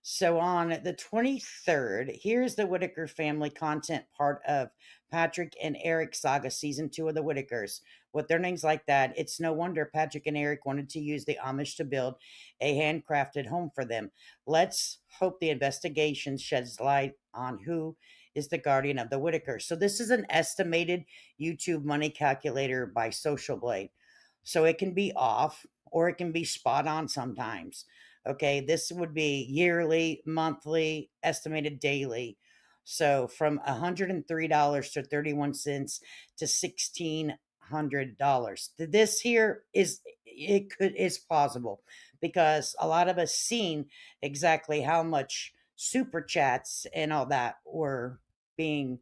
So on the 23rd, here's the Whittaker family content part of Patrick and Eric saga season 2 of the Whittakers. With their names like that, it's no wonder Patrick and Eric wanted to use the Amish to build a handcrafted home for them. Let's hope the investigation sheds light on who is the guardian of the Whittakers. So this is an estimated YouTube money calculator by Social Blade. So it can be off or it can be spot on sometimes. Okay, this would be yearly, monthly, estimated daily. So from $103 to 31 cents to $1,600. This here is plausible because a lot of us seen exactly how much super chats and all that were being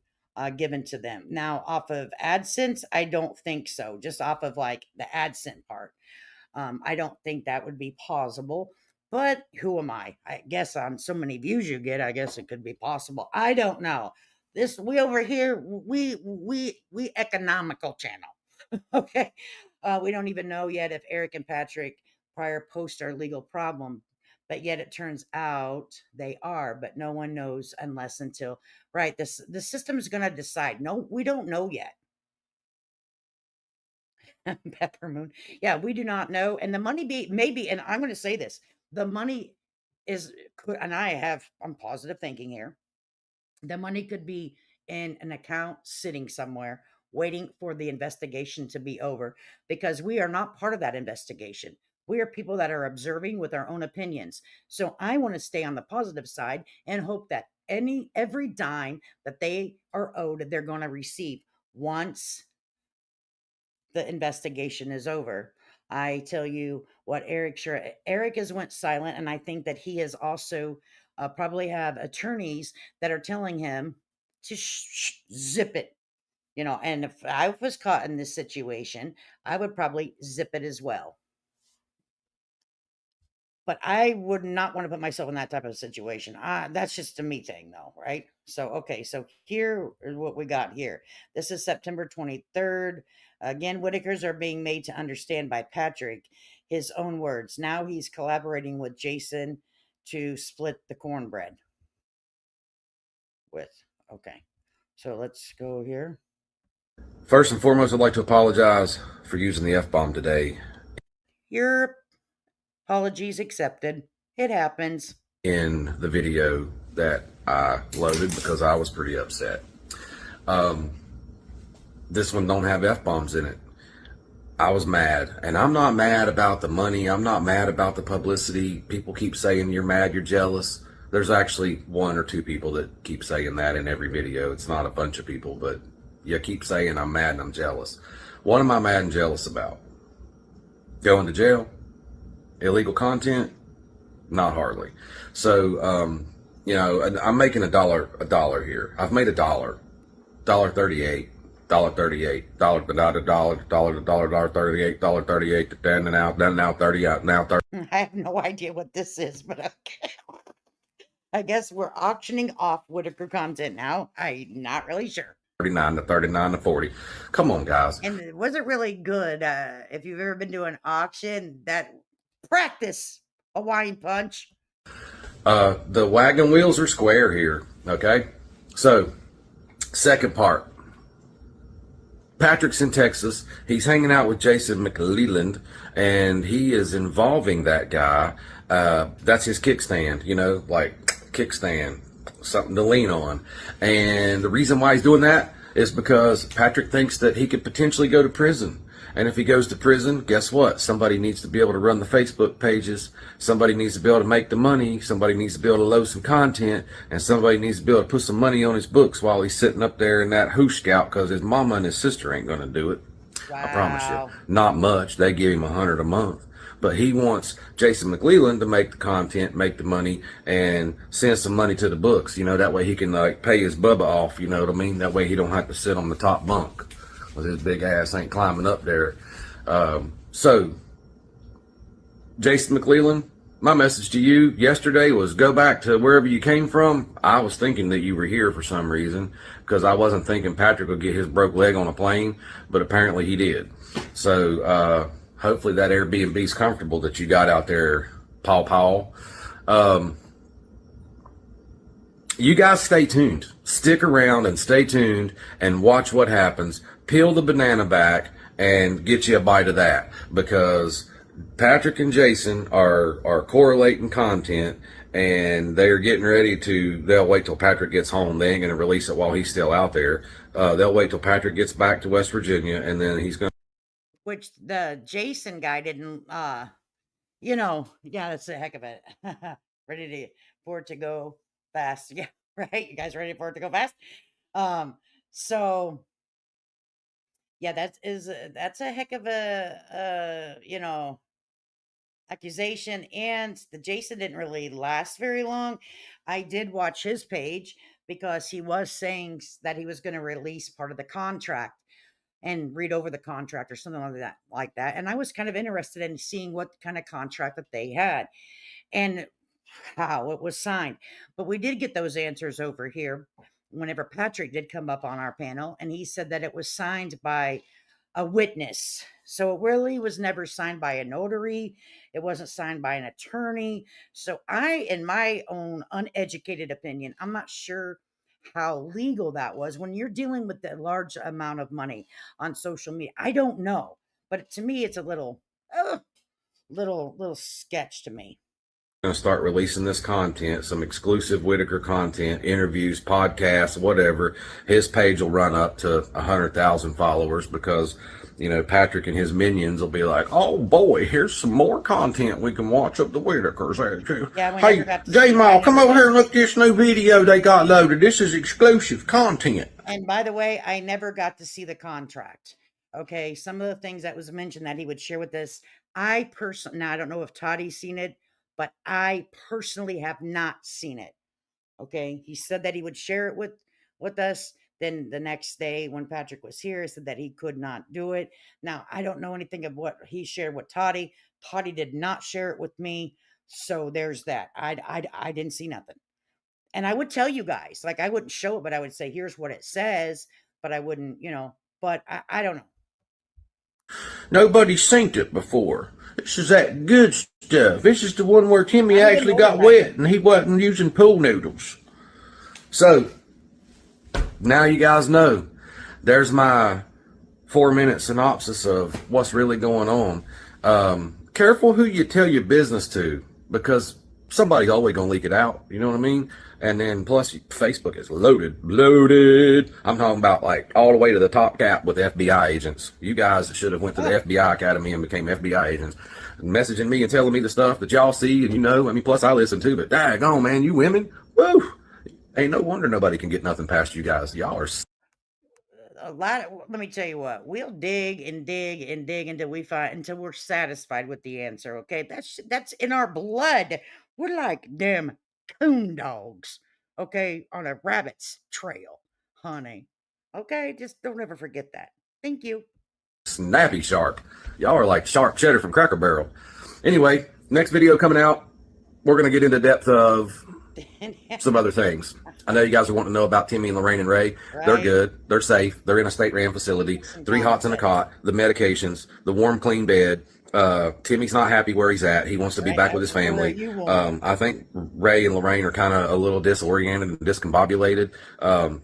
given to them. Now, off of AdSense, I don't think so. Just off of like the AdSense part. I don't think that would be possible, but who am I? I guess on so many views you get, I guess it could be possible. I don't know. This we over here, we economical channel. Okay. We don't even know yet if Eric and Patrick prior post are legal problem, but yet it turns out they are, but no one knows unless until right. The system is going to decide. No, we don't know yet. Pepper Moon. Yeah, we do not know. And the money be maybe, and I'm going to say this, the money is, and I'm positive thinking here. The money could be in an account sitting somewhere waiting for the investigation to be over because we are not part of that investigation. We are people that are observing with our own opinions. So I want to stay on the positive side and hope that every dime that they are owed, they're going to receive once the investigation is over. I tell you what, Eric has went silent, and I think that he has also probably have attorneys that are telling him to zip it. And if I was caught in this situation, I would probably zip it as well. But I would not want to put myself in that type of situation. That's just a me thing, though, right? So, okay, so here is what we got here. This is September 23rd. Again, Whittakers are being made to understand by Patrick, his own words. Now he's collaborating with Jason to split the cornbread with. Okay, so let's go here. First and foremost, I'd like to apologize for using the F-bomb today. Your apologies accepted. It happens. In the video that I loaded because I was pretty upset. This one don't have F-bombs in it. I was mad, and I'm not mad about the money. I'm not mad about the publicity. People keep saying you're mad, you're jealous. There's actually one or two people that keep saying that in every video. It's not a bunch of people, but you keep saying I'm mad and I'm jealous. What am I mad and jealous about? Going to jail? Illegal content? Not hardly. So, I'm making a dollar here. I've made $1.38, $1.38, $38, then now 30 out, now 30. I have no idea what this is, but okay. I guess we're auctioning off Whittaker content now. I'm not really sure. 39 to 39 to 40. Come on, guys. And was it really good? If you've ever been to an auction, that practice Hawaiian punch. The wagon wheels are square here. Okay. So, second part. Patrick's in Texas. He's hanging out with Jason McLeland, and he is involving that guy. That's his kickstand, like kickstand, something to lean on. And the reason why he's doing that is because Patrick thinks that he could potentially go to prison. And if he goes to prison, guess what? Somebody needs to be able to run the Facebook pages. Somebody needs to be able to make the money. Somebody needs to be able to load some content. And somebody needs to be able to put some money on his books while he's sitting up there in that hoosh scout because his mama and his sister ain't going to do it. Wow. I promise you. Not much. They give him $100 a month. But he wants Jason McLeland to make the content, make the money, and send some money to the books. That way he can pay his bubba off. You know what I mean? That way he don't have to sit on the top bunk. With his big ass ain't climbing up there. So, Jason McLeland, my message to you yesterday was go back to wherever you came from. I was thinking that you were here for some reason because I wasn't thinking Patrick would get his broke leg on a plane, but apparently he did. So, hopefully that Airbnb's comfortable that you got out there, Paul. You guys stay tuned. Stick around and stay tuned and watch what happens. Peel the banana back and get you a bite of that because Patrick and Jason are correlating content and they're getting ready they'll wait till Patrick gets home. They ain't going to release it while he's still out there. They'll wait till Patrick gets back to West Virginia and then he's going to. Which the Jason guy didn't, that's a heck of it. Ready for it to go fast. Yeah, right. You guys ready for it to go fast? So yeah, that's a heck of a accusation. And the Jason didn't really last very long. I did watch his page because he was saying that he was going to release part of the contract. and read over the contract or something like that. And I was kind of interested in seeing what kind of contract that they had and how it was signed. But we did get those answers over here whenever Patrick did come up on our panel, and he said that it was signed by a witness. So it really was never signed by a notary. It wasn't signed by an attorney. So in my own uneducated opinion, I'm not sure how legal that was when you're dealing with a large amount of money on social media. I don't know, but to me, it's a little sketch to me. Going to start releasing this content, some exclusive Whittaker content, interviews, podcasts, whatever. His page will run up to 100,000 followers because, Patrick and his minions will be like, "Oh boy, here's some more content we can watch of the Whittakers." Yeah, we Hey, never got to J see Mal, any come of over it. here and look at this new video they got loaded. This is exclusive content. And by the way, I never got to see the contract. Okay, some of the things that was mentioned that he would share with us, now I don't know if Toddy's seen it, but I personally have not seen it. Okay, he said that he would share it with us. Then the next day, when Patrick was here, he said that he could not do it. Now I don't know anything of what he shared with Toddy. Toddy did not share it with me, so there's that. I didn't see nothing. And I would tell you guys, like I wouldn't show it, but I would say, here's what it says, but I wouldn't, but I don't know. Nobody's seen it before. This is that good stuff. This is the one where Timmy I'm getting actually older, got man. wet and he wasn't using pool noodles. So now you guys know. There's my 4-minute synopsis of what's really going on. Careful who you tell your business to, because somebody's always gonna leak it out. You know what I mean? And then plus Facebook is loaded. I'm talking about like all the way to the top cap with FBI agents. You guys should have went to the FBI Academy and became FBI agents, messaging me and telling me the stuff that y'all see and plus I listen too. But daggone, man, you women, woo! Ain't no wonder nobody can get nothing past you guys. Y'all are Let me tell you what, we'll dig and dig and dig until we're satisfied with the answer. Okay, that's in our blood. We're like damn coon dogs. Okay, on a rabbit's trail, honey. Okay, just don't ever forget that. Thank you. snappy sharp. Y'all are like sharp cheddar from Cracker Barrel. Anyway, next video coming out, we're going to get into depth of some other things. I know you guys are wanting to know about Timmy and Lorraine and Ray. Right. They're good. They're safe. They're in a state-ran facility. Some 3 hots in a context. cot, the medications, the warm, clean bed. Timmy's not happy where he's at. He wants to be Right, back with his that's where family. you want. I think Ray and Lorraine are kind of a little disoriented and discombobulated.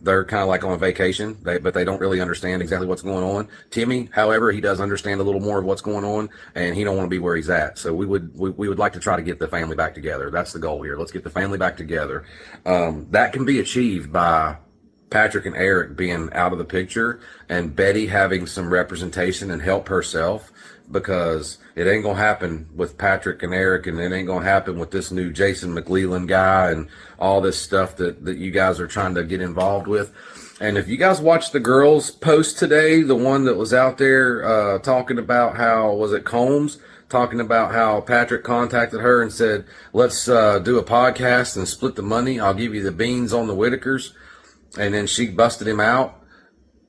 They're kind of like on vacation, but they don't really understand exactly what's going on. Timmy, however, he does understand a little more of what's going on, and he don't want to be where he's at. So we would like to try to get the family back together. That's the goal here. Let's get the family back together. That can be achieved by Patrick and Eric being out of the picture and Betty having some representation and help herself, because it ain't gonna happen with Patrick and Eric, and it ain't gonna happen with this new Jason McLeland guy and all this stuff that you guys are trying to get involved with. And if you guys watched the girls post today, the one that was out there talking about how, was it Combs, talking about how Patrick contacted her and said, let's do a podcast and split the money. I'll give you the beans on the Whittakers. And then she busted him out.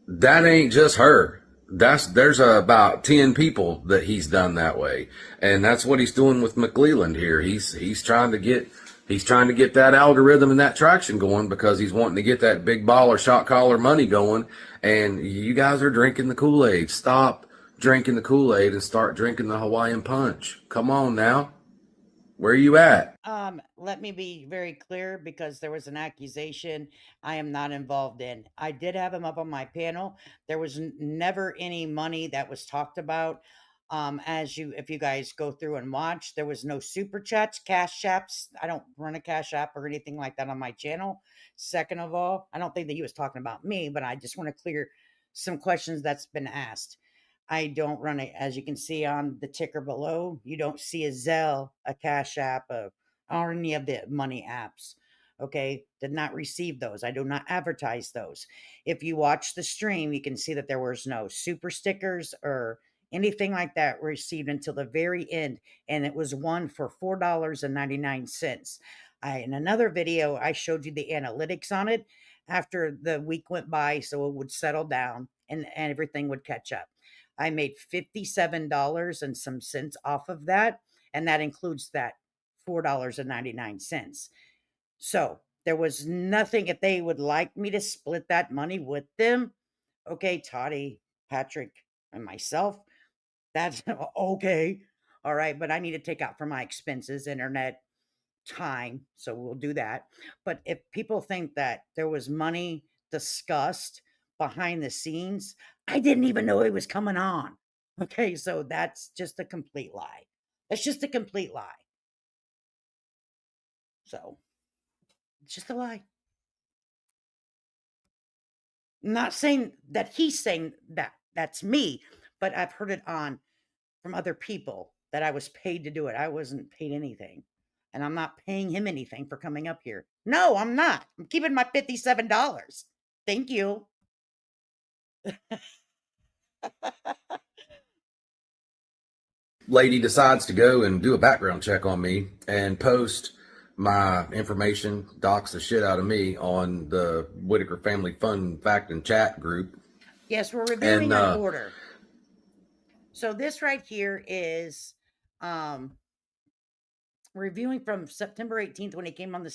That ain't just her. There's about 10 people that he's done that way. And that's what he's doing with McLeland here. He's trying to get that algorithm and that traction going, because he's wanting to get that big baller shot caller money going. And you guys are drinking the Kool-Aid. Stop drinking the Kool-Aid and start drinking the Hawaiian Punch. Come on now. Where are you at? Let me be very clear, because there was an accusation I am not involved in. I did have him up on my panel. There was never any money that was talked about. If you guys go through and watch, there was no super chats, cash apps. I don't run a cash app or anything like that on my channel. Second of all, I don't think that he was talking about me, but I just want to clear some questions that's been asked. I don't run it. As you can see on the ticker below, you don't see a Zelle, a Cash App, or any of the money apps. Okay. Did not receive those. I do not advertise those. If you watch the stream, you can see that there was no super stickers or anything like that received until the very end. And it was one for $4.99. In another video, I showed you the analytics on it after the week went by, so it would settle down. and everything would catch up. I made $57 and some cents off of that, and that includes that $4.99. So there was nothing. If they would like me to split that money with them, okay, Toddy, Patrick, and myself, that's okay. All right, but I need to take out for my expenses, internet, time. So we'll do that. But if people think that there was money discussed behind the scenes, I didn't even know it was coming on. Okay, so that's just a complete lie. That's just a complete lie. So it's just a lie. I'm not saying that he's saying that that's me, but I've heard it on from other people that I was paid to do it. I wasn't paid anything. And I'm not paying him anything for coming up here. No, I'm not. I'm keeping my $57. Thank you. Lady decides to go and do a background check on me and post my information, dox the shit out of me on the Whittaker Family Fun Fact and Chat group. Yes, we're reviewing And an order. So this right here is reviewing from September 18th when he came on the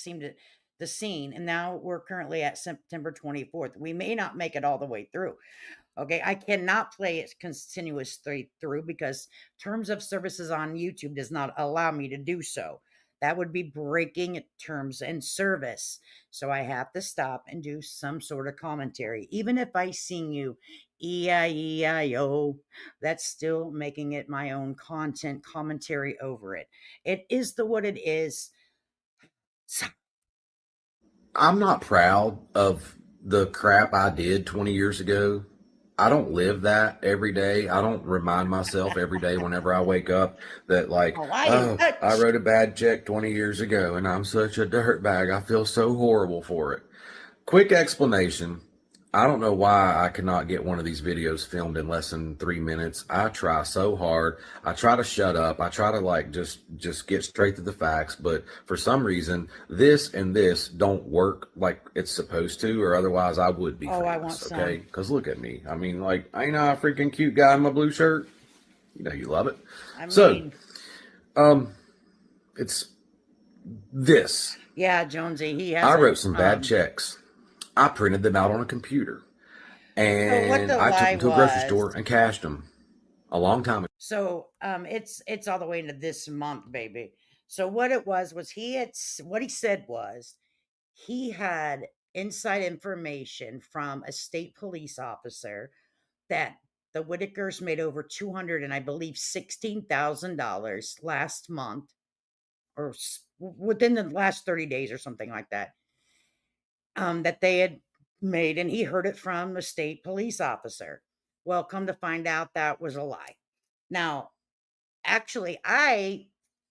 scene, and now we're currently at September 24th. We may not make it all the way through. Okay, I cannot play it continuously through because terms of services on YouTube does not allow me to do so. That would be breaking terms and service. So I have to stop and do some sort of commentary. Even if I sing you E-I-E-I-O, that's still making it my own content commentary over it. It is what it is. So, I'm not proud of the crap I did 20 years ago. I don't live that every day. I don't remind myself every day whenever I wake up that like, I wrote a bad check 20 years ago and I'm such a dirtbag. I feel so horrible for it. Quick explanation. I don't know why I cannot get one of these videos filmed in less than 3 minutes. I try so hard. I try to shut up. I try to like just get straight to the facts. But for some reason, this and this don't work like it's supposed to, or otherwise I would be famous. I want some. Okay? Because look at me. I mean, like, ain't I a freaking cute guy in my blue shirt? You know you love it. It's this. Yeah, Jonesy, I wrote some bad checks. I printed them out on a computer, and I took them to a grocery store and cashed them a long time ago. So it's all the way into this month, baby. So what it was what he said was he had inside information from a state police officer that the Whittakers made over 200 and I believe $16,000 last month, or within the last 30 days or something like that. That they had made, and he heard it from a state police officer. Well, come to find out that was a lie. Now, actually, I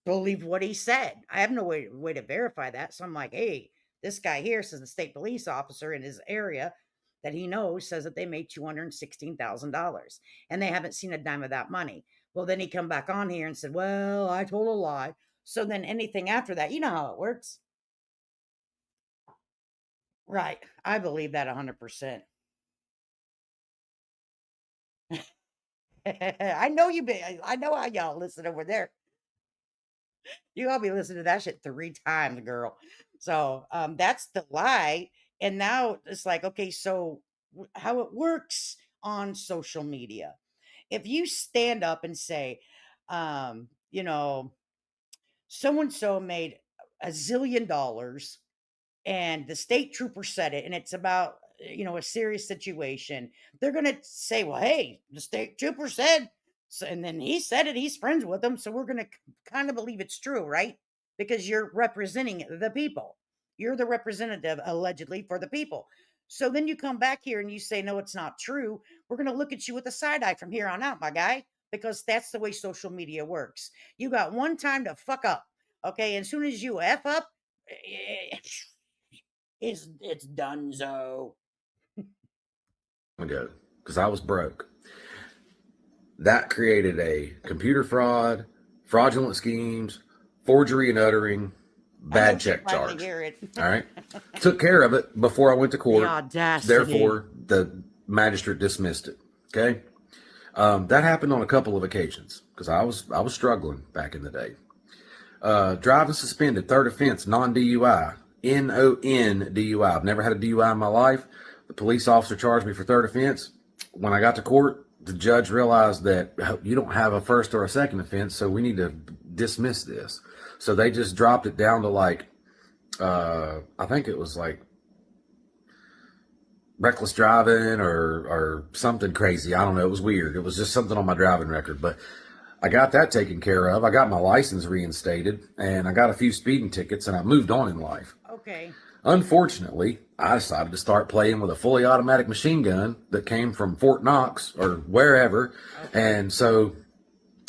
believe what he said. I have no way to verify that. So I'm like, hey, this guy here says the state police officer in his area that he knows says that they made $216,000 and they haven't seen a dime of that money. Well, then he come back on here and said, well, I told a lie. So then anything after that, you know how it works. Right. I believe that 100%. I know I know how y'all listen over there. You all be listening to that shit 3 times, girl. So, that's the lie. And now it's like, okay, so how it works on social media. If you stand up and say, you know, so and so made a zillion dollars and the state trooper said it and it's about a serious situation, they're going to say, well, hey, the state trooper said so, and then he said it, he's friends with them, so we're going to kind of believe it's true, right? Because you're representing the people, you're the representative allegedly for the people. So then you come back here and you say, no, it's not true. We're going to look at you with a side eye from here on out, my guy, because that's the way social media works. You got one time to fuck up, okay? And as soon as you F up, it's donezo. Ago, because I was broke. That created a computer fraud, fraudulent schemes, forgery and uttering, bad check charge. Hear it. All right. Took care of it before I went to court. The audacity. Therefore, the magistrate dismissed it. Okay. That happened on a couple of occasions because I was struggling back in the day. Driving suspended, third offense, non-DUI, NON-DUI. I've never had a DUI in my life. The police officer charged me for third offense. When I got to court, the judge realized that you don't have a first or a second offense, so we need to dismiss this. So they just dropped it down to like, I think it was like reckless driving or something crazy. I don't know. It was weird. It was just something on my driving record, but I got that taken care of. I got my license reinstated, and I got a few speeding tickets, and I moved on in life. Okay. Unfortunately, I decided to start playing with a fully automatic machine gun that came from Fort Knox or wherever. Okay. And so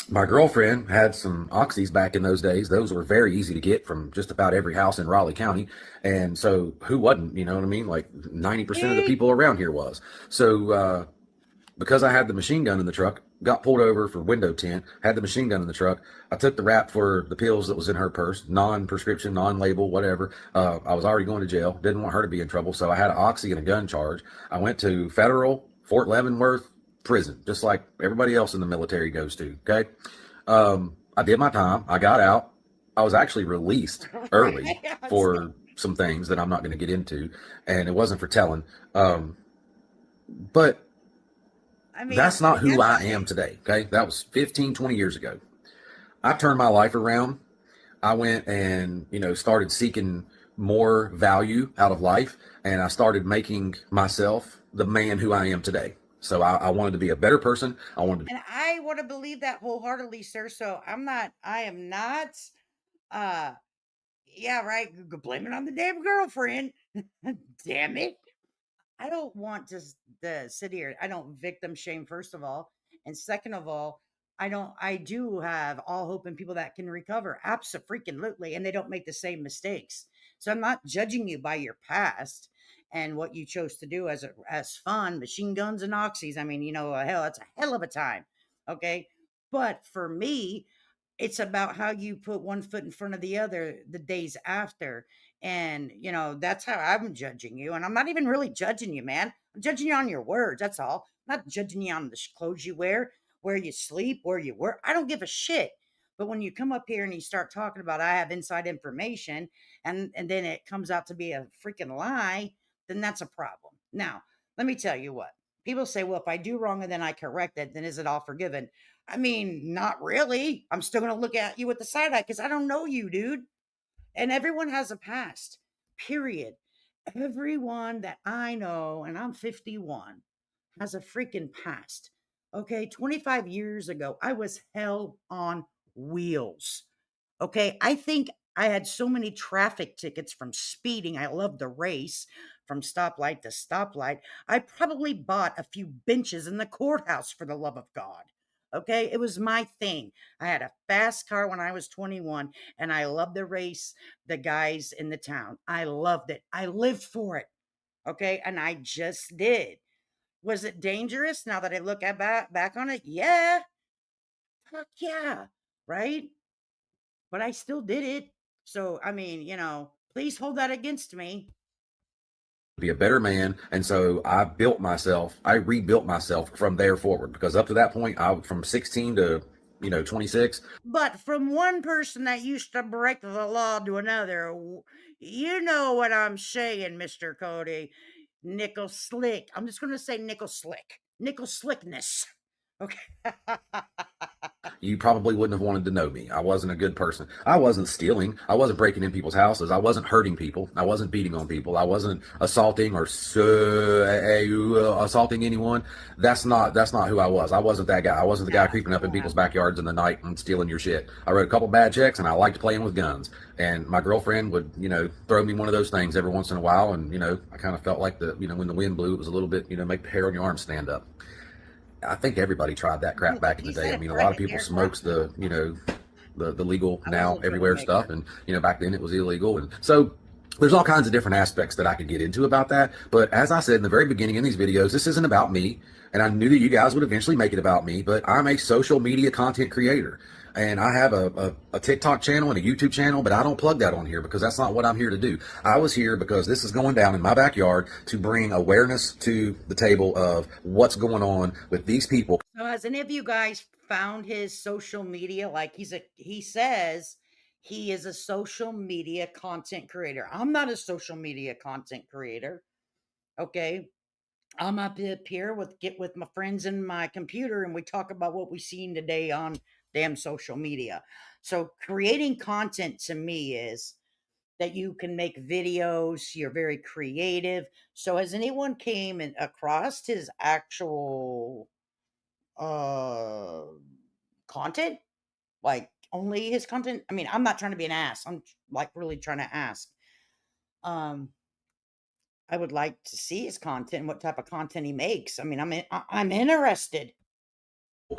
my girlfriend had some oxys back in those days. Those were very easy to get from just about every house in Raleigh County. And so who wasn't, you know what I mean? Like 90% of the people around here was. So because I had the machine gun in the truck, got pulled over for window tint, had the machine gun in the truck. I took the rap for the pills that was in her purse, non-prescription, non-label, whatever. I was already going to jail. Didn't want her to be in trouble. So I had an oxy and a gun charge. I went to federal Fort Leavenworth prison, just like everybody else in the military goes to. Okay. I did my time. I got out. I was actually released early for some things that I'm not going to get into. And it wasn't for telling. But I mean, that's not who I am today. Okay. That was 15, 20 years ago. I turned my life around. I went and, started seeking more value out of life. And I started making myself the man who I am today. So I wanted to be a better person. And I want to believe that wholeheartedly, sir. So I am not, yeah, right. Blame it on the damn girlfriend. Damn it. I don't want to sit here. I don't victim shame, first of all. And second of all, I do have all hope in people that can recover. Abso-freaking-lutely. And they don't make the same mistakes. So I'm not judging you by your past and what you chose to do as fun, machine guns and oxys. I mean, hell, that's a hell of a time. Okay. But for me, it's about how you put one foot in front of the other the days after. And, that's how I'm judging you. And I'm not even really judging you, man. I'm judging you on your words. That's all. I'm not judging you on the clothes you wear, where you sleep, where you work. I don't give a shit. But when you come up here and you start talking about I have inside information and then it comes out to be a freaking lie, then that's a problem. Now, let me tell you what. People say, well, if I do wrong and then I correct it, then is it all forgiven? I mean, not really. I'm still going to look at you with the side eye because I don't know you, dude. And everyone has a past, period. Everyone that I know, and I'm 51, has a freaking past. Okay, 25 years ago, I was hell on wheels. Okay, I think I had so many traffic tickets from speeding. I loved the race from stoplight to stoplight. I probably bought a few benches in the courthouse for the love of God. Okay, it was my thing. I had a fast car when I was 21, and I loved to race the guys in the town. I loved it. I lived for it. Okay, and I just did. Was it dangerous now that I look back on it? Yeah. Fuck yeah. Right? But I still did it. So, I mean, please hold that against me. Be a better man. And so I rebuilt myself from there forward, because up to that point, from 16 to 26. But from one person that used to break the law to another, you know what I'm saying, Mr. Kody. Nickel slick. I'm just going to say nickel slick. Nickel slickness. Okay. You probably wouldn't have wanted to know me. I wasn't a good person. I wasn't stealing. I wasn't breaking in people's houses. I wasn't hurting people. I wasn't beating on people. I wasn't assaulting or assaulting anyone. That's not who I was. I wasn't that guy. I wasn't the guy creeping up in people's backyards in the night and stealing your shit. I wrote a couple bad checks, and I liked playing with guns. And my girlfriend would, throw me one of those things every once in a while. And, I kind of felt like when the wind blew, it was a little bit, make the hair on your arm stand up. I think everybody tried that crap back in the day. I mean, a lot of people smokes the legal now everywhere stuff. And, back then it was illegal. And so there's all kinds of different aspects that I could get into about that. But as I said in the very beginning in these videos, this isn't about me. And I knew that you guys would eventually make it about me, but I'm a social media content creator. And I have a TikTok channel and a YouTube channel, but I don't plug that on here because that's not what I'm here to do. I was here because this is going down in my backyard to bring awareness to the table of what's going on with these people. So has any of you guys found his social media? Like he says he is a social media content creator. I'm not a social media content creator. Okay. I'm up here with my friends in my computer and we talk about what we seen today on damn social media. So creating content to me is that you can make videos, you're very creative. So has anyone came and across his actual uh content? Like only his content? I mean, I'm not trying to be an ass. I'm like really trying to ask. Um I would like to see his content, what type of content he makes. I mean, I'm interested.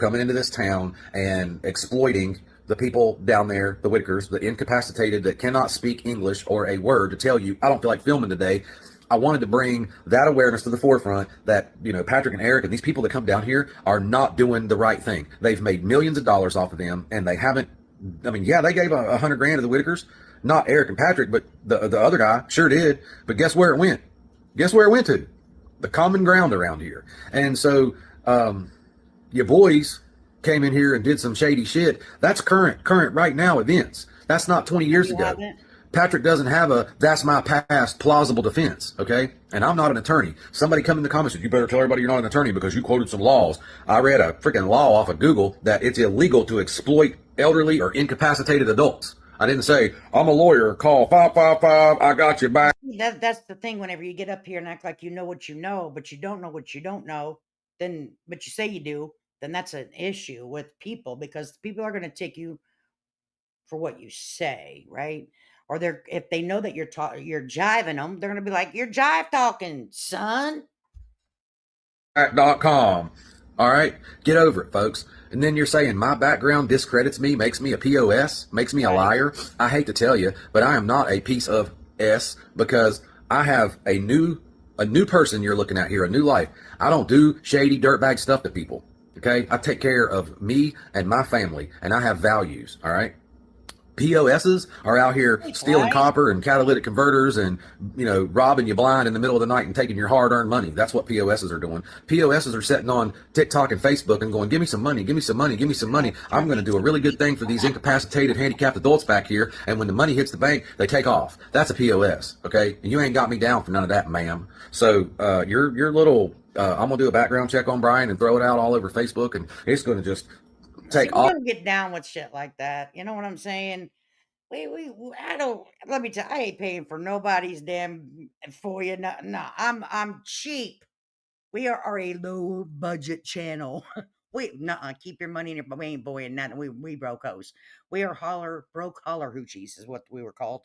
Coming into this town and exploiting the people down there, the Whittakers, the incapacitated that cannot speak English or a word to tell you, I don't feel like filming today. I wanted to bring that awareness to the forefront that, you know, Patrick and Eric and these people that come down here are not doing the right thing. They've made millions of dollars off of them and they haven't, I mean, yeah, they gave $100,000 to the Whittakers, not Eric and Patrick, but the other guy sure did. But guess where it went? Guess where it went to? The common ground around here. And so, your boys came in here and did some shady shit. That's current right now events. That's not 20 years You ago. haven't? Patrick doesn't have a that's my past plausible defense, okay? And I'm not an attorney. Somebody come in the comments and said, you better tell everybody you're not an attorney because you quoted some laws. I read a freaking law off of Google that it's illegal to exploit elderly or incapacitated adults. I didn't say, I'm a lawyer, call 555, I got you back. That's the thing. Whenever you get up here and act like you know what you know, but you don't know what you don't know, but you say you do, then that's an issue with people because people are going to take you for what you say, right? Or if they know that you're jiving them, they're going to be like, "You're jive talking, son." .com. All right, get over it, folks. And then you're saying my background discredits me, makes me a POS, makes me a liar. I hate to tell you, but I am not a piece of S because I have a new person you're looking at here, a new life. I don't do shady dirtbag stuff to people. Okay, I take care of me and my family, and I have values. All right. POSs are out here stealing copper and catalytic converters and, you know, robbing you blind in the middle of the night and taking your hard-earned money. That's what POSs are doing. POSs are sitting on TikTok and Facebook and going, give me some money, give me some money, give me some money. I'm going to do a really good thing for these incapacitated, handicapped adults back here. And when the money hits the bank, they take off. That's a POS, okay? And you ain't got me down for none of that, ma'am. So your little, I'm going to do a background check on Brian and throw it out all over Facebook, and it's going to just take off. We don't get down with shit like that. You know what I'm saying? I don't. Let me tell. I ain't paying for nobody's damn for you. No, no. I'm cheap. We are a low budget channel. Keep your money in your. We ain't boying nothing. We brocos. We are broke holler hoochies is what we were called.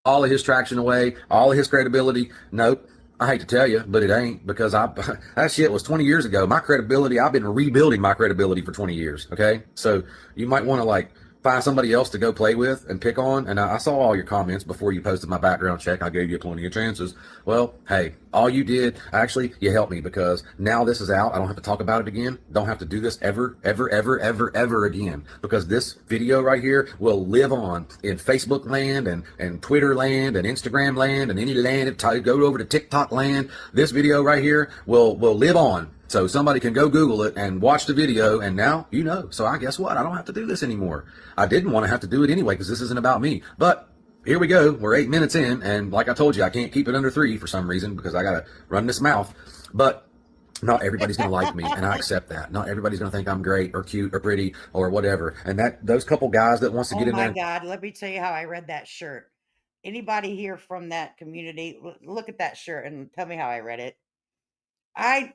All of his traction away, all of his credibility. Nope. I hate to tell you, but it ain't because that shit was 20 years ago. My credibility, I've been rebuilding my credibility for 20 years. Okay. So you might want to like find somebody else to go play with and pick on. And I saw all your comments before you posted my background check. I gave you plenty of chances. Well, hey, all you did, actually, you helped me because now this is out. I don't have to talk about it again. Don't have to do this ever again because this video right here will live on in Facebook land and Twitter land and Instagram land and any land. Go over to TikTok land. This video right here will live on. So somebody can go Google it and watch the video, and now you know. So I guess what? I don't have to do this anymore. I didn't want to have to do it anyway because this isn't about me. But here we go. We're 8 minutes in, and like I told you, I can't keep it under 3 for some reason because I got to run this mouth. But not everybody's going to like me, and I accept that. Not everybody's going to think I'm great or cute or pretty or whatever. And those couple guys that wants to get in there. Oh, my God. Let me tell you how I read that shirt. Anybody here from that community, look at that shirt and tell me how I read it. I'm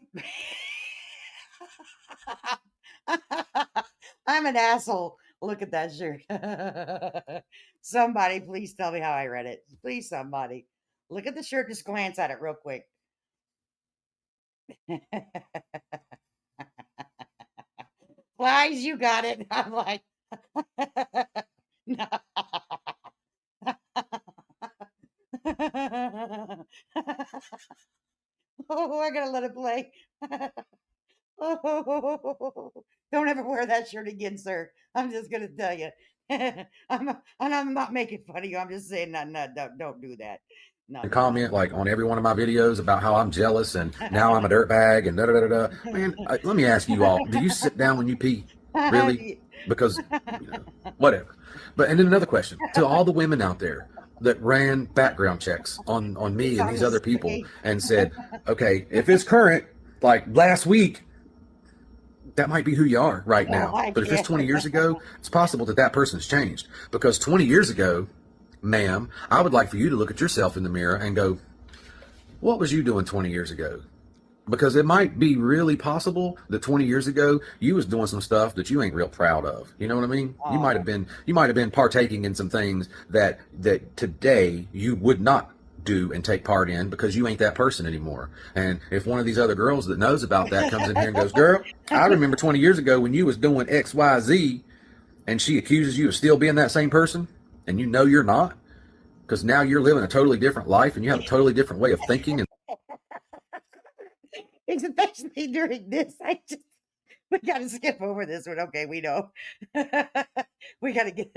an asshole. Look at that shirt. Somebody, please tell me how I read it. Please, somebody. Look at the shirt. Just glance at it real quick. Flies, you got it. I'm like, no. Oh, I gotta let it play. Oh, don't ever wear that shirt again, sir. I'm just gonna tell you. I'm not making fun of you. I'm just saying, no, don't do that. And Not do comment like on every one of my videos about how I'm jealous and now I'm a dirtbag and da da da da. Man, let me ask you all: do you sit down when you pee? Really? that. Because whatever. But and then another question to all the women out there that ran background checks on me and these other people and said, okay, if it's current, like last week, that might be who you are right now. But if it's 20 years ago, it's possible that that person's changed. Because 20 years ago, ma'am, I would like for you to look at yourself in the mirror and go, what was you doing 20 years ago? Because it might be really possible that 20 years ago you was doing some stuff that you ain't real proud of. You know what I mean? You might have been partaking in some things that today you would not do and take part in because you ain't that person anymore. And if one of these other girls that knows about that comes in here and goes, girl, I remember 20 years ago when you was doing XYZ, and she accuses you of still being that same person, and you know you're not, because now you're living a totally different life and you have a totally different way of thinking. And Especially during this. We gotta skip over this one. Okay, we know. We gotta get.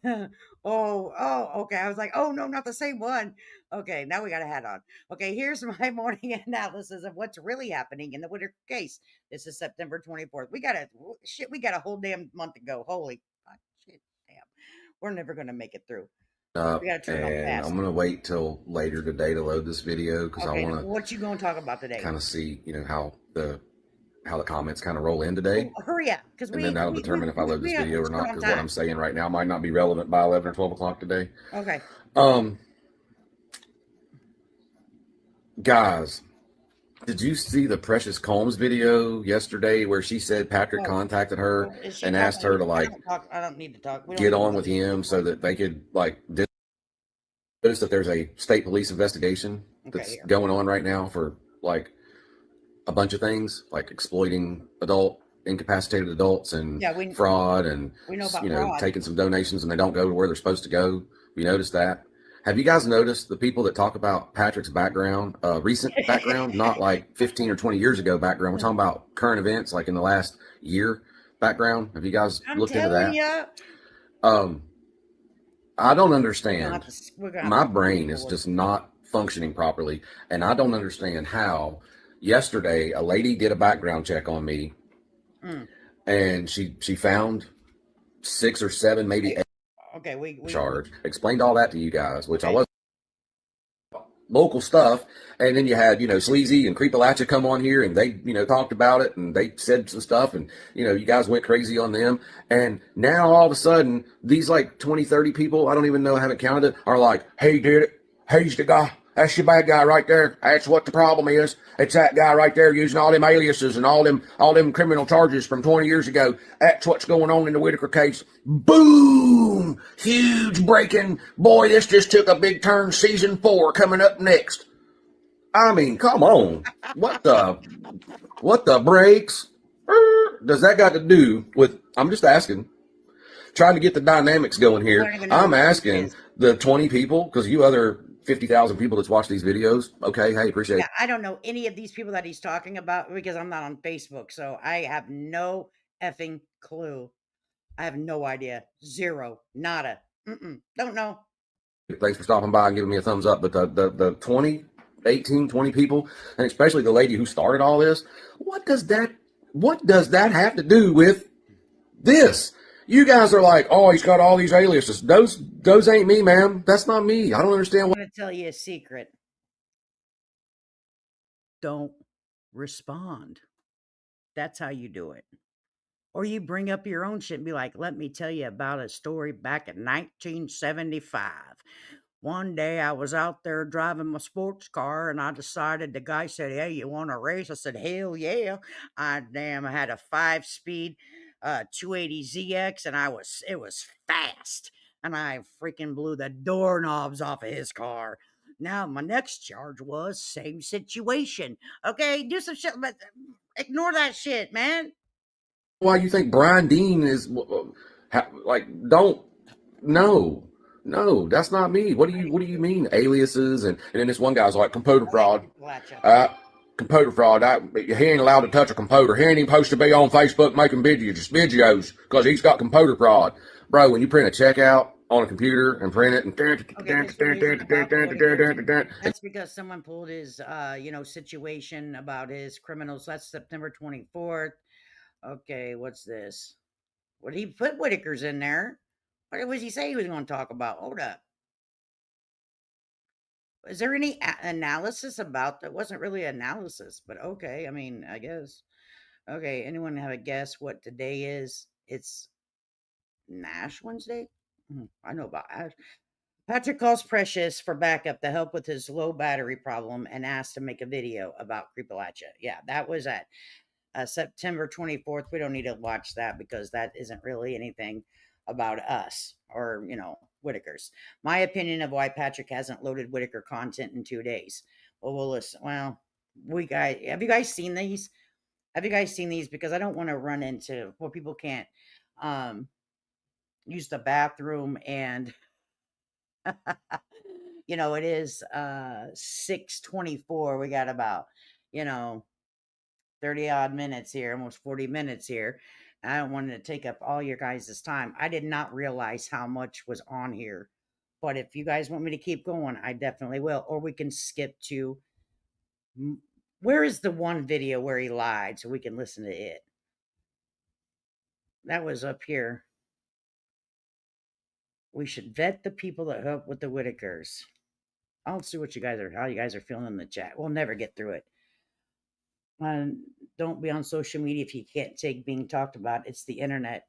Okay. I was like, oh no, not the same one. Okay, now we got a hat on. Okay, here's my morning analysis of what's really happening in the Whittaker case. This is September 24th. We got a whole damn month to go. Holy shit, damn. We're never gonna make it through. We gotta turn on and fast. I'm gonna wait till later today to load this video because Okay, I want to what you gonna talk about today? kind of see, how the comments kind of roll in today. Oh, hurry up, because And then that'll determine if I load this video or not, because what I'm saying right now might not be relevant by 11 or 12 o'clock today. Okay. Guys, did you see the Precious Combs video yesterday where she said Patrick contacted her and asked her to I don't need to talk. get on with him so that they could notice that there's a state police investigation that's going on right now for a bunch of things, like exploiting incapacitated adults and fraud and we know about fraud. Taking some donations and they don't go to where they're supposed to go. We noticed that. Have you guys noticed the people that talk about Patrick's background, recent background, not like 15 or 20 years ago background? We're talking about current events, like in the last year background. Have you guys looked into that? I don't understand. My brain is just not functioning properly, and I don't understand how. Yesterday, a lady did a background check on me, and she found 6 or 7, maybe 8 we charge. Explained all that to you guys, which I wasn't. Local stuff, and then you had Sleazy and Creepalacha come on here, and they talked about it, and they said some stuff, and you guys went crazy on them, and now all of a sudden these 20, 30 people, I don't even know, I haven't counted it, are like, hey, did it, he's the guy. That's your bad guy right there. That's what the problem is. It's that guy right there using all them aliases and all them criminal charges from 20 years ago. That's what's going on in the Whittaker case. Boom! Huge breaking. Boy, this just took a big turn. Season 4 coming up next. I mean, come on. What the breaks? Does that got to do with, I'm just asking, trying to get the dynamics going here. I'm asking the 20 people, because you other 50,000 people that's watched these videos. Okay, hey, appreciate it. I don't know any of these people that he's talking about because I'm not on Facebook, so I have no effing clue. I have no idea. Zero. Nada. Don't know. Thanks for stopping by and giving me a thumbs up. But the 20, 18, 20 people, and especially the lady who started all this, what does that have to do with this? You guys are like, oh, he's got all these aliases. Those ain't me, ma'am. That's not me. I don't understand. I'm going to tell you a secret. Don't respond. That's how you do it. Or you bring up your own shit and be like, let me tell you about a story back in 1975. One day I was out there driving my sports car and I decided, the guy said, hey, you want to race? I said, hell yeah. I had a 5-speed 280ZX and it was fast. And I freaking blew the doorknobs off of his car. Now my next charge was same situation. Okay, do some shit, but ignore that shit, man. Why you think Brian Dean is no, that's not me. What do you mean aliases? And then this one guy's like computer fraud. computer fraud. He ain't allowed to touch a computer. He ain't even supposed to be on Facebook making videos because he's got computer fraud. Bro, when you print a check out on a computer and print it and That's because someone pulled his situation about his criminals. That's September 24th. Okay, what's this? What did he put Whittakers in there? What was he say he was going to talk about? Hold up. Is there any analysis about that? Wasn't really analysis, but okay. I mean, I guess. Okay, anyone have a guess what today is? It's Nash Wednesday? I know about Ash. Patrick calls Precious for backup to help with his low battery problem and asked to make a video about Creepalachia. Yeah, that was at September 24th. We don't need to watch that because that isn't really anything about us or, Whittakers. My opinion of why Patrick hasn't loaded Whittaker content in 2 days. Well, we'll listen. Well, have you guys seen these? Have you guys seen these? Because I don't want to run into people can't use the bathroom and it is 6:24. We got about 30 odd minutes here, almost 40 minutes here. I don't want to take up all your guys' time. I did not realize how much was on here. But if you guys want me to keep going, I definitely will. Or we can skip to where is the one video where he lied so we can listen to it. That was up here. We should vet the people that help with the Whittakers. I'll see how you guys are feeling in the chat. We'll never get through it. Don't be on social media if you can't take being talked about. It's the internet.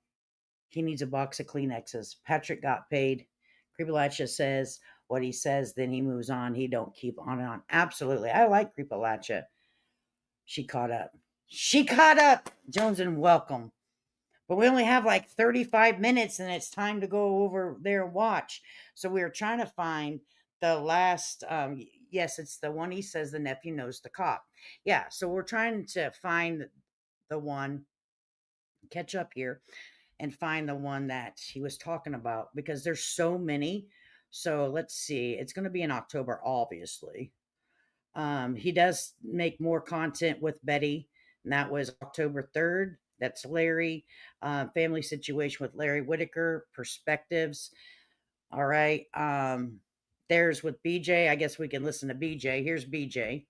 He needs a box of Kleenexes. Patrick got paid. Creepalachia says what he says, then he moves on. He don't keep on and on. Absolutely. I like Creepalachia. She caught up. Jones, and welcome. But we only have like 35 minutes and it's time to go over there and watch. So we were trying to find the last, yes, it's the one he says the nephew knows the cop. Yeah, so we're trying to find the one, catch up here, and find the one that he was talking about because there's so many. So let's see. It's going to be in October, obviously. He does make more content with Betty, and that was October 3rd. That's Larry. Family situation with Larry Whittaker. Perspectives. All right. There's with BJ. I guess we can listen to BJ. Here's BJ.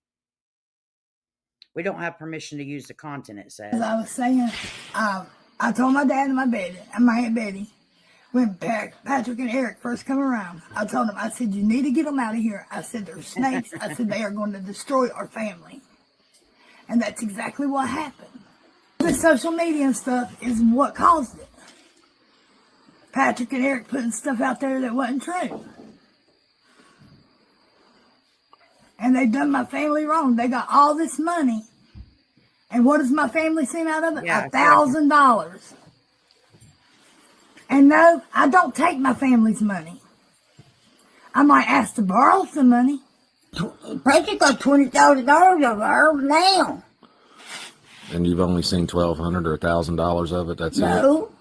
We don't have permission to use the content, it says. As I was saying, I told my dad and my Aunt Betty, when Patrick and Eric first come around, I told them, I said, you need to get them out of here. I said, they're snakes. I said, they are going to destroy our family. And that's exactly what happened. The social media and stuff is what caused it. Patrick and Eric putting stuff out there that wasn't true. And they done my family wrong. They got all this money. And what does my family seem out of it? Yeah, $1,000. And no, I don't take my family's money. I might ask to borrow some money. Patrick got $20,000 of her now. And you've only seen $1,200 or $1,000 of it. That's it. No.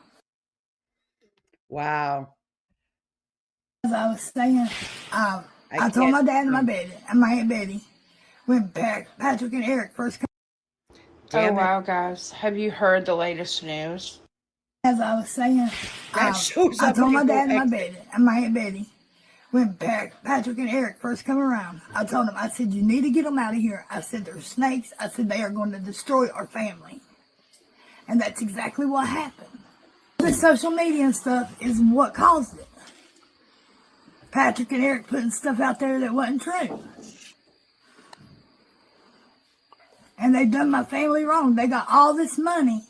Wow. As I was saying, I told my dad and my Aunt Betty, when Patrick and Eric first come. Oh, wow, guys. Have you heard the latest news? As I was saying, That shows I up told when my you go dad exit. and my Aunt Betty, when Patrick and Eric first come around, I told them, I said, you need to get them out of here. I said, they're snakes. I said, they are going to destroy our family. And that's exactly what happened. The social media and stuff is what caused it. Patrick and Eric putting stuff out there that wasn't true. And they done my family wrong. They got all this money.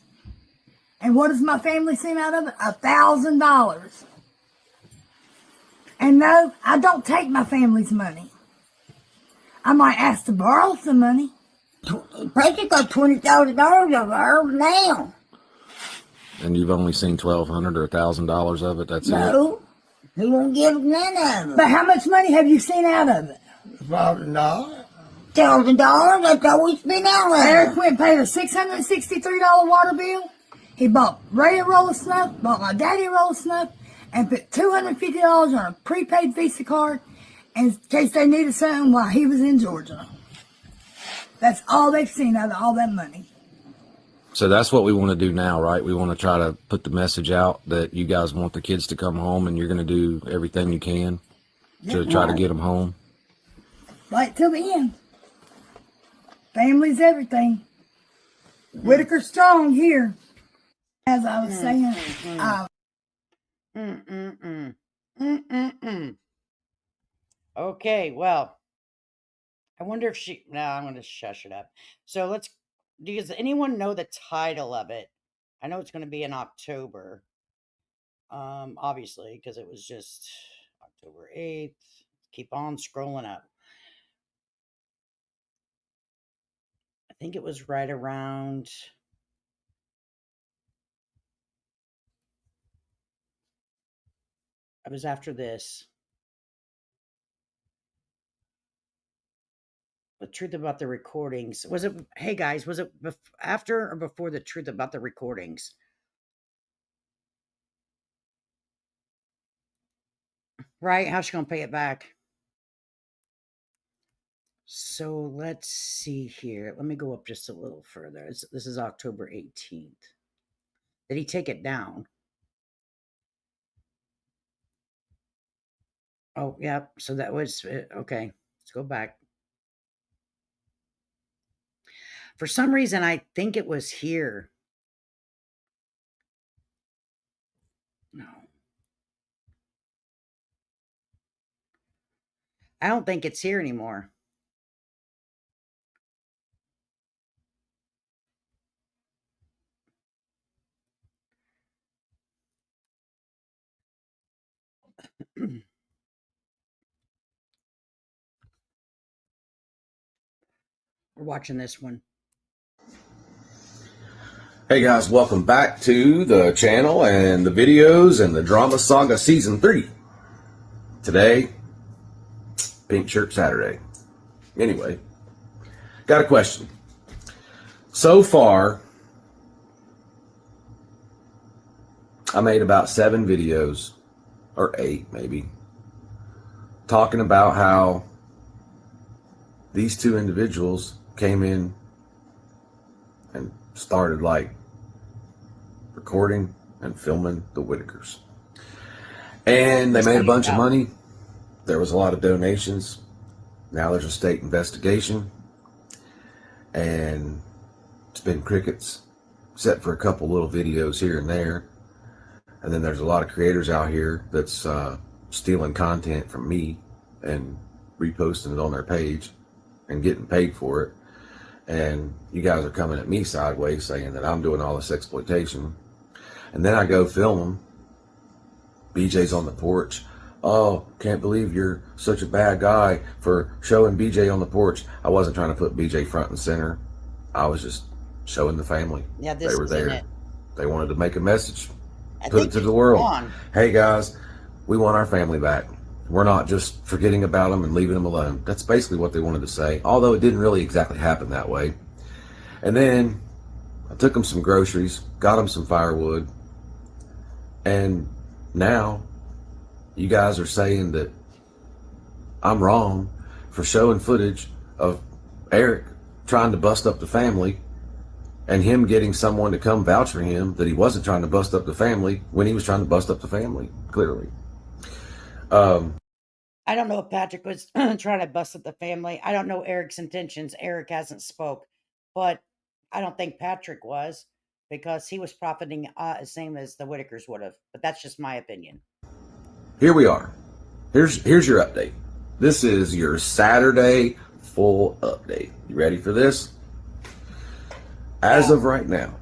And what does my family seem out of it? $1,000. And no, I don't take my family's money. I might ask to borrow some money. Patrick got $20,000 of her now. And you've only seen $1,200 or $1,000 of it. That's it. No, he won't give none of it. But how much money have you seen out of it? $1,000. $1,000, that's all we spent out of it. Eric went and paid a $663 water bill. He bought Ray a roll of snuff, bought my daddy a roll of snuff, and put $250 on a prepaid Visa card in case they needed something while he was in Georgia. That's all they've seen out of all that money. So that's what we want to do now, right? We want to try to put the message out that you guys want the kids to come home, and you're going to do everything you can to try to get them home. Right till the end. Family's everything. Whittaker strong here. As I was saying, Okay, well, I wonder if she. No, I'm going to shush it up. So let's. Does anyone know the title of it? I know it's going to be in October. Obviously, because it was just October 8th. Keep on scrolling up. I think it was right around. It was after this. The truth about the recordings. Was it, hey guys, was it after or before the truth about the recordings? Right? How's she going to pay it back? So let's see here. Let me go up just a little further. This is October 18th. Did he take it down? Oh, yeah. So that was, okay. Let's go back. For some reason, I think it was here. No. I don't think it's here anymore. We're watching this one. Hey guys, welcome back to the channel and the videos and the Drama Saga Season 3. Today, Pink Shirt Saturday. Anyway, got a question. So far, I made about 7 videos, or 8 maybe, talking about how these 2 individuals came in and started like recording and filming the Whittakers. And they made a bunch of money. There was a lot of donations. Now there's a state investigation. And it's been crickets, except for a couple little videos here and there. And then there's a lot of creators out here that's stealing content from me and reposting it on their page and getting paid for it. And you guys are coming at me sideways saying that I'm doing all this exploitation. And then I go film them. BJ's on the porch. Oh, can't believe you're such a bad guy for showing BJ on the porch. I wasn't trying to put BJ front and center. I was just showing the family. Yeah, this they were there. It. They wanted to make a message, put it to the world. Hey guys, we want our family back. We're not just forgetting about them and leaving them alone. That's basically what they wanted to say, although it didn't really exactly happen that way. And then I took them some groceries, got them some firewood, and now you guys are saying that I'm wrong for showing footage of Eric trying to bust up the family and him getting someone to come vouch for him that he wasn't trying to bust up the family when he was trying to bust up the family, clearly. I don't know if Patrick was trying to bust up the family. I don't know Eric's intentions. Eric hasn't spoke, but I don't think Patrick was, because he was profiting the same as the Whittakers would have. But that's just my opinion. Here we are. Here's your update. This is your Saturday full update. You ready for this? As of right now,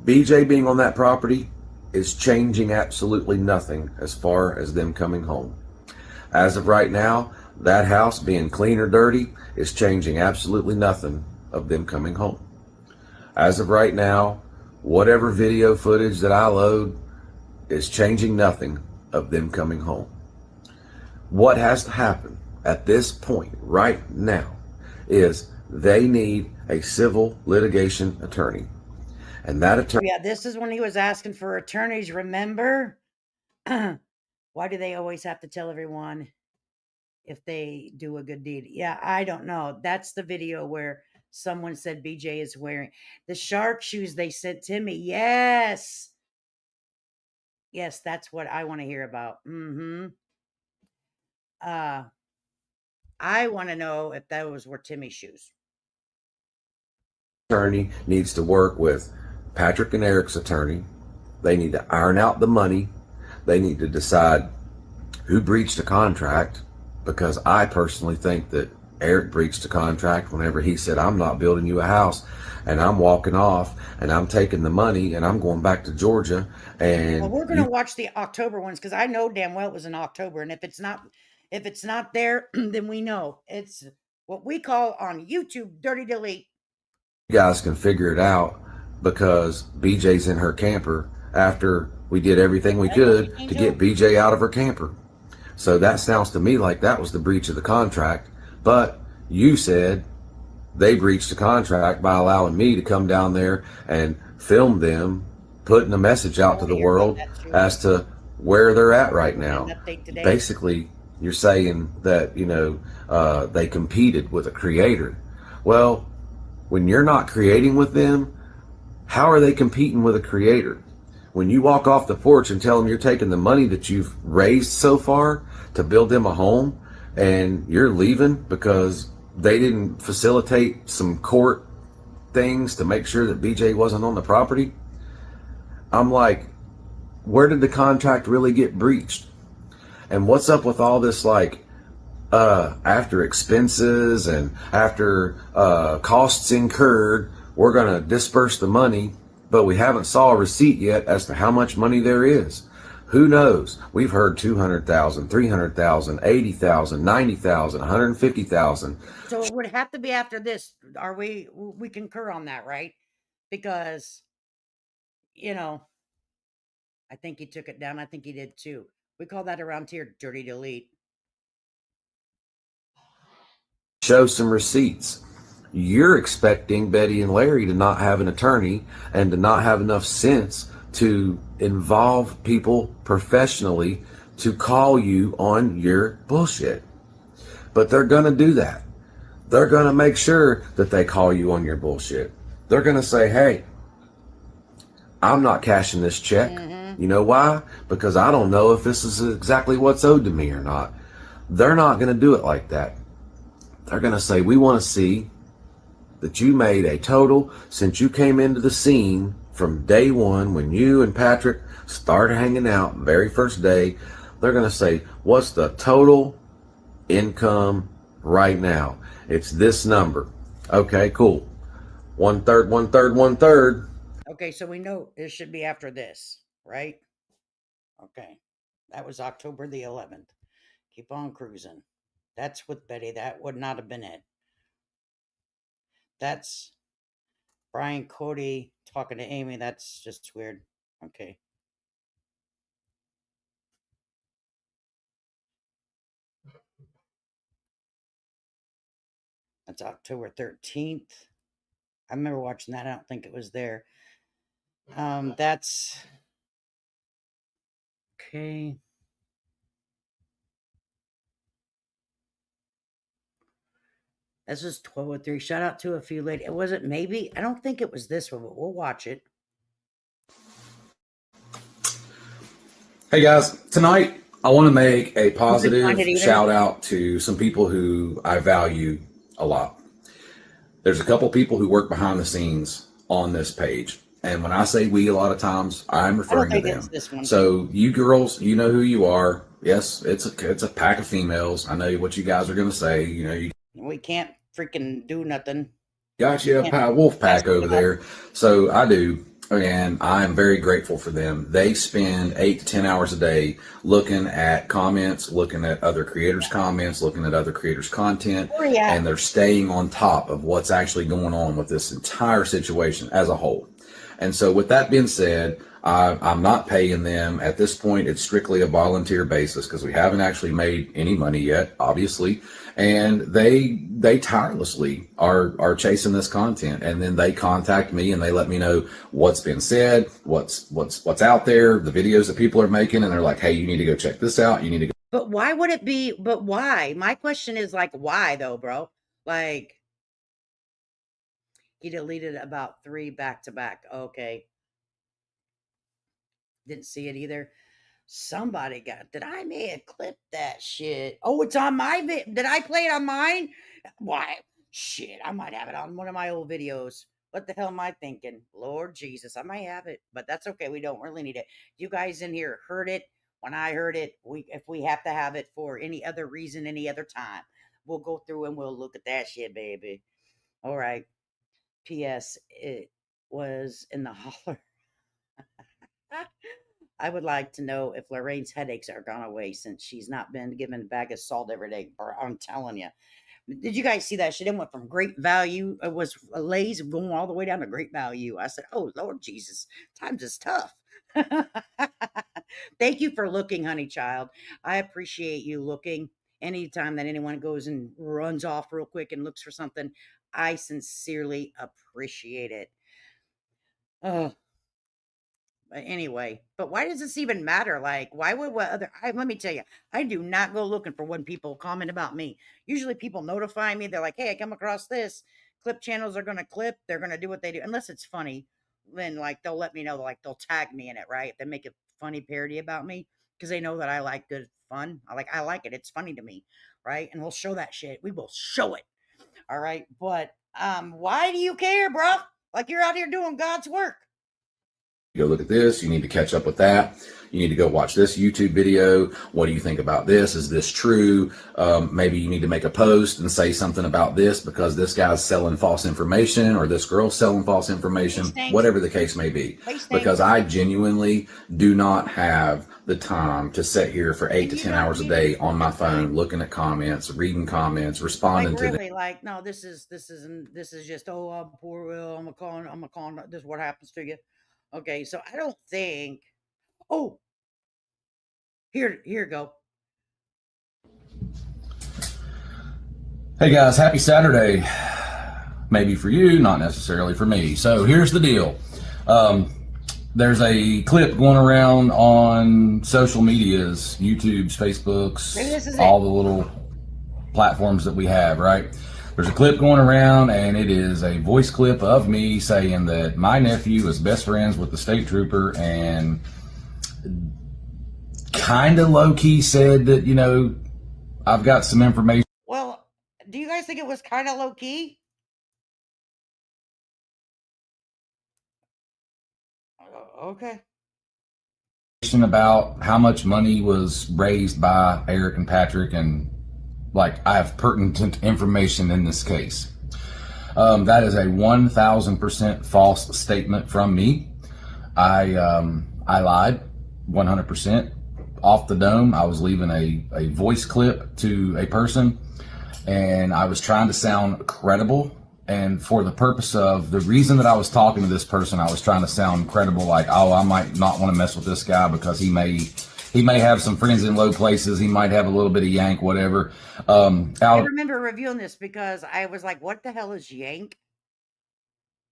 BJ being on that property is changing absolutely nothing as far as them coming home. As of right now, that house being clean or dirty is changing absolutely nothing of them coming home. As of right now, whatever video footage that I load is changing nothing of them coming home. What has to happen at this point right now is they need a civil litigation attorney. And that attorney... Yeah, this is when he was asking for attorneys, remember? Why do they always have to tell everyone if they do a good deed. Yeah, I don't know. That's the video where someone said BJ is wearing the shark shoes they sent Timmy. Yes. Yes, that's what I want to hear about. I want to know if those were Timmy's shoes. Attorney needs to work with Patrick and Eric's attorney. They need to iron out the money. They need to decide who breached a contract, because I personally think that Eric breached a contract whenever he said, I'm not building you a house, and I'm walking off, and I'm taking the money, and I'm going back to Georgia. And well, we're going to watch the October ones, because I know damn well it was in October, and if it's not there, then we know it's what we call on YouTube dirty delete. You guys can figure it out, because BJ's in her camper after we did everything we could to get BJ out of her camper. So that sounds to me like that was the breach of the contract. But you said they breached the contract by allowing me to come down there and film them putting a message out to the world as to where they're at right now. Basically, you're saying that, they competed with a creator. Well, when you're not creating with them, how are they competing with a creator? When you walk off the porch and tell them you're taking the money that you've raised so far to build them a home, and you're leaving because they didn't facilitate some court things to make sure that BJ wasn't on the property, I'm like, where did the contract really get breached? And what's up with all this, after expenses and after costs incurred, we're going to disperse the money, but we haven't saw a receipt yet as to how much money there is. Who knows? We've heard 200,000, 300,000, 80,000, 90,000, 150,000. So it would have to be after this. Are we concur on that, right? Because, I think he took it down. I think he did too. We call that around here dirty delete. Show some receipts. You're expecting Betty and Larry to not have an attorney and to not have enough sense to involve people professionally to call you on your bullshit. But they're going to do that. They're going to make sure that they call you on your bullshit. They're going to say, hey, I'm not cashing this check. You know why? Because I don't know if this is exactly what's owed to me or not. They're not going to do it like that. They're going to say, we want to see that you made a total since you came into the scene from day one, when you and Patrick started hanging out, very first day. They're going to say, what's the total income right now? It's this number. Okay, cool. 1/3, 1/3, 1/3. Okay, so we know it should be after this, right? Okay. That was October the 11th. Keep on cruising. That's with Betty. That would not have been it. That's Brian Kody talking to Amy. That's just weird. Okay. That's October 13th. I remember watching that. I don't think it was there. That's okay. This is 12:03. Shout out to a few ladies. It wasn't maybe. I don't think it was this one, but we'll watch it. Hey guys, tonight I want to make a positive shout out to some people who I value a lot. There's a couple people who work behind the scenes on this page. And when I say we, a lot of times I'm referring to them. So you girls, you know who you are. Yes, it's a pack of females. I know what you guys are going to say. We can't freaking do nothing. Got you a wolf pack over there. So I do. And I'm very grateful for them. They spend 8 to 10 hours a day looking at comments, looking at other creators' comments, looking at other creators' content, and they're staying on top of what's actually going on with this entire situation as a whole. And so with that being said, I'm not paying them. At this point, it's strictly a volunteer basis because we haven't actually made any money yet, obviously. And they tirelessly are chasing this content, and then they contact me and they let me know what's been said, what's out there, the videos that people are making, and they're like, hey, you need to go check this out. You need to go But why would it be? But why? My question is like, why though, bro? Like, he deleted about 3 back to back. Okay. Didn't see it either. Somebody got that. I may have clipped that shit. Oh, it's on my did I play it on mine? Why? Shit, I might have it on one of my old videos. What the hell am I thinking? Lord Jesus, I might have it, but that's okay. We don't really need it. You guys in here heard it when I heard it. If we have to have it for any other reason, any other time, we'll go through and we'll look at that shit, baby. All right. P.S. It was in the holler. I would like to know if Lorraine's headaches are gone away since she's not been given a bag of salt every day. I'm telling you. Did you guys see that? She then went from great value. It was Lay's going all the way down to great value. I said, "Oh Lord Jesus, times is tough." Thank you for looking, honey child. I appreciate you looking. Anytime that anyone goes and runs off real quick and looks for something, I sincerely appreciate it. Oh, but anyway, but why does this even matter? Like, why would what other? Let me tell you, I do not go looking for when people comment about me. Usually, people notify me. They're like, "Hey, I come across this. Clip channels are going to clip. They're going to do what they do, unless it's funny. Then, like, they'll let me know. Like, they'll tag me in it, right? They make a funny parody about me because they know that I like good fun. I like it. It's funny to me, right? And we'll show that shit. We will show it. All right, but why do you care, bro? Like, you're out here doing God's work. Go look at this. You need to catch up with that. You need to go watch this YouTube video. What do you think about this? Is this true? Maybe you need to make a post and say something about this because this guy's selling false information or this girl's selling false information, whatever the case may be. Because I genuinely do not have the time to sit here for 8 to 10 hours a day on my phone, looking at comments, reading comments, responding like, to really, like, no, this is just, oh, I'm poor Will. I'm a con. This is what happens to you. Okay, so I don't think. Oh, here you go. Hey guys, happy Saturday. Maybe for you, not necessarily for me. So here's the deal. There's a clip going around on social medias, YouTube's, Facebook's, all the little platforms that we have, right? There's a clip going around and it is a voice clip of me saying that my nephew is best friends with the state trooper and kind of low-key said that, you know, I've got some information. Well, do you guys think it was kind of low-key? Okay. About how much money was raised by Eric and Patrick, and like I have pertinent information in this case. That is a 1,000% false statement from me. I lied 100% off the dome. I was leaving a voice clip to a person and I was trying to sound credible. And for the purpose of the reason that I was talking to this person, I was trying to sound credible, like, oh, I might not want to mess with this guy because he may have some friends in low places. He might have a little bit of yank, whatever. I remember reviewing this because I was like, what the hell is yank?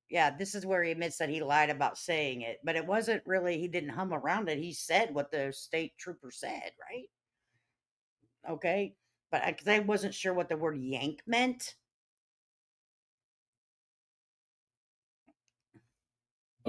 Yeah, this is where he admits that he lied about saying it, but it wasn't really, he didn't hum around it. He said what the state trooper said, right? Okay. But because I wasn't sure what the word yank meant.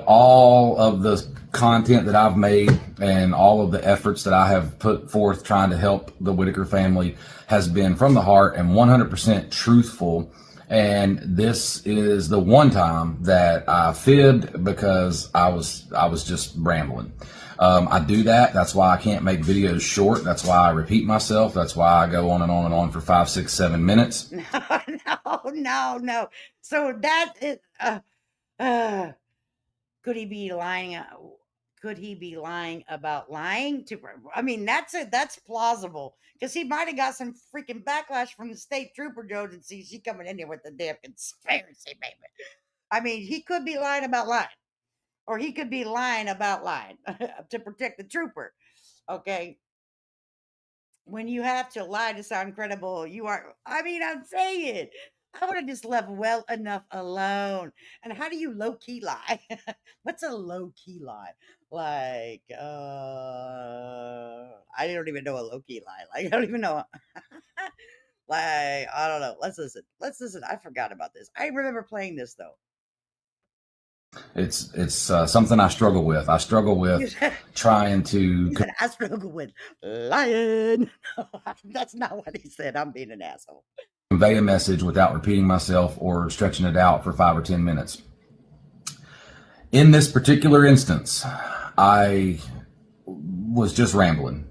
All of the content that I've made and all of the efforts that I have put forth trying to help the Whittaker family has been from the heart and 100% truthful. And this is the one time that I fibbed because I was just rambling. I do that. That's why I can't make videos short. That's why I repeat myself. That's why I go on and on and on for 5, 6, 7 minutes. No. So that is, could he be lying? Could he be lying about lying to? I mean, that's plausible because he might have got some freaking backlash from the state trooper Jones and see she coming in here with the damn conspiracy, baby. I mean, he could be lying about lying, or he could be lying about lying to protect the trooper. Okay. When you have to lie to sound credible, I'm saying, I would have just left well enough alone. And how do you low key lie? What's a low key lie? Like, I don't even know a low-key lie. Like, I don't even know. Like, I don't know. Let's listen. Let's listen. I forgot about this. I remember playing this though. It's something I struggle with. I struggle with trying to I struggle with lying. That's not what he said. I'm being an asshole. convey a message without repeating myself or stretching it out for 5 or 10 minutes. In this particular instance, I was just rambling.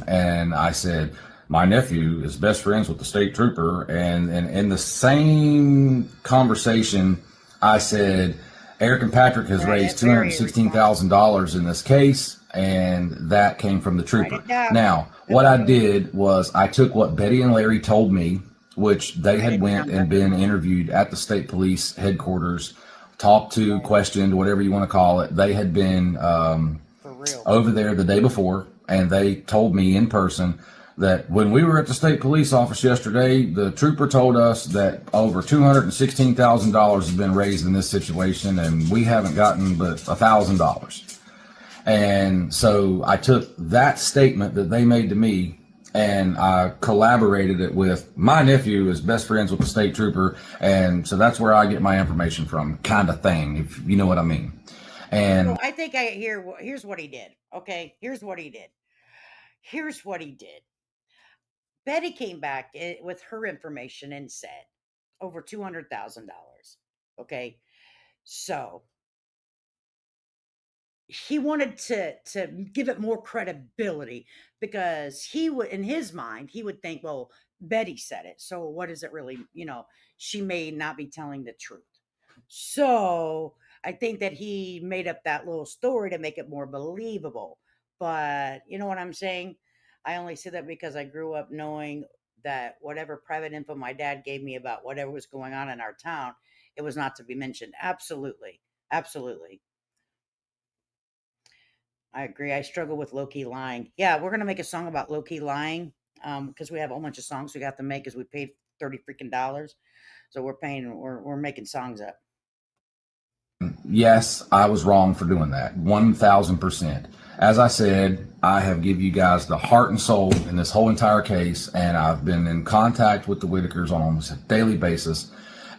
And I said, my nephew is best friends with the state trooper. And in the same conversation, I said, Eric and Patrick has raised $216,000 in this case, and that came from the trooper. Now, what I did was I took what Betty and Larry told me, which they had went and been interviewed at the state police headquarters, talked to, questioned, whatever you want to call it. They had been over there the day before, and they told me in person that when we were at the state police office yesterday, the trooper told us that over $216,000 has been raised in this situation, and we haven't gotten but $1,000. And so I took that statement that they made to me, and I collaborated it with my nephew is best friends with the state trooper, and so that's where I get my information from, kind of thing, if you know what I mean. And so I think here's what he did. Okay, here's what he did. Betty came back with her information and said over $200,000. Okay, so he wanted to give it more credibility because he would, in his mind, he would think, well, Betty said it, so what is it really? She may not be telling the truth. So I think that he made up that little story to make it more believable. But you know what I'm saying? I only say that because I grew up knowing that whatever private info my dad gave me about whatever was going on in our town, it was not to be mentioned. Absolutely. Absolutely. I agree. I struggle with low key lying. Yeah, we're gonna make a song about low key lying. Because we have a whole bunch of songs we got to make because we paid $30 freaking. So we're making songs up. yes, I was wrong for doing that. 1,000%. As I said, I have given you guys the heart and soul in this whole entire case, and I've been in contact with the Whittakers on almost a daily basis.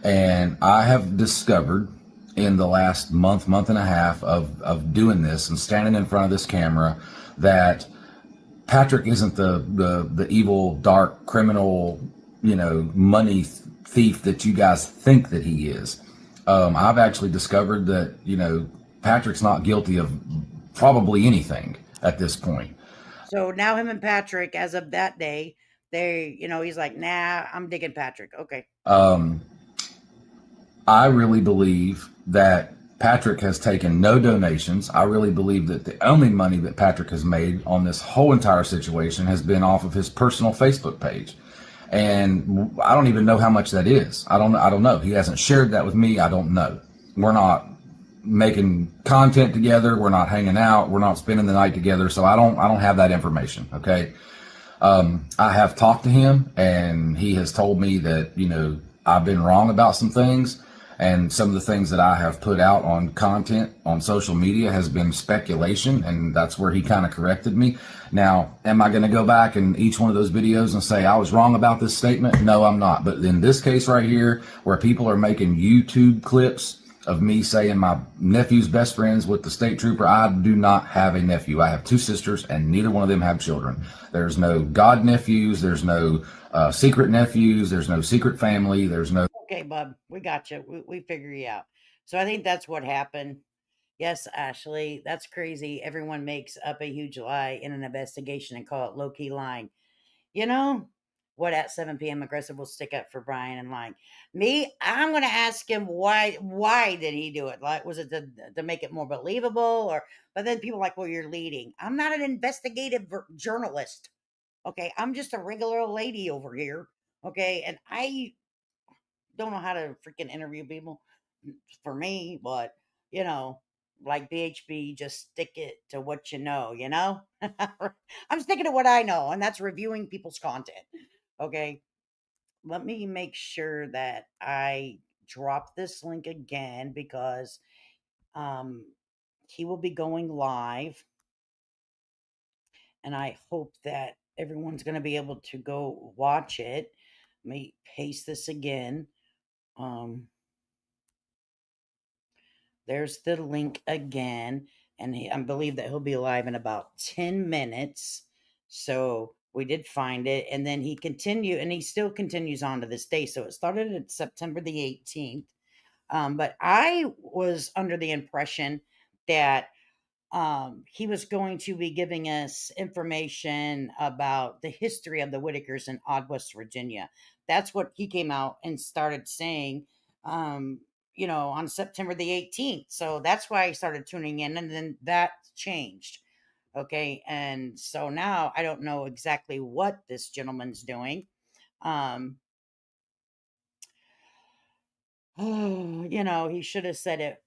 And I have discovered in the last month and a half of doing this and standing in front of this camera that Patrick isn't the evil, dark, criminal, money thief that you guys think that he is. I've actually discovered that, Patrick's not guilty of probably anything at this point. So now him and Patrick, as of that day, he's like, nah, I'm digging Patrick. Okay. I really believe that Patrick has taken no donations. I really believe that the only money that Patrick has made on this whole entire situation has been off of his personal Facebook page. And I don't even know how much that is. I don't know. He hasn't shared that with me. I don't know. We're not making content together. We're not hanging out. We're not spending the night together. So I don't have that information. Okay. I have talked to him, and he has told me that, I've been wrong about some things. And some of the things that I have put out on content on social media has been speculation, and that's where he kind of corrected me. Now, am I going to go back in each one of those videos and say I was wrong about this statement? No, I'm not. But in this case right here, where people are making YouTube clips of me saying my nephew's best friends with the state trooper, I do not have a nephew. I have 2 sisters, and neither one of them have children. There's no god nephews. There's no secret nephews. There's no secret family. There's no. Okay, bub, we got you. We figure you out. So I think that's what happened. Yes, Ashley, that's crazy. Everyone makes up a huge lie in an investigation and call it low key lying. You know what? At 7 p.m., aggressive will stick up for Brian and lying. Me, I'm going to ask him why. Why did he do it? Like, was it to make it more believable, or? But then people are like, well, you're leading. I'm not an investigative journalist. Okay, I'm just a regular old lady over here. Okay, and I don't know how to freaking interview people for me, but like BHB, just stick it to what you know, I'm sticking to what I know, and that's reviewing people's content. Okay. Let me make sure that I drop this link again because he will be going live. and I hope that everyone's going to be able to go watch it. Let me paste this again. There's the link again, and I believe that he'll be live in about 10 minutes. So we did find it, and then he still continues on to this day. So it started at September the 18th. But I was under the impression that he was going to be giving us information about the history of the Whittakers in Odd West Virginia. That's what he came out and started saying, um, on September the 18th. So that's why I started tuning in, and then that changed. Okay. And so now I don't know exactly what this gentleman's doing. Um, he should have said it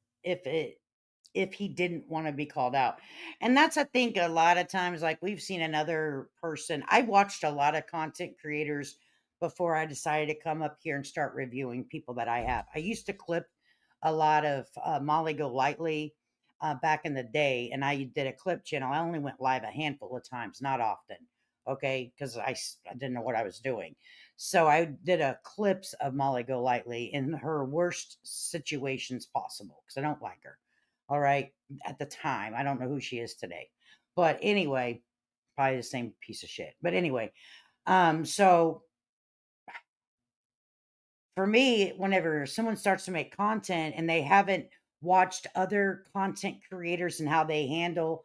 if he didn't want to be called out. And that's, I think, a lot of times, like we've seen another person. I watched a lot of content creators before I decided to come up here and start reviewing people that I have. I used to clip a lot of Molly Go Lightly back in the day, and I did a clip channel. I only went live a handful of times, not often. Okay, because I didn't know what I was doing. So I did a clips of Molly Go Lightly in her worst situations possible because I don't like her. All right. At the time, I don't know who she is today. But anyway, probably the same piece of shit. But anyway, so for me, whenever someone starts to make content and they haven't watched other content creators and how they handle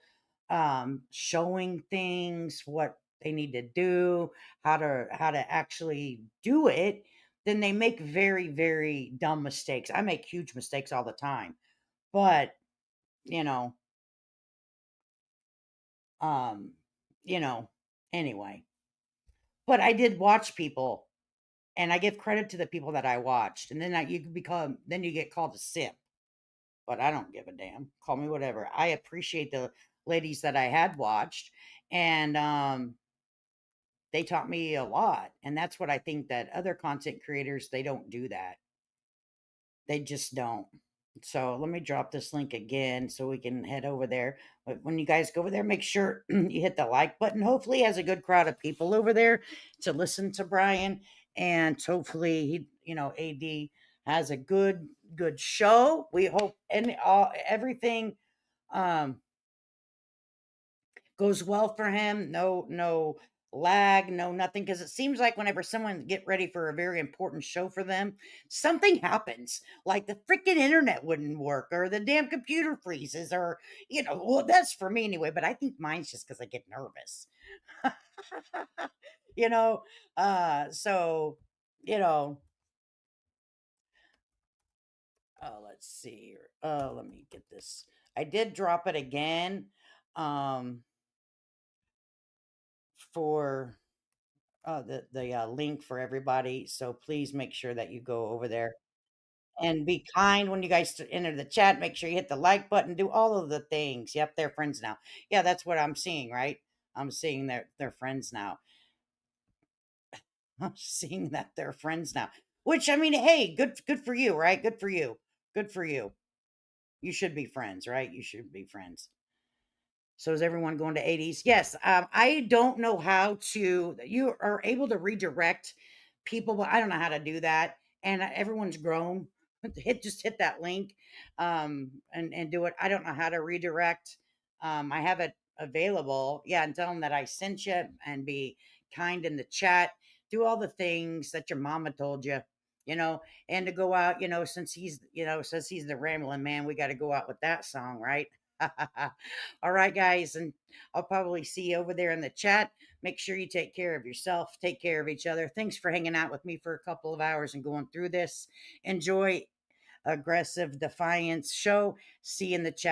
showing things, what they need to do, how to actually do it, then they make very, very dumb mistakes. I make huge mistakes all the time. But, you know, um, you know, anyway. But I did watch people, and I give credit to the people that I watched. And then then you get called a simp. But I don't give a damn. Call me whatever. I appreciate the ladies that I had watched, and they taught me a lot. And that's what I think that other content creators, they don't do that. They just don't. So let me drop this link again so we can head over there. But when you guys go over there, make sure you hit the like button. Hopefully, he has a good crowd of people over there to listen to Brian, and hopefully, AD has a good show. We hope everything um, goes well for him. No lag, no nothing. Because it seems like whenever someone get ready for a very important show for them, something happens. Like the freaking internet wouldn't work, or the damn computer freezes, or well, that's for me anyway. But I think mine's just because I get nervous. you know, so you know. Let's see here. Let me get this. I did drop it again. Um, for the link for everybody. So please make sure that you go over there and be kind when you guys enter the chat. Make sure you hit the like button. Do all of the things. Yep, they're friends now. Yeah, that's what I'm seeing. Right, I'm seeing they're friends now. I'm seeing that they're friends now. Which, I mean, hey, good for you, right? Good for you. Good for you. You should be friends, right? You should be friends. So is everyone going to 80s? Yes. I don't know how to. You are able to redirect people, but I don't know how to do that. And everyone's grown. Hit that link, and do it. I don't know how to redirect. I have it available. Yeah, and tell them that I sent you, and be kind in the chat. Do all the things that your mama told you. And to go out. Since he's the rambling man, we got to go out with that song, right? All right, guys, and I'll probably see you over there in the chat. Make sure you take care of yourself, take care of each other. Thanks for hanging out with me for a couple of hours and going through this. Enjoy Aggressive Defiance show. See you in the chat.